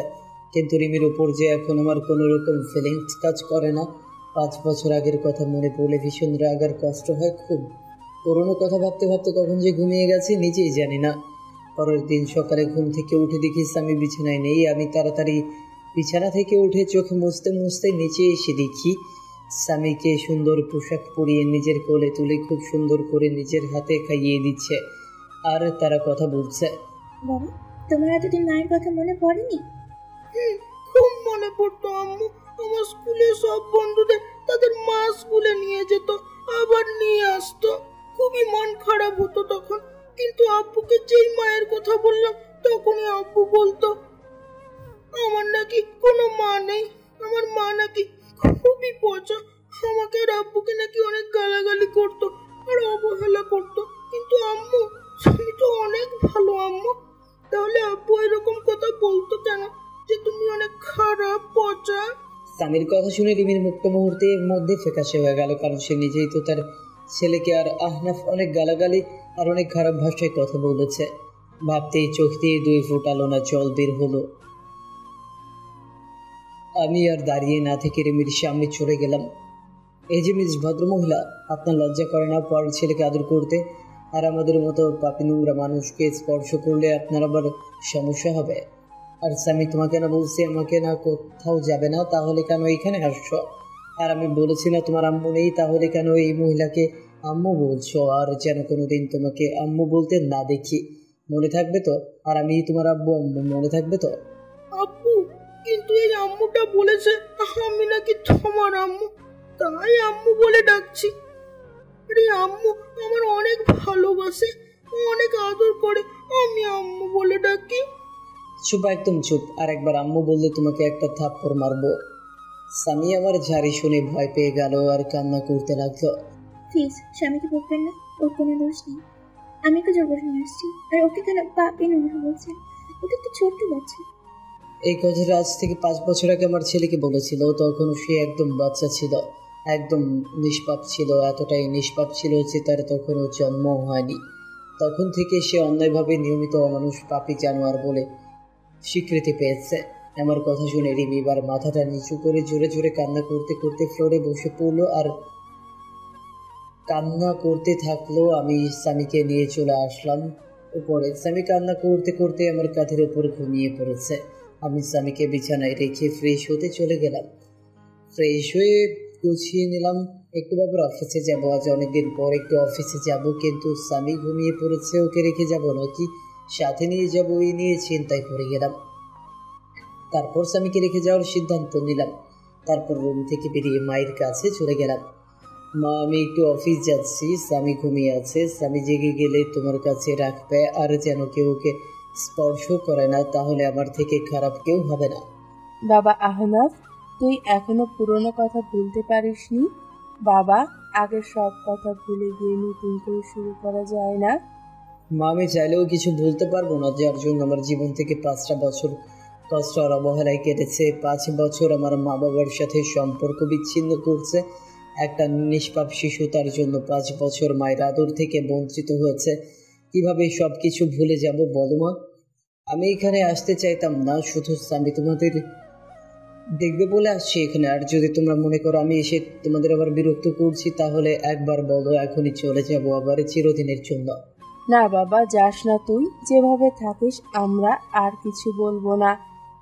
কিন্তু রিমির উপর যে এখন আমার কোনো রকম ফিলিংস কাজ করে না। 5 বছর আগের কথা মনে পড়লে ভীষণ রাগ আর কষ্ট হয় খুব। পুরোনো কথা ভাবতে ভাবতে কখন যে ঘুমিয়ে গেছি নিজেই জানি না। পরের দিন সকালে ঘুম থেকে উঠে দেখি স্বামী বিছানায় নেই। আমি তাড়াতাড়ি বিছানা থেকে উঠে চোখ মুছতে মুছতে নিচে এসে দেখি স্বামীকে সুন্দর পোশাক পরিয়ে নিজের কোলে তুলে খুব সুন্দর করে নিজের হাতে খাইয়ে দিচ্ছে, আর তারা কথা বলছে। বাবা, তোমার এতদিন মায়ের কথা মনে পড়েনি? খুব মনে পড়তো আম্মু। আমার স্কুলে সব বন্ধুদের তাদের মা স্কুলে নিয়ে যেত, আবার নিয়ে আসতো। খুবই মন খারাপ হতো তখন। কিন্তু আব্বুকে যেই মায়ের কথা বললাম, তখনই আব্বু বলতো আমার নাকি কোনো মা নেই, আমার মা নাকি খুবই পচা। আমাকে আর আব্বুকে নাকি অনেক গালাগালি করতো আর অবহেলা করতো। কিন্তু আম্মু, তুমি তো অনেক ভালো আম্মু। তাহলে আব্বু এরকম কথা বলতো কেন, যে তুমি অনেক খারাপ পচা? স্বামীর কথা শুনে রিমির মুখটা মুহূর্তের মধ্যে ফ্যাকাশে হয়ে গেল, কারণ সে নিজেই তো তার ছেলেকে আর আহনাফ অনেক গালাগালি আর অনেক খারাপ ভাষায় কথা বলেছে। ভাবতেই চোখ দিয়ে 2 ফোঁটা লোনা জল বের হলো। আমি আর দাঁড়িয়ে না থেকে রিমির সামনে চলে গেলাম। এই যে মিস ভদ্রমহিলা, আপনার লজ্জা করে না পরের ছেলেকে আদর করতে? আর আমাদের মতো পাপি নোংরা মানুষকে স্পর্শ করলে আপনার আবার সমস্যা হবে। আর স্বামী তোমাকে না বলছি আমাকে না কোথাও যাবে না, তাহলে কেন এখানে আসছো? আর আমি বলেছি না তোমার আম্মু নেই, তাহলে কেন এই মহিলাকে আম্মু বলছো? আর যেন কোনোদিন তোমাকে আম্মু বলতে না দেখি, মনে থাকবে তো? আর আমি তোমার আব্বু আম্মু, মনে থাকবে তো? আব্বু, কিন্তু এই আম্মুটা বলেছে আমি নাকি তোমার আম্মু, তাই আম্মু বলে ডাকছি। আরে আম্মু আমার অনেক ভালোবাসে, অনেক আদর করে, আমি আম্মু বলে ডাকি। চুপ, একদম চুপ। আর একবার আম্মু বললে তোমাকে একটা থাপ্পড় মারবো। স্বামী আমার ঝাড়ি শুনে ভয় পেয়ে গেল আর কান্না করতে লাগলো। প্লিজ স্বামীকে বলবেন না, ওর কোনো দোষ নেই। আমি ওকে জোর করে নিয়ে আসছি, আর ওকে কেন পাপি নোংরা বলছেন? ওটা একটা ছোট্ট বাচ্চা। এই কথাটা আজ থেকে 5 বছর আগে আমার ছেলেকে বলেছিল, তখন সে একদম বাচ্চা ছিল, একদম নিষ্পাপ ছিল, এতটাই নিষ্পাপ ছিল যে তার তখনও জন্ম হয়নি। তখন থেকে সে অন্যায়ভাবে নিয়মিত অমানুষ পাপী জানোয়ার বলে স্বীকৃতি পেয়েছে। আমার কথা শুনে রিমি এবার মাথাটা নিচু করে জোরে জোরে কান্না করতে করতে ফ্লোরে বসে পড়লো আর কান্না করতে থাকলো। আমি স্বামীকে নিয়ে চলে আসলাম উপরে। স্বামী কান্না করতে করতে আমার কাঁধের উপর ঘুমিয়ে পড়েছে। আমি স্বামীকে বিছানায় রেখে ফ্রেশ হতে চলে গেলাম। ফ্রেশ হয়ে গুছিয়ে নিলাম, একটু বাবার অফিসে যাবো। আজ অনেকদিন পর একটু অফিসে যাব, কিন্তু স্বামী ঘুমিয়ে পড়েছে, ওকে রেখে যাব নাকি সাথে নিয়ে যাবো এই নিয়ে চিন্তায় পড়ে গেলাম। তারপর স্বামীকে রেখে যাওয়ার সিদ্ধান্ত নিলাম। তারপর রুম থেকে বেরিয়ে মায়ের কাছে চলে গেলাম। মা, আমি একটু অফিস যাচ্ছি, স্বামী ঘুমিয়ে আছে, স্বামী জেগে গেলে তোমার কাছে রাখবে, আর যেন কেউ ওকে স্পর্শ করে না, তাহলে আমার থেকে খারাপ কেউ হবে না। বাবা আহনাফ, তুই এখনো পুরনো কথা ভুলতে পারিসনি? বাবা, আগের সব কথা ভুলে গিয়ে নতুন করে শুরু করা যায় না? মা, আমি চাইলেও কিছু ভুলতে পারবো না, যার জন্য আমার জীবন থেকে 5টা বছর কষ্ট আর অবহেলায় কেটেছে। 5 বছর আমার মা বাবার সাথে সম্পর্ক বিচ্ছিন্ন করছে একটা নিষ্পাপ শিশু, তার জন্য 5 বছর মায়ের আদর থেকে বঞ্চিত হয়েছে। কিভাবে সব কিছু ভুলে যাব বলো মা? আমি এখানে আসতে চাইতাম না, শুধু স্বামী তোমাদের দেখবে বলে আসছি এখানে। আর যদি তোমরা মনে করো আমি এসে তোমাদের আবার বিরক্ত করছি, তাহলে একবার বলো, এখনই চলে যাব আবার চিরদিনের জন্য। না বাবা, যাস না তুই। যেভাবে থাকিস আমরা আর কিছু বলবো না,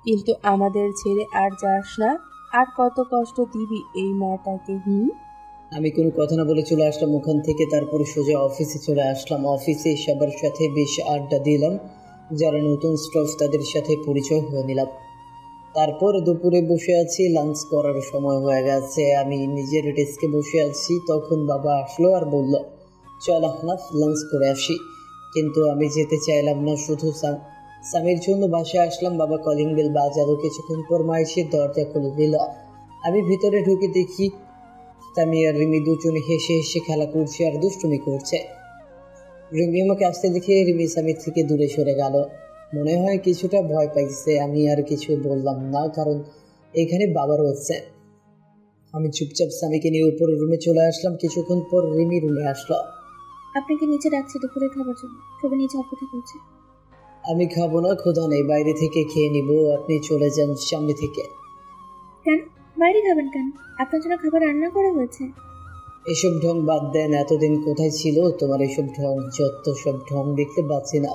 কিন্তু আমাদের ছেড়ে আর যাস না। আর কত কষ্ট দিবি এই মাটাকে? আমি কোনো কথা না বলে চলে আসলাম ওখান থেকে। তারপরে সোজা অফিসে চলে আসলাম। অফিসে সবার সাথে বেশ আড্ডা দিলাম, যারা নতুন স্টাফ তাদের সাথে পরিচয় হয়ে নিলাম। তারপর দুপুরে বসে আছি, লাঞ্চ করার সময় হয়ে গেছে। আমি নিজের ডেস্কে বসে আছি, তখন বাবা আসলো আর বলল, চল আহনাফ, লাঞ্চ করে আসি। কিন্তু আমি যেতে চাইলাম না, শুধু স্বামীর জন্য বাসায় আসলাম। বাবা কলিং বেল বাজালো, কিছুক্ষণ পর মা এসে দরজা খুলে দিল। আমি ভিতরে ঢুকে দেখি স্বামী আর রিমি দুজনে হেসে হেসে খেলা করছে আর দুষ্টুমি করছে। রিমি আমাকে আসতে দেখে রিমি স্বামীর থেকে দূরে সরে গেল, মনে হয় কিছুটা ভয় পাইছে। আমি আর কিছু বললাম না, কারণ এখানে বাবা রয়েছে। আমি চুপচাপ স্বামীকে নিয়ে উপরের রুমে চলে আসলাম। কিছুক্ষণ পর রিমি রুমে আসলো। আপনাকে নিচে ডাকছে দুপুরে খাবার জন্য, সবাই নিচে অপেক্ষা করছে। আমি খাবো না, ক্ষুধা নেই, বাইরে থেকে খেয়ে নিব। আপনি চলে যান সামনে থেকে। কেন বাইরে খাবেন কেন? আপনার জন্য খাবার রান্না করা হয়েছে। এসব ঢং বাদ দেন, এতদিন কোথায় ছিল তোমার এসব ঢং? যত সব ঢং দেখতে পাচ্ছি না।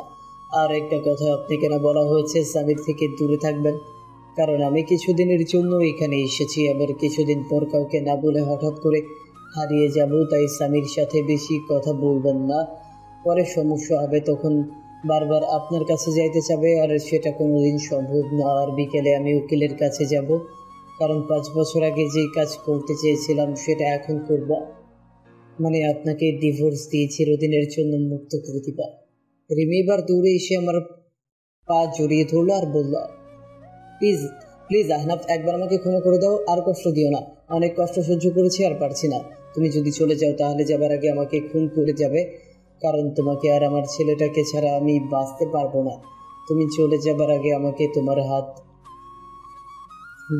আর একটা কথা, আপনাকে না বলা হয়েছে স্বামীর থেকে দূরে থাকবেন? কারণ আমি কিছুদিনের জন্য এখানে এসেছি, আবার কিছুদিন পর কাউকে না বলে হঠাৎ করে হারিয়ে যাব। তাই স্বামীর সাথে বেশি কথা বলবেন না, পরে সমস্যা হবে। তখন বারবার আপনার কাছে যাইতে চাবে, আর সেটা কোনোদিন সম্ভব না। আর বিকেলে আমি উকিলের কাছে যাব, কারণ 5 বছর আগে যে কাজ করতে চেয়েছিলাম সেটা এখন করব। মানে আপনাকে ডিভোর্স দিয়ে চিরদিনের জন্য মুক্ত করে দিবা। রিমি এবার দৌড়ে এসে আমার পা জড়িয়ে ধরলো আর বলল, প্লিজ প্লিজ আহনাফ, একবার আমাকে ক্ষমা করে দাও, আর কষ্ট দিও না। অনেক কষ্ট সহ্য করেছি, আর পারছি না। তুমি যদি চলে যাও তাহলে যাবার আগে আমাকে খুন করে যাবে, কারণ তোমাকে আর আমার ছেলেটাকে ছাড়া আমি বাঁচতে পারবো না। তুমি চলে যাবার আগে আমাকে তোমার হাত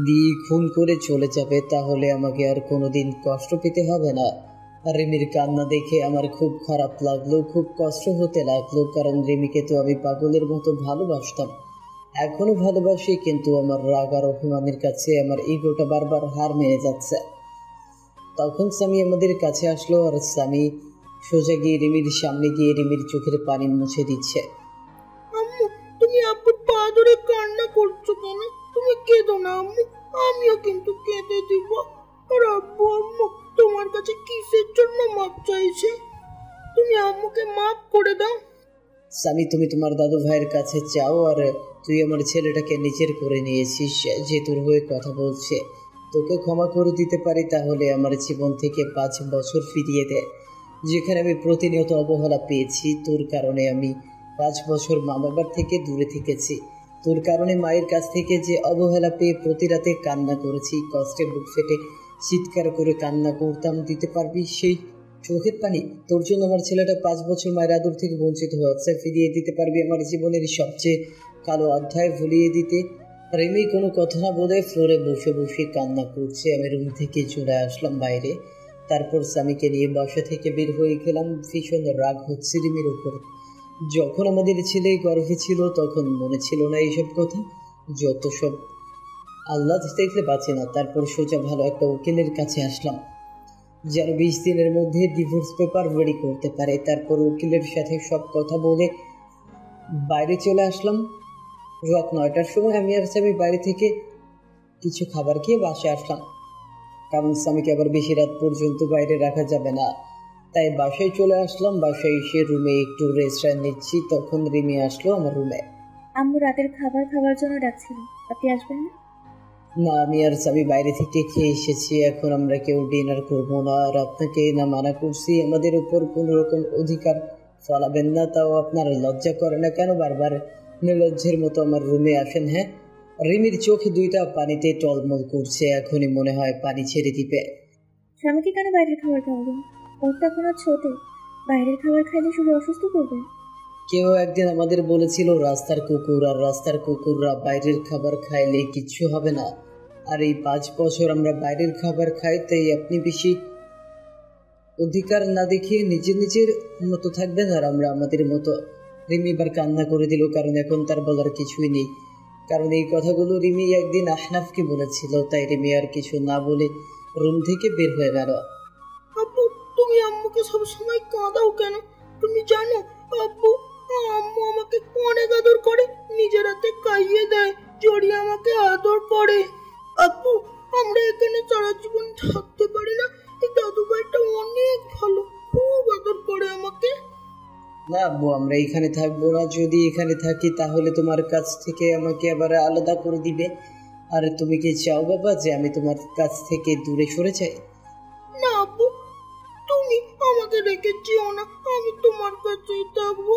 দিয়ে খুন করে চলে যাবে, তাহলে আমাকে আর কোনোদিন কষ্ট পেতে হবে না। আর রিমির কান্না দেখে আমার খুব খারাপ লাগলো, খুব কষ্ট হতে লাগলো, কারণ রিমিকে তো আমি পাগলের মতো ভালোবাসতাম, এখনো ভালোবাসি। কিন্তু আমার রাগ আর অভিমানের কাছে আমার ইগোটা বারবার হার মেনে যাচ্ছে। তখন স্বামী আমাদের কাছে আসলো, আর স্বামী সোজা গিয়ে রিমির সামনে গিয়ে রিমির চোখের পানি মুছে দিচ্ছে। আম্মু, তুমি আব্বুর পা ধরে কান্না করছো কেন? তুমি কেঁদো না আম্মু, আমিও কিন্তু কেঁদে দিব। আর আব্বু স্বামী, তুমি তোমার দাদু ভাইয়ের কাছে যাও, আর তুই আমার ছেলেটাকে নিজের করে নিয়েছিস, যে তোর হয়ে কথা বলছে, তোকে ক্ষমা করে দিতে পারি তাহলে আমার জীবন থেকে 5 বছর ফিরিয়ে দে। যেখানে আমি প্রতিনিয়ত অবহেলা পেয়েছি, তোর কারণে আমি 5 বছর মা বাবার থেকে দূরে থেকেছি। তোর কারণে মায়ের কাছ থেকে যে অবহেলা পেয়ে প্রতি রাতে কান্না করেছি, কষ্টে বুক ফেটে চিৎকার করে কান্না করতাম, দিতে পারবি সেই চোখের পানি? তোর জন্য আমার ছেলেটা 5 বছর মায়ের আদর থেকে বঞ্চিত হচ্ছে, ফিরিয়ে দিতে পারবি আমার জীবনের সবচেয়ে কালো অধ্যায় ভুলিয়ে দিতে? রিমি কোনো কথা না বলে ফ্লোরে বসে বসে কান্না করছে। আমি রুম থেকে চলে আসলাম বাইরে। তারপর স্বামীকে নিয়ে বাসা থেকে বের হয়ে গেলাম। ভীষণ রাগ হচ্ছে রিমির উপর। যখন আমাদের ছেলে গর্ভে ছিল তখন মনে ছিল না এইসব কথা, যত সব আল্লাহ দেখলে বাঁচে না। তারপর সোজা ভালো একটা উকিলের কাছে আসলাম, যেন 20 দিনের মধ্যে ডিভোর্স পেপার রেডি করতে পারে। তারপর উকিলের সাথে সব কথা বলে বাইরে চলে আসলাম। রাত 9টার সময় আমি আর স্বামী বাইরে থেকে কিছু খাবার খেয়ে বাসায় আসলাম, কারণ স্বামীকে আবার বেশি রাত পর্যন্ত বাইরে রাখা যাবে না। তাই বাসায় চলে আসলাম। বাসায় এসে রুমে একটু রেস্ট নিচ্ছি, তখন রিমি আসলো আমার রুমে। আম্মু রাতের খাবার খাওয়ার জন্য ডাকছিল, আপনি আসবেন না? না, আমি আর স্বামী বাইরে থেকে খেয়ে এসেছি, এখন আমরা কেউ ডিনার করবো না। আর আপনাকে না মানা করছি, আমাদের উপর কোনো রকম অধিকার ফলাবেন না, তাও আপনার লজ্জা করে না কেন বারবার নির্লজ্জের মতো আমার রুমে আসেন? হ্যাঁ, রিমির চোখে 2টা পানিতে টলমল করছে, এখনই মনে হয় পানি ছেড়ে দিবে। স্বামীকে কেন বাইরের খাবার খাওয়াবেন? ওর তো এখন ছোট, বাইরের খাবার খাইলে শুধু অসুস্থ করবে। কেউ একদিন আমাদের বলেছিল রাস্তার কুকুর, আর রাস্তার কুকুররা বাইরের খাবার খাইলে কিচ্ছু হবে না। আর এই 5 বছর আমরা বাইরের খাবার খাই, তাই আপনি বেশি অধিকার না দেখিয়ে নিজের মতো থাকবেন আর আমরা আমাদের মতো। রিমি এবার কান্না করে দিল, কারণ এখন তার বলার কিছুই নেই। কারণ এই কথাগুলো রিমি একদিন আহনাফকে বলেছিল, তাই রিমি আর কিছু না বলে রুম থেকে বের হয়ে গেল। আব্বু, তুমি আম্মুকে সবসময় কাঁদাও কেন? তুমি জানো আব্বু, আম্মু আমাকে অনেক আদর করে, নিজের হাতে খাইয়ে দেয়, জড়িয়ে আমাকে আদর করে। আব্বু, আমরা এখানে সারা জীবন থাকতে পারি না? এই দাদু ভাইটা অনেক ভালো, খুব আদর করে আমাকে। না আব্বু, আমরা এখানে থাকবো না। যদি এখানে থাকি তাহলে তোমার কাছ থেকে আমাকে আবার আলাদা করে দিবে। আর তুমি কি চাও বাবা যে আমি তোমার কাছ থেকে দূরে সরে যাই? না আব্বু, তুমি আমাকে রেখে যেও না, আমি তোমার কাছেই থাকবো।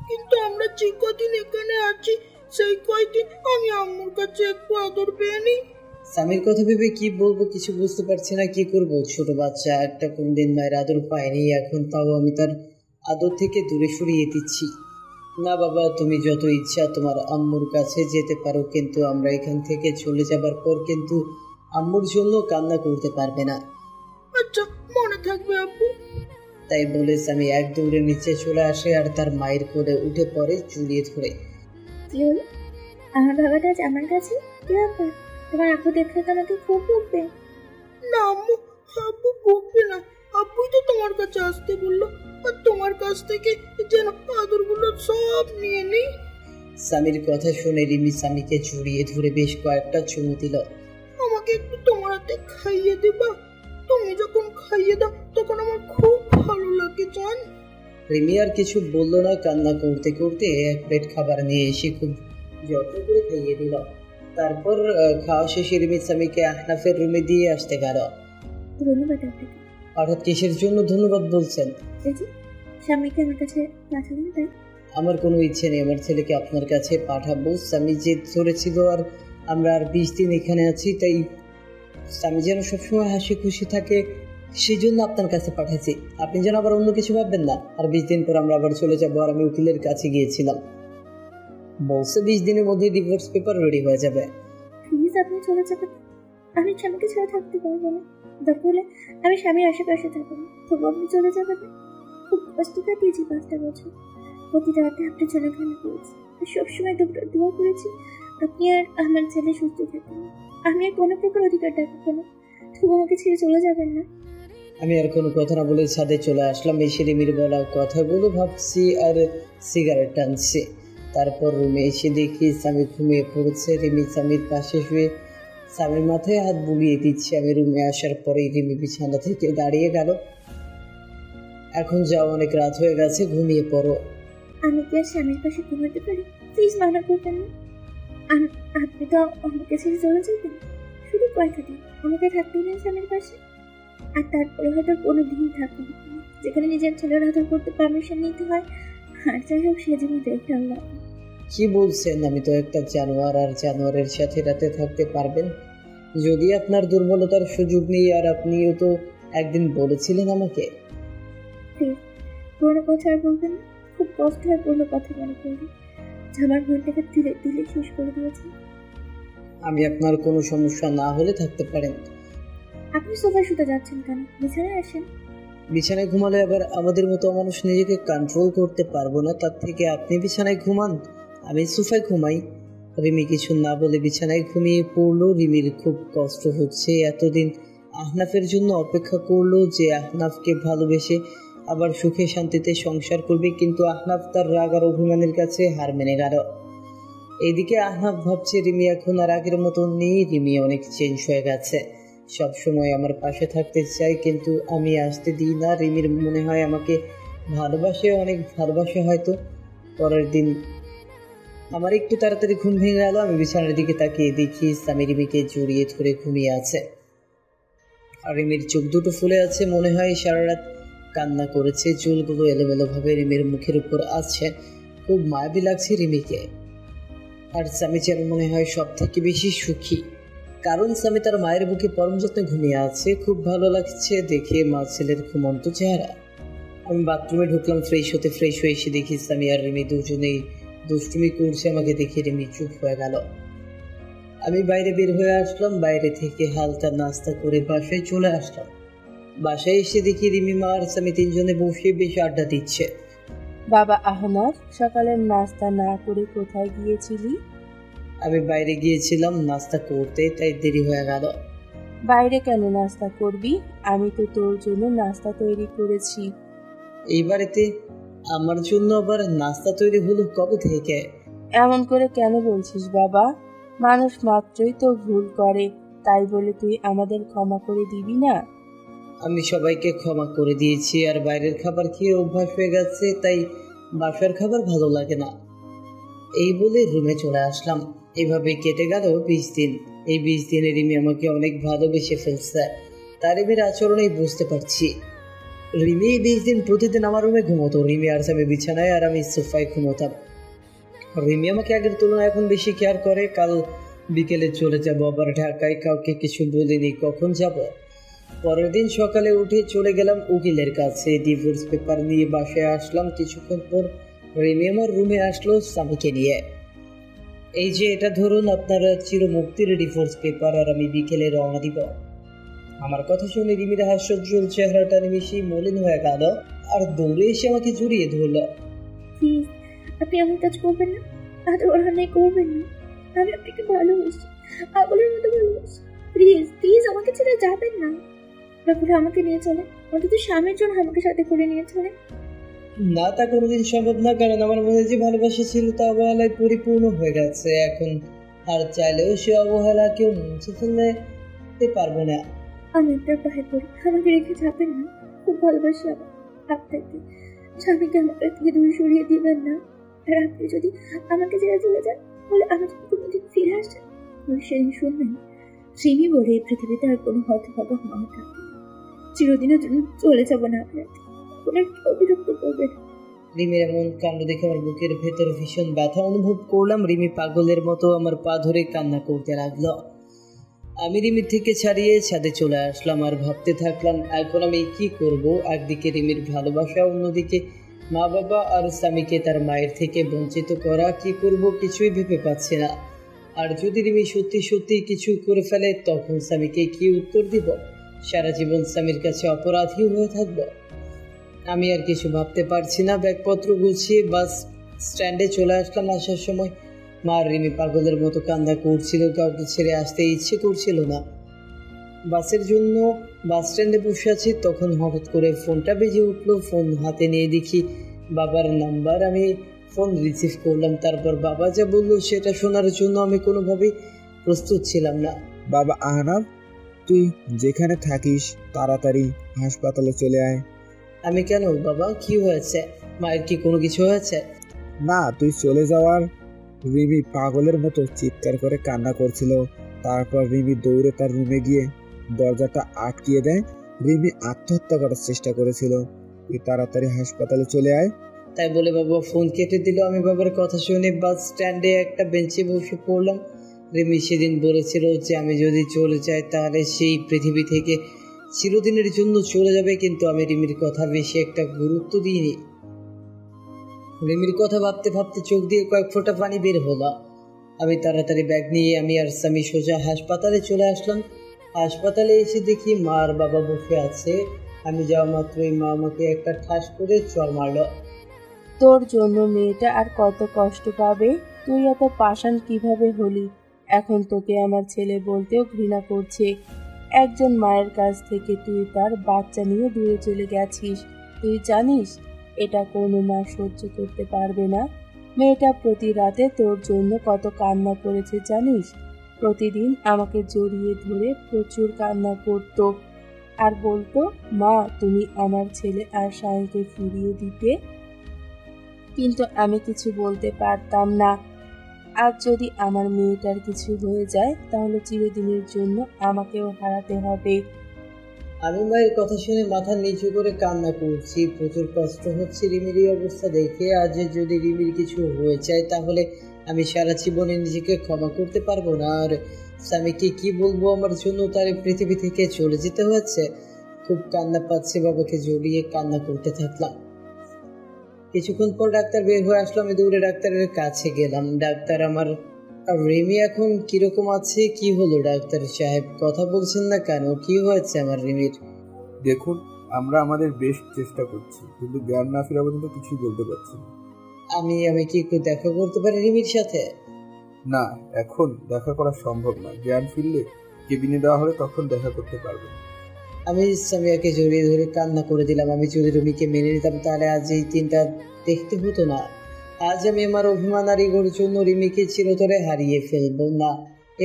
কিন্তু আমরা যে কদিন এখানে আছি সেই কয়দিন আমি আম্মুর কাছে একটু আদর পেয়ে নিই। স্বামীর কথা ভেবে কি বলবো কিছু বুঝতে পারছি না, কি করব। ছোট বাচ্চা একটা কোনদিন মায়ের আদর পায়নি, এখন তাও আমি তার আদর থেকে দূরে সরিয়ে দিচ্ছি। না বাবা, তুমি যত ইচ্ছা তোমার আম্মুর কাছে যেতে পারো, কিন্তু আমরা এখান থেকে চলে যাবার পর কিন্তু আম্মুর জন্য কান্না করতে পারবে না। আচ্ছা, মনে থাকবে আব্বু। তাই বলে স্বামী এক দৌড়ে নিচে চলে আসে আর তার মায়ের কোলে উঠে পড়ে জড়িয়ে ধরে। কি হলো? আমার বাবাটা আজ আমার কাছে? কি ব্যাপার? তোমার আপু দেখলে তো আমাকে খুব বকবে। না আম্মু, আব্বু বকবে না। আব্বুই তো তোমার কাছে আসতে বললো, আর তোমার কাছ থেকে যেন আদরগুলো সব নিয়ে নেই। স্বামীর কথা শুনে রিমি স্বামীকে জড়িয়ে ধরে বেশ কয়েকটা চুমু দিল। আমাকে একটু তোমার হাতে খাইয়ে দেবা? তুমি যখন খাইয়ে দাও তখন আমার খুব ভালো লাগে জান। রিমি আর কিছু বললো না, কান্না করতে করতে এক প্লেট খাবার নিয়ে এসে খুব যত্ন করে খাইয়ে দিল। তারপর খাওয়া শেষে রিমি স্বামীকে আহনাফের রুমে দিয়ে আসতে গেল। ধন্যবাদ আপনাকে। হঠাৎ কিসের জন্য ধন্যবাদ বলছেন? এই যে স্বামীকে আমার কাছে পাঠালেন, তাই? আমার কোনো ইচ্ছে নেই আমার ছেলেকে আপনার কাছে পাঠাবো। স্বামী জেদ ধরেছিল আর আমরা আর 20 দিন এখানে আছি, তাই স্বামী যেন সবসময় হাসি খুশি থাকে সেই জন্য আপনার কাছে পাঠাচ্ছি। আপনি যেন আবার অন্য কিছু ভাববেন না। আর 20 দিন পর আমরা আবার চলে যাবো। আর আমি উকিলের কাছে গিয়েছিলাম, বলছে 20 দিনের মধ্যে ডিভোর্স পেপার রেডি হয়ে যাবে। প্লিজ আপনি চলে যাবেন, আমি স্বামীকে ছেড়ে থাকতে পারবো না। দরকার হলে আমি স্বামীর আশেপাশে থাকবো না, তবু আপনি চলে যাবেন না। খুব কষ্ট কাটিয়েছি 5টা বছর, প্রতিটা রাতে আপনি ছেলেখানা করেছি, সবসময় দোয়া করেছি আপনি আর আমার ছেলে সুস্থ থাকেন। আমি আর কোনো প্রকার অধিকার দেখাবো না, তবু আমাকে ছেড়ে চলে যাবেন না। আমি আর কোনো কথা না বলে ছাদে চলে আসলাম। এসে রিমির বলা কথাগুলো ভাবছি আর সিগারেট টানছি। তারপর রুমে এসে দেখি স্বামী ঘুমিয়ে পড়েছে। রিমি স্বামীর পাশে শুয়ে স্বামীর মাথায় হাত বুলিয়ে দিচ্ছে। আমি রুমে আসার পরেই রিমি বিছানা থেকে দাঁড়িয়ে গেল। এখন যাও, অনেক রাত হয়ে গেছে, ঘুমিয়ে পড়ো। আমি কি আর স্বামীর পাশে ঘুমাতে পারি? প্লিজ মানা করবেন না। আপনি তো আমাকে ছেড়ে চলে যাবেন। শুধু কথা দিন, আমাকে থাকতে দিন স্বামীর পাশে। আর তারপরে হয়তো কোনো দিন থাকবো যেখানে নিজের ছেলের আদর করতে পারমিশন নিতে হয়। আর যাই হোক, সে যেন দেখে আল্লাহ। কি বলছেন? আমি তো একটা জানোয়ার, আর জানোয়ারের সাথে রাতে থাকতে পারবেন? যদি আপনার দুর্বলতার সুযোগ নেই, আর আপনিও তো একদিন বলেছিলেন আমাকে। প্লিজ পুরোনো কথা আর বলবেন না। খুব কষ্ট হয় পুরোনো কথা মনে করলে। আমার মনটাকে তিলে তিলে শেষ করে দিয়েছে। আমি আপনার কোনো সমস্যা না হলে থাকতে পারেন। আপনি সোফায় শুতে যাচ্ছেন কেন? বিছানায় আসেন। বিছানায় ঘুমালে আবার আমাদের মতো মানুষ নিজেকে কন্ট্রোল করতে পারবো না, তার থেকে আপনি বিছানায় ঘুমান, আমি সোফায় ঘুমাই। রিমি কিছু না বলে বিছানায় ঘুমিয়ে পড়লো। রিমির খুব কষ্ট হচ্ছে। এতদিন আহনাফের জন্য অপেক্ষা করলো যে আহনাফকে ভালোবেসে আবার সুখে শান্তিতে সংসার করবে, কিন্তু আহনাফ তার রাগ আর অভিমানের কাছে হার মেনে গেল। এইদিকে আহনাফ ভাবছে রিমি এখন আর আগের মতো নেই, রিমি অনেক চেঞ্জ হয়ে গেছে। সব সময় আমার পাশে থাকতে চাই, কিন্তু আমি আসতে দিই না। রিমির মনে হয় আমাকে ভালোবাসে, অনেক ভালোবাসে হয়তো। পরের দিন আমার একটু তাড়াতাড়ি ঘুম ভেঙে গেল। আমি বিছানার দিকে তাকিয়ে দেখি স্বামী রিমিকে জড়িয়ে ধরে ঘুমিয়ে আছে। আর রিমির চোখ দুটো ফুলে আছে, মনে হয় সারা রাত কান্না করেছে। চুলগুলো এলোমেলোভাবে রিমির মুখের উপর আছে। খুব মায়াবী লাগছে রিমিকে। আর স্বামী যেন মনে হয় সব থেকে বেশি সুখী, কারণ স্বামী তার মায়ের বুকে পরম যত্নে ঘুমিয়ে আছে। খুব ভালো লাগছে দেখে মা ছেলের ঘুমন্ত চেহারা। আমি বাথরুমে ঢুকলাম ফ্রেশ হতে। ফ্রেশ হয়ে এসে দেখি স্বামী আর রিমি দুজনেই দুষ্টুমি করছে। আমাকে দেখে রিমি চুপ হয়ে গেল। আমি বাইরে বের হয়ে আসলাম। বাইরে থেকে হালকা নাস্তা করে বাসায় চলে আসলাম। বাসায় এসে দেখি রিমি মা আর স্বামী তিনজনে বসে বেশ আড্ডা দিচ্ছে। বাবা আহনাফ, সকালের নাস্তা না করে কোথায় গিয়েছিলি? আমি বাইরে গিয়েছিলাম নাস্তা করতে, তাই দেরি হয়ে গেল। বাইরে কেন নাস্তা করবি? আমি তো তোর জন্য নাস্তা তৈরি করেছি। এই বাড়িতে আমার জন্য আবার নাস্তা তৈরি হলো কবে থেকে? এমন করে কেন বলছিস বাবা? মানুষ মাত্রই তো ভুল করে, তাই বলে তুই আমাদের ক্ষমা করে দিবি না? আমি সবাইকে ক্ষমা করে দিয়েছি, আর বাইরের খাবার খেয়ে অভ্যাস হয়ে গেছে, তাই বাসার খাবার ভালো লাগে না। এই বলে রুমে চলে আসলাম। এভাবে কেটে গেল 20 দিন। এই 20 দিনে রিমি আমাকে অনেক ভালোবেসে ফেলছে, তার রিমির আচরণেই বুঝতে পারছি। রিমি এই 20 দিন প্রতিদিন আমার রুমে ঘুমোতো। রিমি আর আমি বিছানায় আর আমি সোফায় ঘুমোতাম। রিমি আমাকে আগের তুলনায় এখন বেশি কেয়ার করে। কাল বিকেলে চলে যাব আবার ঢাকায়, কাউকে কিছু বলিনি কখন যাব। পরের দিন সকালে উঠে চলে গেলাম উকিলের কাছে। ডিভোর্স পেপার নিয়ে বাসায় আসলাম। কিছুক্ষণ পর রিমি আমার রুমে আসলো স্বামীকে নিয়ে। এই যে এটা ধরুন আপনার চিরমুক্তির ডিভোর্স পেপার, আর আমি বিকেলে রওনা দিব। আমার কথা শুনে রিমির হাস্যোজ্জ্বল চেহারাটা নিমিশেই মলিন হয়ে গেল, আর দৌড়ে এসে আমাকে জড়িয়ে ধরল। প্লিজ আপনি এমন কাজ করবেন না, আদর অন্যায় করবেন না। আমি আপনাকে ভালোবাসি, পাগলের মতো ভালোবাসি। প্লিজ প্লিজ আমাকে ছেড়ে যাবেন না। তারপরে আমাকে নিয়ে চলে, অন্তত স্বামীর জন্য আমাকে সাথে করে নিয়ে চলে। না, তা কোনোদিন সম্ভব না, কারণ আমার মনে যে ভালোবাসা ছিল তা অবহেলায় পরিপূর্ণ হয়ে গেছে। এখন আর চাইলেও সে অবহেলা কেউ মুছে ফেলতে পারবো না। আমি আপনার পায়ে পড়ি, আমাকে রেখে যাবেন না। খুব ভালোবাসি আপনাকে। স্বামীকে আমার থেকে দূরে সরিয়ে দিবেন না। আর আপনি যদি আমাকে ছেড়ে চলে যান, তাহলে আমি যদি কোনোদিন ফিরে আসেন, তাহলে সেদিন শুনবেন রিমি বলে এই পৃথিবীতে আর কোনো হতভাগা মা থাকবে। চিরদিনের জন্য চলে যাবো না আপনার, কোনো বিরক্ত করবে না। রিমির এমন কাণ্ড দেখে আমার বুকের ভেতর ভীষণ ব্যথা অনুভব করলাম। রিমি পাগলের মতো আমার পা ধরে কান্না করতে লাগলো। আমি রিমির থেকে ছাড়িয়ে ছাদে চলে আসলাম আর ভাবতে থাকলাম এখন আমি কি করব। একদিকে রিমির ভালোবাসা, অন্যদিকে মা বাবা আর স্বামীকে তার মায়ের থেকে বঞ্চিত করা। কি করব কিছুই ভেবে পাচ্ছি না। আর যদি রিমি সত্যি সত্যি কিছু করে ফেলে, তখন স্বামীকে কি উত্তর দিব? সারা জীবন স্বামীর কাছে অপরাধী হয়ে থাকবো। আমি আর কিছু ভাবতে পারছি না। ব্যাগপত্র গুছিয়ে বাস স্ট্যান্ডে চলে আসলাম। আসার সময় মা রিমি পাগলের মতো কান্না করছিল, কাউকে ছেড়ে আসতে ইচ্ছে করছিল না। বাসের জন্য বাস স্ট্যান্ডে বসে আছি, তখন হঠাৎ করে ফোনটা বেজে উঠলো। ফোন হাতে নিয়ে দেখি বাবার নাম্বার। আমি ফোন রিসিভ করলাম। তারপর বাবা যা বললো সেটা শোনার জন্য আমি কোনোভাবেই প্রস্তুত ছিলাম না। বাবা আহনাফ, তুই যেখানে থাকিস তাড়াতাড়ি হাসপাতালে চলে আয়। আমি কেন বাবা? কি হয়েছে? মায়ের কি কোনো কিছু হয়েছে? না, তুই চলে যাওয়ার। রিমি পাগলের মতো চিৎকার করে কান্না করছিল। তারপর রিমি দৌড়ে তার রুমে গিয়ে দরজাটা আটকিয়ে দেয়। রিমি আত্মহত্যা করার চেষ্টা করেছিল। তুই তাড়াতাড়ি হাসপাতালে চলে আয়। তাই বলে বাবা ফোন কেটে দিল। আমি বাবার কথা শুনে বাস স্ট্যান্ডে একটা বেঞ্চে বসে পড়লাম। রিমি সেদিন বলেছিল যে আমি যদি চলে যাই তাহলে সেই পৃথিবী থেকে চিরদিনের জন্য চলে যাবে, কিন্তু আমি রিমির কথা বেশি একটা গুরুত্ব দিইনি। রিমির কথা ভাবতে ভাবতে চোখ দিয়ে কয়েক ফোঁটা পানি বের হলো। আমি তাড়াতাড়ি ব্যাগ নিয়ে আমি আর স্বামী সোজা হাসপাতালে চলে আসলাম। হাসপাতালে এসে দেখি মা আর বাবা বসে আছে। আমি যাওয়া মাত্রই মা আমাকে একটা ঠাস করে চড় মারলো। তোর জন্য মেয়েটা আর কত কষ্ট পাবে। তুই এত পাষাণ কিভাবে হলি? এখন তোকে আমার ছেলে বলতেও ঘৃণা করছে। একজন মায়ের কাছ থেকে তুই তার বাচ্চা নিয়ে দূরে চলে গেছিস। তুই জানিস এটা কোনো মা সহ্য করতে পারবে না। মেয়েটা প্রতি রাতে তোর জন্য কত কান্না করেছে জানিস? প্রতিদিন আমাকে জড়িয়ে ধরে প্রচুর কান্না করতো আর বলতো, মা তুমি আমার ছেলে আর স্বামীকে ফিরিয়ে দিতে। কিন্তু আমি কিছু বলতে পারতাম না। আজ যদি আমার মেয়েটার কিছু হয়ে যায় তাহলে চিরদিনের জন্য আমাকেও হারাতে হবে। আমি মায়ের কথা শুনে মাথা নিচু করে কান্না করছি। প্রচুর কষ্ট হচ্ছে রিমির এই অবস্থা দেখে। আজ যদি রিমির কিছু হয়ে যায় তাহলে আমি সারা জীবনে নিজেকে ক্ষমা করতে পারবো না। আর স্বামীকে কি বলবো আমার জন্য তার পৃথিবী থেকে চলে যেতে হয়েছে। খুব কান্না পাচ্ছে, বাবাকে জড়িয়ে কান্না করতে থাকলাম। কিছুক্ষণ পর ডাক্তার বের হয়ে আসলো। আমি দৌড়ে ডাক্তারের কাছে গেলাম। ডাক্তার আমার রিমি এখন কিরকম আছে? কি হলো ডাক্তার সাহেব, কথা বলছেন না কেন? কি হয়েছে আমার রিমির? দেখুন, আমরা আমাদের বেশ চেষ্টা করছি, কিন্তু জ্ঞান না ফেরা পর্যন্ত কিছুই বলতে পারছি না। আমি কি একটু দেখা করতে পারি রিমির সাথে? না, এখন দেখা করা সম্ভব না। জ্ঞান ফিরলে কেবিনে দেওয়া হলে তখন দেখা করতে পারবেন। আমি সামিয়াকে জড়িয়ে ধরে কান্না করে দিলাম। আমি যদি রুমিকে মেনে নিতাম তাহলে আজ এই দিনটা দেখতে হতো না। আজ আমি আমার অভিমান আর ইগোর জন্য রিমিকে চিরতরে হারিয়ে ফেলবো না।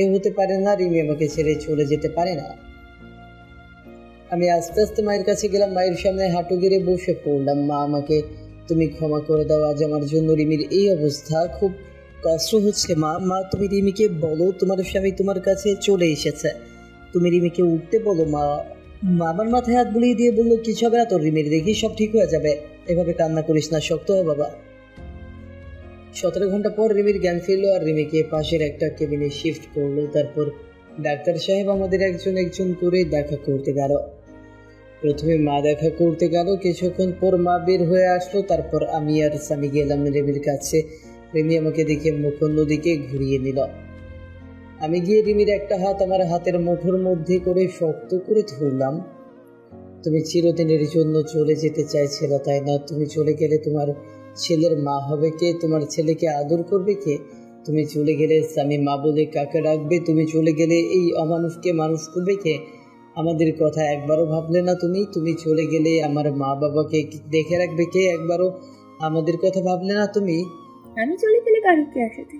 এ হতে পারে না। রিমি আমাকে ছেড়ে চলে যেতে পারে না। আমি আস্তে আস্তে মায়ের কাছে গেলাম। মায়ের সামনে হাঁটু গেড়ে বসে পড়লাম। মা আমাকে তুমি ক্ষমা করে দাও, আজ আমার জন্য রিমির এই অবস্থা। খুব কষ্ট হচ্ছে মা তুমি রিমিকে বলো তোমার স্বামী তোমার কাছে চলে এসেছে। তুমি রিমিকে উঠতে বলো। মা আমার মাথায় হাত বুলিয়ে দিয়ে বললো, কিছু হবে না তোর রিমির, দেখি সব ঠিক হয়ে যাবে। এভাবে কান্না করিস না, শক্ত হ বাবা। 17 ঘন্টা পর রিমির জ্ঞান ফিরলো আর রিমিকে পাশের একটা কেবিনে শিফট করলো। তারপর ডাক্তার সাহেব আমাদের একজন করে দেখা করতে গেল। প্রথমে মা দেখা করতে গেল, কিছুক্ষণ পর মা বের হয়ে আসলো। তারপর আমি আর স্বামী গেলাম রিমির কাছে। রিমি আমাকে দেখে মুখ অন্যদিকে ঘুরিয়ে নিল। আমি গিয়ে রিমির একটা হাত আমার হাতের মুঠোর মধ্যে করে শক্ত করে ধরলাম। তুমি চিরদিনের জন্য চলে যেতে চাইছিলে তাই না? তুমি চলে গেলে তোমার ছেলের মা হবে কে? তোমার ছেলেকে আদর করবে কে? তুমি চলে গেলে স্বামী মা বলে কাকে রাখবে? তুমি চলে গেলে এই অমানুষকে মানুষ করবে কে? আমাদের কথা একবারও ভাবলে না তুমি? তুমি চলে গেলে আমার মা বাবাকে দেখে রাখবে কে? একবারও আমাদের কথা ভাবলে না তুমি? আমি চলে গেলে কারোকে আসাতে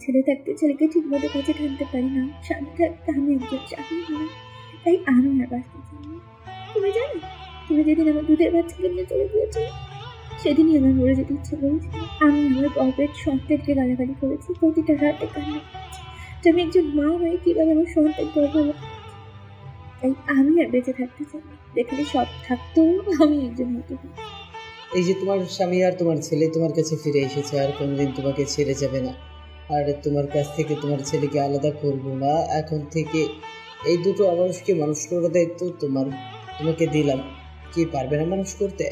ছেলে থাকতে ছেলেকে ঠিক মতো কাছে টানতে পারি না। স্বামী থাকতে আমি একজন চাকরি করি, তাই আমি আর বাঁচতে চাই না। তুমি জানো, তুমি যেদিন আমার দুধের বাচ্চাকে নিয়ে চলে গিয়েছিলে সেদিনই আমার মরে যেতে ইচ্ছে করেছিল। আমি আমার গর্বের সন্তানকে গালাগালি করেছি, প্রতিটা রাতে কান্না করেছি যে আমি একজন মা হয়ে কিভাবে আমার সন্তান গর্ব। তাই আমি আর বেঁচে থাকতে চাই না। যেখানে সব থাকতেও আমি একজন হতে পারি। এই যে তোমার স্বামী আর তোমার ছেলে তোমার কাছে ফিরে এসেছে, আর কোনোদিন তোমাকে ছেড়ে যাবে না। আর তোমার কাছ থেকে তোমার ছেলেকে আলাদা করবো না। এখন থেকে এই দুটো অমানুষকে মানুষ করার দায়িত্ব তোমাকে দিলাম। কি পারবে না মানুষ করতে?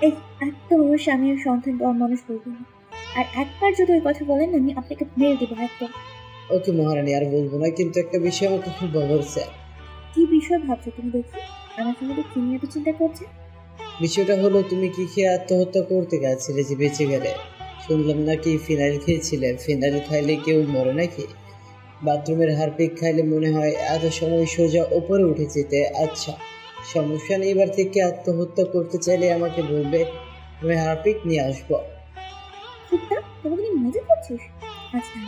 এই একদম আমার স্বামী আর সন্তানকে অমানুষ করবো না। আর একবার যদি ওই কথা বলেন আমি আপনাকে মেরে দেবো একদম। ওকে মহারানী, আর বলবো না, কিন্তু একটা বিষয় আমাকে খুব বলছে। কি বিষয় ভাবছো তুমি? দেখি আমার সঙ্গে কি নিয়ে তো চিন্তা করছে। বিষয়টা হলো, তুমি কি খেয়ে আত্মহত্যা করতে গেছিলে যে বেঁচে গেলে? শুনলাম নাকি ফিনাইল খেয়েছিলে। ফিনাইল খাইলে কেউ মরে নাকি? বাথরুমের হারপিক খাইলে মনে হয় এত সময় সোজা ওপরে উঠে যেতে। আচ্ছা সমস্যা নেই, এবার থেকে আত্মহত্যা করতে চাইলে আমাকে বলবে, আমি হারপিক নিয়ে আসবো। তোমাকে মজা করছিস? আচ্ছা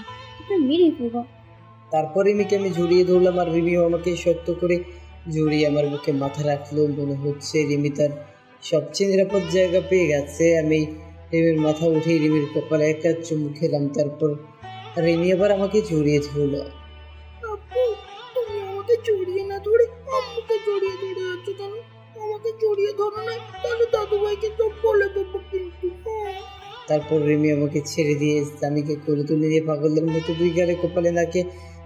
মেরে ফেলবো। তারপর রিমিকে আমি জড়িয়ে ধরলাম আর রিমিও আমাকে শক্ত করে জড়িয়ে আমার বুকে মাথা রাখলো। মনে হচ্ছে রিমি তার সবচেয়ে নিরাপদ জায়গা পেয়ে গেছে। আমি রিমির মাথা উঠে রিমির কপালে একটা চুমু খেলাম। তারপর রিমি আবার আমাকে জড়িয়ে ধরলো। আপু, তুমি আমাকে জড়িয়ে না ধরে আম্মুকে জড়িয়ে ধরে আছো কেন? আমাকে জড়িয়ে ধরো না, তাহলে দাদু ভাইকে সব বলে দেবো কিন্তু। তারপর রিমি আমাকে ছেড়ে দিয়ে স্বামীকে কোলে তুলে নিয়ে পাগলের মতো দুই গালে কপালে নাকে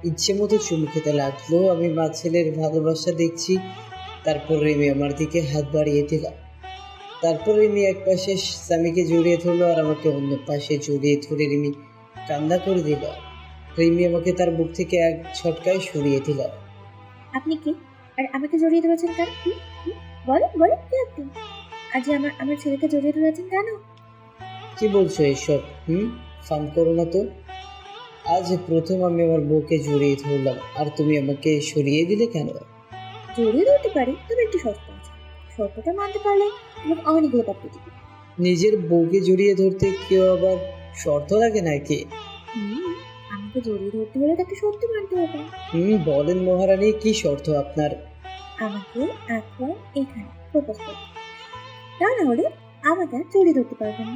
ইচ্ছে মতো চুমু খেতে লাগলো। আমি মা ছেলের ভালোবাসা দেখছি। তারপর রিমি আমার দিকে হাত বাড়িয়ে দিল। তারপর রিমি এক পাশে স্বামীকে জড়িয়ে ধরলো আর আমাকে অন্য পাশে জড়িয়ে ধরে রিমি কান্না করে দিল। রিমি আমাকে তার বুক থেকে এক ছটকায় সরিয়ে দিল। আপনি কি আর আমাকে জড়িয়ে ধরেছেন কেন? বলেন বলেন, কি আপনি আজ আমার ছেলেকে জড়িয়ে ধরেছেন কেন? কি বলছো এইসব? ফান করো না তো। আজ প্রথম আমি আমার বউকে জড়িয়ে ধরলাম আর তুমি আমাকে সরিয়ে দিলে কেন? জড়িয়ে ধরতে পারি, তবে একটু শর্ত আছে। শর্তটা মানতে পারলে তোমাকে অনেকগুলো পাপ্পু দিবে। নিজের বউকে জড়িয়ে ধরতে কেউ আবার শর্ত লাগে নাকি? আমাকে জড়িয়ে ধরতে হলে তো একটা শর্ত মানতে হবে। বলেন মহারানী, কি শর্ত আপনার? আমাকে এখন এখানে প্রপোজ করতে, তা না হলে আমাকে আর জড়িয়ে ধরতে পারবে না।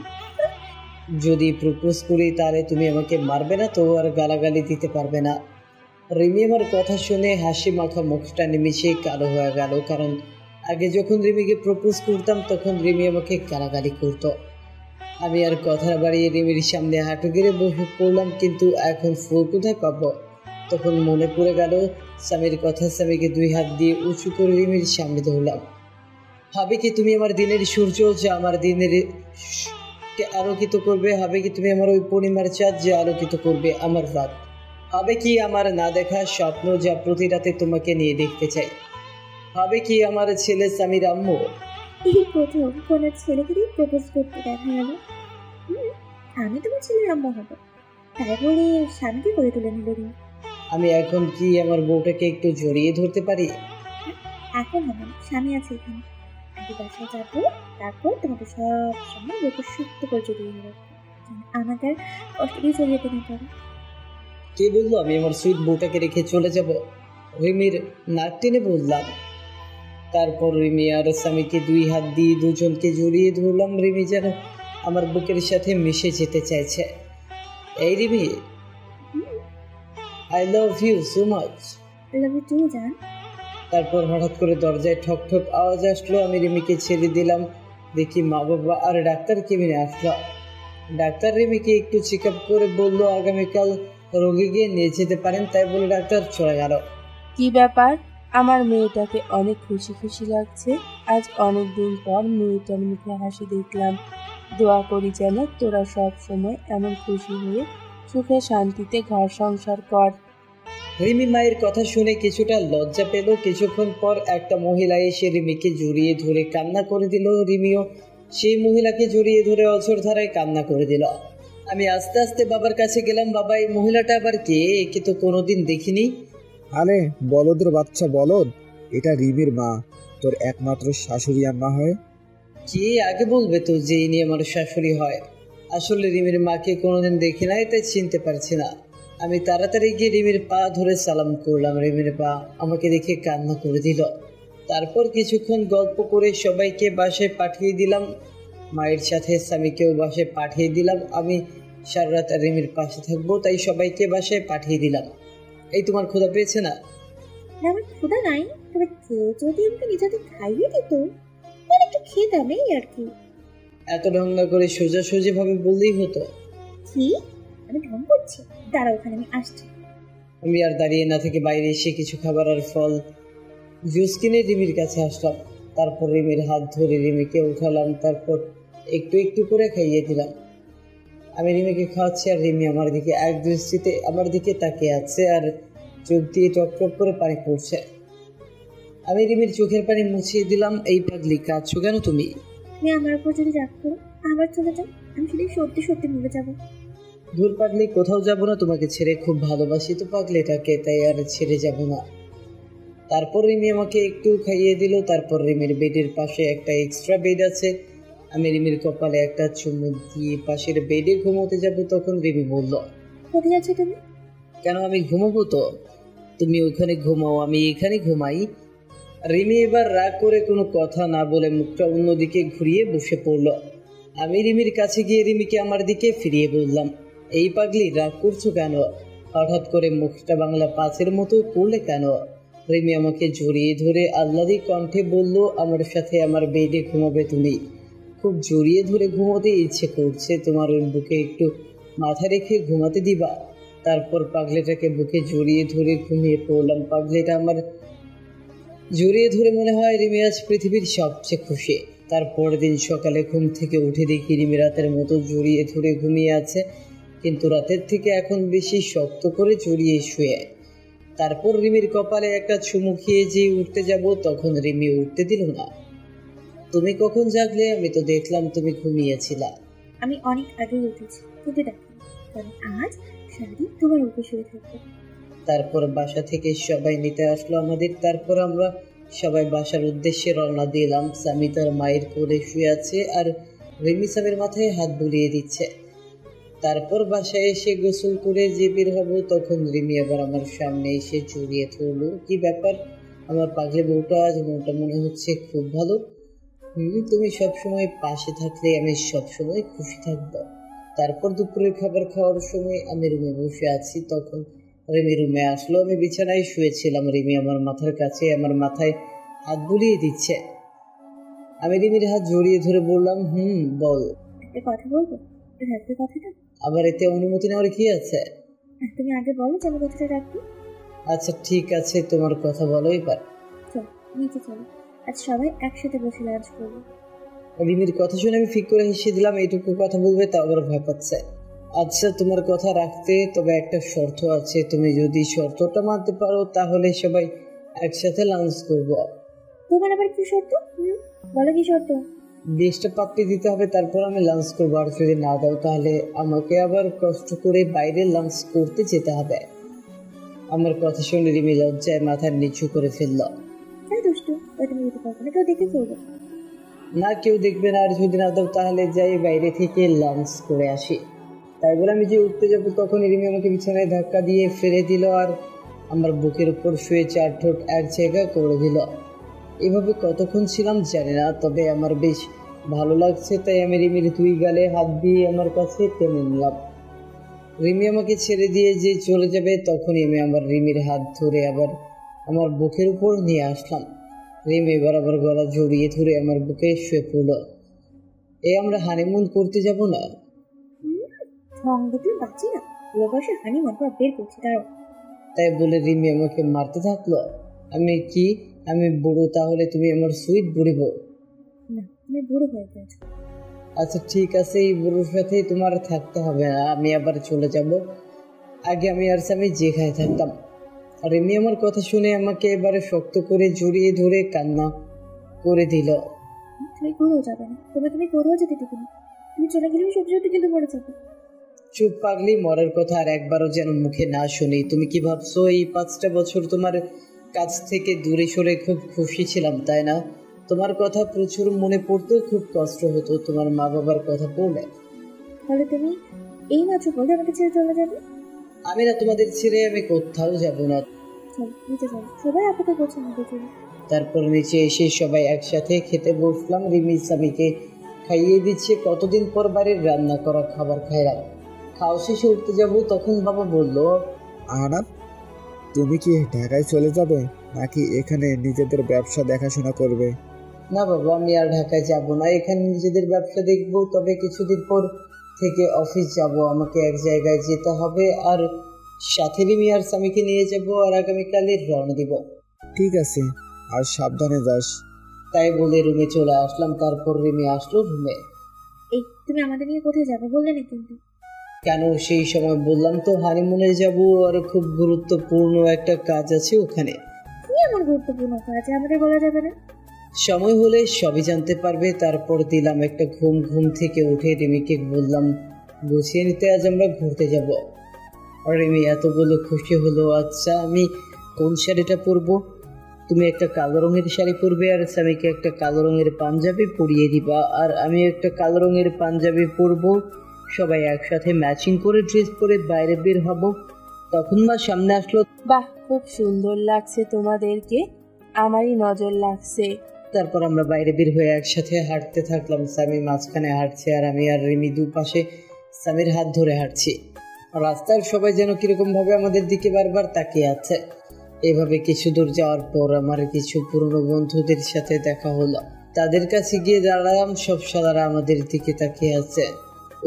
যদি প্রপোজ করি তাহলে তুমি আমাকে মারবে না তো, আর গালাগালি দিতে পারবে না? রিমি আমার কথা শুনে হাসি মাখা মুখটা নিমিশেই কালো হয়ে গেল। কারণ আগে যখন রিমিকে প্রপোজ করতাম তখন রিমি আমাকে গালাগালি করতো। আমি আর কথা বাড়িয়ে রিমির সামনে হাঁটু গেড়ে বসে পড়লাম, কিন্তু এখন ফুল কোথায় পাবো? তখন মনে পড়ে গেল স্বামীর কথা। স্বামীকে দুই হাত দিয়ে উঁচু করে রিমির সামনে ধরলাম। হবে কি তুমি আমার দিনের সূর্য, যে আমার দিনের কে আলোকিত করবে? হবে কি তুমি আমার ওই পূর্ণিমার চাঁদ, যে আলোকিত করবে আমার রাত? হবে কি আমার না দেখা স্বপ্ন, যা প্রতি রাতে তোমাকে নিয়ে দেখতে চাই? হবে কি আমার ছেলে স্বামীর আম্মু? এই প্রথম কোনো ছেলেকে দিয়ে প্রপোজ করতে দেখা গেল। আমি তোমার ছেলের আম্মু হবো, তাই বলে স্বামীকে করে তুলে নিল। আমি এখন কি আমার বউটাকে একটু জড়িয়ে ধরতে পারি? এখন হবে না, স্বামী আছে এখানে। আগে বাসায় যাবো, তারপর তোমাকে সব সময় বউকে শক্ত করে জড়িয়ে নেবো, আমাদের কষ্ট দিয়ে জড়িয়ে যেতে না পারে। কে বললো আমি আমার সুইট বউটাকে রেখে চলে যাব? রিমির নাক টেনে বললাম। তারপর রিমি আর স্বামীকে দুই হাত দিয়ে দুজনকে জড়িয়ে ধরলাম। রিমি যেন আমার বুকের সাথে মিশে যেতে চাইছে। এই Rimi, I love you so much. Love you too জান। তারপর হঠাৎ করে দরজায় ঠক ঠক আওয়াজ আসলো। আমি রিমিকে ছেড়ে দিলাম। দেখি মা বাবা আর ডাক্তার কেবিনে আসলো। ডাক্তার রিমিকে একটু চেক আপ করে বললো আগামীকাল রোগীকে নিয়ে যেতে পারেন। তাই বলে ডাক্তার চলে গেল। কি ব্যাপার? আমার মেয়েটাকে অনেক খুশি খুশি লাগছে। আজ অনেক দিন পর মেয়েটার মুখে হাসি দেখলাম। দোয়া করি যেন তোরা সব সময় এমন খুশি হয়ে সুখে শান্তিতে ঘর সংসার কর। রিমি মায়ের কথা শুনে কিছুটা লজ্জা পেল। কিছুক্ষণ পর একটা মহিলা এসে রিমিকে জড়িয়ে ধরে কান্না করে দিল। রিমিও সেই মহিলাকে জড়িয়ে ধরে অঝোর ধারায় কান্না করে দিল। আমি আস্তে আস্তে বাবার কাছে গেলাম। বাবা, এই মহিলাটা আবার কে? একে তো কোনোদিন দেখিনি। আরে বলদের বাচ্চা বলদ, এটা রিমির মা, তোর একমাত্র শাশুড়ি আম্মা হয়। কে আগে বলবে তো যে ইনি আমার শাশুড়ি হয়? আসলে রিমির মাকে কোনোদিন দেখি নাই, তাই চিনতে পারছি না। আমি তাড়াতাড়ি গিয়ে রিমির পা ধরে সালাম করলাম। রিমির পা আমাকে দেখে কান্না করে দিল। তারপর কিছুক্ষণ গল্প করে সবাইকে বাসায় পাঠিয়ে দিলাম। মায়ের সাথে স্বামীকেও বাসায় পাঠিয়ে দিলাম। আমি সারা রাত রিমির পাশে থাকবো, তাই সবাইকে বাসায় পাঠিয়ে দিলাম। এই তোমার ক্ষুধা পেয়েছে না? আমার ক্ষুধা নাই, তবে কেউ যদি আমাকে নিজেতে খাইয়ে দিত তাহলে একটু খেতাম, এই আর কি। এত ঢঙ্গা করে সোজাসুজি ভাবে বললেই হতো। কি আমি ঢং করছি? দাঁড়া, ওখানে আমি আসছি। আমি আর দাঁড়িয়ে না থেকে বাইরে এসে কিছু খাবার আর ফল জুস কিনে রিমির কাছে আসলাম। তারপর রিমির হাত ধরে রিমিকে উঠালাম। তারপর একটু একটু করে খাইয়ে দিলাম। আমি রিমিকে খাওয়াচ্ছি আর রিমি আমার দিকে এক দৃষ্টিতে আমার দিকে তাকিয়ে আছে আর চোখ দিয়ে টপ টপ করে পানি পড়ছে। আমি রিমির চোখের পানি মুছিয়ে দিলাম। এই পাগলি, কাঁদছো কেন তুমি? তুমি আমার উপর যদি রাগ করো আবার চলে যাও, আমি শুধু সত্যি সত্যি মরে যাবো। দূর পাগলি, কোথাও যাব না, তোমাকে ছেড়ে খুব ভালোবাসি তো পাগলিটাকে, তাই আর ছেড়ে যাব না। তারপর রিমি আমাকে একটু খাইয়ে দিল। তারপর রিমির বেডের পাশে একটা এক্সট্রা বেড আছে। আমি রিমির কপালে একটা চুমু দিয়ে পাশের বেডে ঘুমোতে যাব। তখন রিমি বলল, কোথায় আছো তুমি? কেন, আমি ঘুমাবো তো। তুমি ওখানে ঘুমাও, আমি এখানে ঘুমাই। রিমি এবার রাগ করে কোনো কথা না বলে মুখটা অন্যদিকে ঘুরিয়ে বসে পড়ল। আমি রিমির কাছে গিয়ে রিমিকে আমার দিকে ফিরিয়ে বললাম, এই পাগলি রাগ করছো কেন? হঠাৎ করে মুখটা বাংলা পাঁচের মতো করলে কেন? রিমি আমাকে জড়িয়ে ধরে আহ্লাদি কণ্ঠে বলল, আমার সাথে আমার বেডে ঘুমাবে তুমি? খুব জড়িয়ে ধরে ঘুমোতে ইচ্ছে করছে, তোমার বুকে একটু মাথা রেখে ঘুমাতে দিবা? তারপর পাগলিটাকে বুকে জড়িয়ে ধরে ঘুমিয়ে পড়লাম। পাগলিটা আমার জড়িয়ে ধরে মনে হয় রিমি আজ পৃথিবীর সবচেয়ে খুশি। তারপরের দিন সকালে ঘুম থেকে উঠে দেখি রিমি রাতের মতো জড়িয়ে ধরে ঘুমিয়ে আছে, কিন্তু রাতের থেকে এখন বেশি শক্ত করে জড়িয়ে শুয়ে। তারপর রিমির কপালে একটা চুমু খেয়ে যে উঠতে যাব, তখন রিমি উঠতে দিল না। তুমি কখন জাগলে? আমি তো দেখলাম তুমি ঘুমিয়েছিলা। আমি অনেক আগেই উঠেছি, কিন্তু দেখো, কারণ আজ সারাদিন তোমার উপরে শুয়ে থাকবো। তারপর বাসা থেকে সবাই নিতে আসলো আমাদের। তারপর আমরা সবাই বাসার উদ্দেশ্যে রওনা দিলাম। স্বামী তার মায়ের কোলে শুয়ে আছে আর রিমি স্বামীর মাথায় হাত বুলিয়ে দিচ্ছে। তারপর বাসায় এসে গোসল করে যে বের হব, তখন রিমি আবার আমার সামনে এসে জড়িয়ে ধরলো। কি ব্যাপার, আমার পাগলি বউটা আজ মনটা মনে হচ্ছে খুব ভালো। তুমি সবসময় পাশে থাকলে আমি সবসময় খুশি থাকবো। তারপর দুপুরের খাবার খাওয়ার সময় আমি রুমে বসে আছি, তখন রিমি রুমে আসলো। আমি বিছানায় শুয়েছিলাম, রিমি আমার মাথার কাছে আমার মাথায় হাত বুলিয়ে দিচ্ছে। আমি রিমির হাত জড়িয়ে ধরে বললাম, বল। একটা কথা বলবো? রাখবে কথাটা? আবার এতে অনুমতি নেওয়ার কি আছে? তুমি আগে বলো যে আমি কথাটা রাখবো। আচ্ছা ঠিক আছে, তোমার কথা বলো এবার। চল নিচে চলো, আজ সবাই একসাথে বসে লাঞ্চ করবো। রিমির কথা শুনে আমি ফিক করে হেসে দিলাম, এইটুকু কথা বলবে তা আবার ভয় পাচ্ছে। আচ্ছা তোমার কথা রাখতে, তবে একটা শর্ত আছে। তুমি যদি শর্তটা মানতে পারো তাহলে সবাই একসাথে লাঞ্চ করব। তোমার আবার কি শর্ত? বলো কি শর্ত? 20টা পাপ্পি দিতে হবে, তারপর আমি লাঞ্চ করবো। আর যদি না দাও তাহলে আমাকে আবার কষ্ট করে বাইরে লাঞ্চ করতে যেতে হবে। আমার কথা শুনে রিমি লজ্জায় মাথা নিচু করে ফেলল। তুমি দিতে পারবে না, কেউ দেখে ফেলবে। না, কেউ দেখবে না। আর যদি না দাও তাহলে যাই বাইরে থেকে লাঞ্চ করে আসি। তাই বলে আমি যে উঠতে যাবো, তখন রিমি আমাকে বিছানায় ধাক্কা দিয়ে ফেলে দিল আর আমার বুকের উপর শুয়ে 4 ঠোঁট এক জায়গা করে দিল। এভাবে কতক্ষণ ছিলাম জানি না, তবে আমার বেশ ভালো লাগছে, তাই আমি রিমির 2 গালে হাত দিয়ে আমার কাছে টেনে নিলাম। রিমি আমাকে ছেড়ে দিয়ে যে চলে যাবে, তখনই আমি আমার রিমির হাত ধরে আবার আমার বুকের উপর নিয়ে আসলাম। রিমি এবার আবার গলা জড়িয়ে ধরে আমার বুকে শুয়ে পড়ল। আমরা হানিমুন করতে যাব না? বাঁচি না, পুরো বয়সে হানিমুন বের করছি তারও। তাই বলে রিমি আমাকে মারতে থাকলো। আমি বুড়ো? তাহলে তুমি আমার সুইট বুড়ি বউ? না, তুমি বুড়ো হয়ে গেছো। আচ্ছা ঠিক আছে, এই বুড়োর সাথে তোমার থাকতে হবে না, আমি আবার চলে যাব। আগে আমি আর স্বামী যে খায় থাকতাম। আর রিমি আমার কথা শুনে আমাকে এবারে শক্ত করে জড়িয়ে ধরে কান্না করে দিল। তুমি কোথাও যাবে না, তুমি কোথাও যেতে দেবে না। তুমি চলে গেলে সত্যি সত্যি কিন্তু মরে যাবে। চুপ পাগলি, মরার কথা আর একবারও যেন মুখে না শুনি। তুমি কি ভাবছো এই 5টা বছর তোমার কাছ থেকে দূরে সরে খুব খুশি ছিলাম, তাই না? তোমার কথা প্রচুর মনে পড়তো, খুব কষ্ট হতো তোমার মা বাবার কথা পড়লে। তাহলে তুমি এই মাত্র বলে আমাকে ছেড়ে চলে যাবে? আমি না, তোমাদের ছেড়ে আমি কোথাও যাব না। নিচে চলো, সবাই আপনাকে বলছে নিচে চলো। তারপর নিচে এসে সবাই একসাথে খেতে বসলাম। রিমি স্বামীকে খাইয়ে দিচ্ছে। কতদিন পর বাড়ির রান্না করা খাবার খাইলাম। খাওয়া শেষে উঠতে যাব, তখন বাবা বলল, আনাত, তুমি কি ঢাকায় চলে যাবে নাকি এখানে নিজেদের ব্যবসা দেখাশোনা করবে? না বাবা, আমি আর ঢাকায় যাব না, এখানে নিজেদের ব্যবসা দেখবো। তবে কিছুদিন পর থেকে অফিস যাব, আমাকে এক জায়গায় যেতে হবে। আর সাথে রিমি আর স্বামীকে নিয়ে যাব, আর আগামীকালে রওনা দিব। ঠিক আছে, আর সাবধানে যাস। তাই বলে রুমে চলে আসলাম। তারপর রিমি আসলো রুমে। এই তুমি আমাদের নিয়ে কোথায় যাবে বললে না কিন্তু? কেন, সেই সময় বললাম তো হানিমুনে যাব, আর খুব গুরুত্বপূর্ণ একটা কাজ আছে ওখানে। কি এমন গুরুত্বপূর্ণ কাজ আমাদের বলা যাবে না? সময় হলে সবই জানতে পারবে। তারপর দিলাম একটা ঘুম থেকে উঠে রিমিকে বললাম, গুছিয়ে নিতে, আজ আমরা ঘুরতে যাব। আর রিমি এতগুলো খুশি হলো। আচ্ছা আমি কোন শাড়িটা পরবো? তুমি একটা কালো রঙের শাড়ি পরবে, আর স্বামীকে একটা কালো রঙের পাঞ্জাবি পরিয়ে দিবা, আর আমি একটা কালো রঙের পাঞ্জাবি পরবো। সবাই একসাথে ম্যাচিং করে ড্রেস পরে বাইরে বের হব। তখন মা সামনে আসলো। বাহ, খুব সুন্দর লাগছে তোমাদেরকে, আমারই নজর লাগছে। তারপর আমরা বাইরে বের হয়ে একসাথে হাঁটতে থাকলাম। সামি মাঝখানে হাঁটছে আর আমি আর রিমি দুপাশে সামির হাত ধরে হাঁটছি। রাস্তার সবাই যেন কিরকম ভাবে আমাদের দিকে বারবার তাকিয়ে আছে। এভাবে কিছু দূর যাওয়ার পর আমার কিছু পুরনো বন্ধুদের সাথে দেখা হলো। তাদের কাছে গিয়ে দাঁড়ালাম, সব শালারা আমাদের দিকে তাকিয়ে আছে।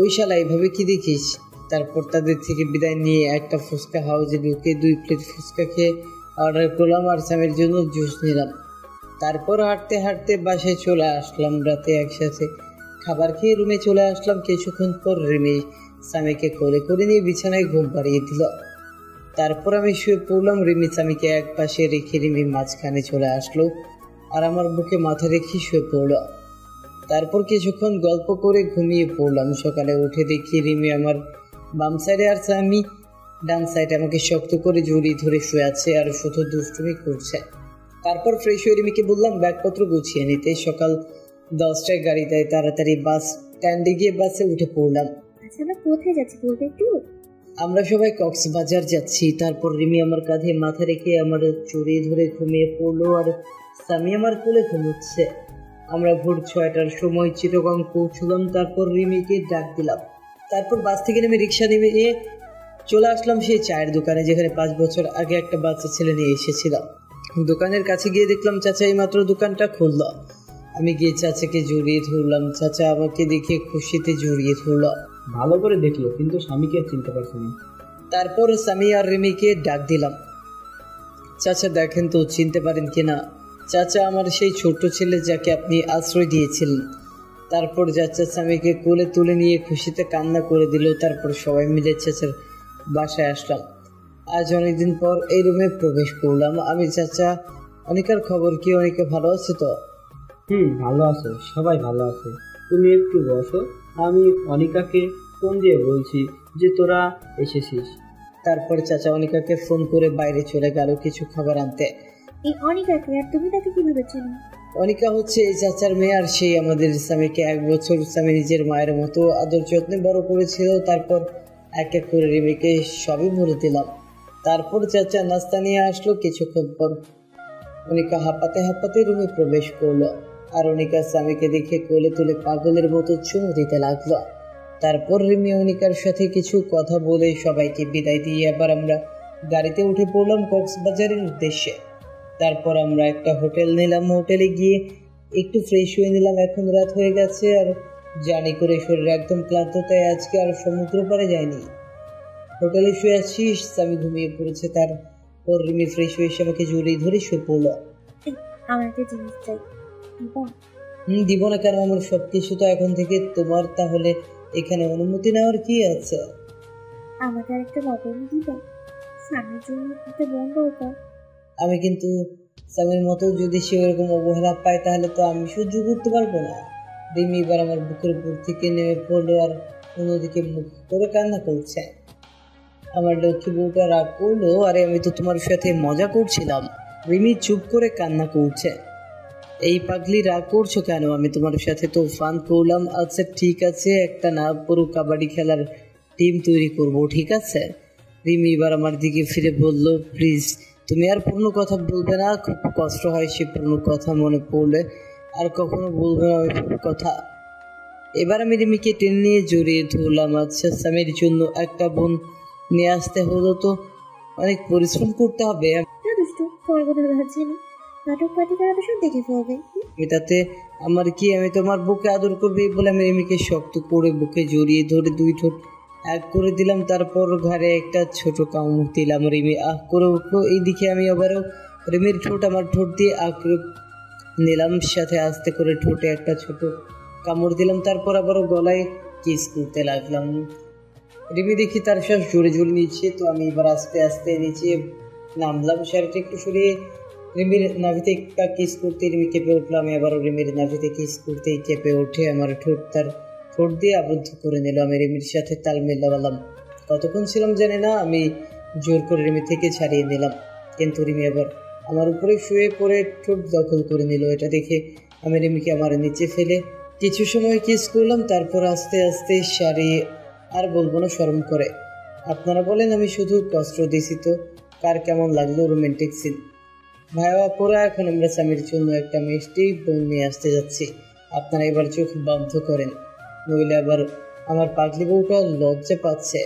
ওই শালা এভাবে কি দেখিস? তারপর তাদের থেকে বিদায় নিয়ে একটা ফুচকা হাউসে ঢুকে 2 প্লেট ফুচকা খেয়ে অর্ডার করলাম আর সামির জন্য জুস নিলাম। তারপর হাঁটতে হাঁটতে বাসায় চলে আসলাম। রাতে একসাথে খাবার খেয়ে রুমে চলে আসলাম। কিছুক্ষণ পর রিমি সামিকে কোলে করে নিয়ে বিছানায় ঘুম পাড়িয়ে দিল। তারপর আমি শুয়ে পড়লাম। রিমি সামিকে এক পাশে রেখে রিমি মাঝখানে চলে আসলো আর আমার বুকে মাথা রেখে শুয়ে পড়ল। তারপর কিছুক্ষণ গল্প করে ঘুমিয়ে পড়লাম। সকালে উঠে দেখি রিমি আমার বাম সাইডে আর সামি ডান সাইডে আমাকে শক্ত করে জড়িয়ে ধরে শুয়ে আছে আর শুধু দুষ্টুমি করছে। তারপর ফ্রেশ হয়ে রিমিকে বললাম ব্যাগপত্র গুছিয়ে নিতে। সকাল 10টায় গাড়ি দেয়, তাড়াতাড়ি বাস স্ট্যান্ডে গিয়ে বাসে উঠে পড়লাম। আচ্ছা, আমরা কোথায় যাচ্ছি বলবে একটু? আমরা সবাই কক্সবাজার যাচ্ছি। তারপর রিমি আমার কাঁধে মাথা রেখে আমার জড়িয়ে ধরে ঘুমিয়ে পড়লো আর সামি আমার কোলে ঘুমোচ্ছে। আমরা ভোর 6টার সময় চিটাগং পৌঁছলাম। তারপর রিমিকে ডাক দিলাম। তারপর বাস থেকে নেমে রিক্সা নেমে চলে আসলাম সেই চায়ের দোকানে, যেখানে 5 বছর আগে একটা বাচ্চা ছেলে নিয়ে এসেছিলাম। দোকানের কাছে গিয়ে দেখলাম চাচা এই মাত্র দোকানটা খুলল। আমি গিয়ে চাচাকে জড়িয়ে ধরলাম। চাচা আমাকে দেখে খুশিতে জড়িয়ে ধরল। ভালো করে দেখলো, কিন্তু স্বামীকে চিনতে পারছি না। তারপর সামি আর রিমিকে ডাক দিলাম। চাচা দেখেন তো চিনতে পারেন কিনা। চাচা আমার সেই ছোট্ট ছেলে যাকে আপনি আশ্রয় দিয়েছিলেন। তারপর চাচা স্বামীকে কোলে তুলে নিয়ে খুশিতে কান্না করে দিল। তারপর সবাই মিলে চাচার বাসায় আসলাম। আজ অনেকদিন পর এই রুমে প্রবেশ করলাম। আমি চাচা, অনিকার খবর কি? অনিকা ভালো আছে তো? ভালো আছে, সবাই ভালো আছে। তুমি একটু বসো, আমি অনিকাকে ফোন দিয়ে বলছি যে তোরা এসেছিস। তারপর চাচা অনিকাকে ফোন করে বাইরে চলে গেল কিছু খাবার আনতে। এই অনিকাকে আর তুমি তাকে কিভাবে চেনো? অনিকা হচ্ছে এই চাচার মেয়ে আর সেই আমাদের স্বামীকে 1 বছর স্বামী নিজের মায়ের মতো আদর যত্নে বড় করেছিল। তারপর এক এক করে রিমিকে সবই বলে দিলাম। তারপর চাচা নাস্তা নিয়ে আসলো। কিছুক্ষণ পর অনিকা হাঁপাতে হাঁপাতে রুমে প্রবেশ করলো আর অনিকা স্বামীকে দেখে কোলে তুলে পাগলের মতো চুমু দিতে লাগলো। তারপর রিমি অনিকার সাথে কিছু কথা বলে সবাইকে বিদায় দিয়ে আবার আমরা গাড়িতে উঠে পড়লাম কক্সবাজারের উদ্দেশ্যে। তারপর আমরা একটা হোটেল নিলাম। হোটেলে গিয়ে একটু ফ্রেশ হয়ে নিলাম। এখন রাত হয়ে গেছে আর জার্নি করে শরীর একদম ক্লান্ত, তাই আজকে আর সমুদ্র পাড়ে যায়নি। হোটেলে শুয়ে আছি, স্বামী ঘুমিয়ে পড়েছে। তারপর রিমি ফ্রেশ হয়ে এসে আমাকে জড়িয়ে ধরে শুয়ে পড়লো। আমার একটা জিনিস চাই, দিব না কেন? আমার সবকিছু তো এখন থেকে তোমার। তাহলে এখানে অনুমতি নেওয়ার কি আছে? আমাকে আর একটা বদল দিবা? স্বামীর জন্য একটা বোন দরকার। আমি কিন্তু স্বামীর মতো যদি সে ওরকম অবহেলা পায় তাহলে তো আমি সহ্য করতে পারবো না। রিমি এবার আমার বুকের উপর থেকে নেমে পড়লো আর অন্যদিকে মুখ করে কান্না করছে। আমার লক্ষ্মী বউটা রাগ করলো। আরে আমি তো তোমার সাথে মজা করছিলাম। রিমি চুপ করে কান্না করছে। এই পাগলি রাগ করছো কেন? আমি তোমার সাথে তো ফান করলাম। আচ্ছা ঠিক আছে, একটা না পুরো কাবাডি খেলার টিম তৈরি করব, ঠিক আছে? রিমি এবার আমার দিকে ফিরে বলল, প্লিজ তুমি আর পুরনো কথা বলবে না। খুব কষ্ট হয় সে পুরনো কথা মনে পড়লে। আর কখনো বলবে না ওই কথা। এবার আমি রিমিকে টেনে নিয়ে জড়িয়ে ধরলাম। আচ্ছা স্বামীর জন্য একটা বোন নিয়ে আসতে হলো তো অনেক পরিশ্রম করতে হবে। নাটক পার্টি করা তো সব দেখে ফেলবে। তাতে আমার কি? আমি তোমার বুকে আদর করবে বলে আমি রিমিকে শক্ত করে বুকে জড়িয়ে ধরে 2 ঠোঁট এক করে দিলাম। তারপর ঘাড়ে একটা ছোট কামড় দিলাম। রিমি আহ করে উঠলো। এইদিকে আমি আবারও রিমির ঠোঁট আমার ঠোঁট দিয়ে আঁকড়ে নিলাম, সাথে আস্তে করে ঠোঁটে একটা ছোট কামড় দিলাম। তারপর আবারও গলায় কিস করতে লাগলাম। রিমি দেখি তার শ্বাস জোরে জোরে নিচ্ছে, তো আমি এবার আস্তে আস্তে নিচে নামলাম। শাড়িটা একটু সরিয়ে রিমির নাভিতে একটা কিস করতে রিমি কেঁপে উঠলো। আমি আবারও রিমির নাভিতে কিস করতেই কেঁপে উঠে আমার ঠোঁট তার ঠোঁট দিয়ে আবদ্ধ করে নিল। আমি রিমির সাথে তাল মেলালাম। কতক্ষণ ছিলাম জানি না, আমি জোর করে রিমি থেকে ছাড়িয়ে নিলাম। কিন্তু রিমি আবার আমার উপরে শুয়ে পড়ে ঠোঁট দখল করে নিল। এটা দেখে আমি রিমিকে আমার নিচে ফেলে কিছু সময় কিস করলাম। তারপর আস্তে আস্তে সারিয়ে, আর বলবো না শরম করে। আপনারা বলেন আমি শুধু কষ্ট দিছি তো কার কেমন লাগলো রোমান্টিক সিন? ভাইয়া পরে এখন আমরা স্বামীর জন্য একটা মিষ্টি বোন নিয়ে আসতে যাচ্ছি, আপনারা এবার চোখ বন্ধ করেন, নইলে আবার আমার পাগলি বউটা লজ্জা পাচ্ছে।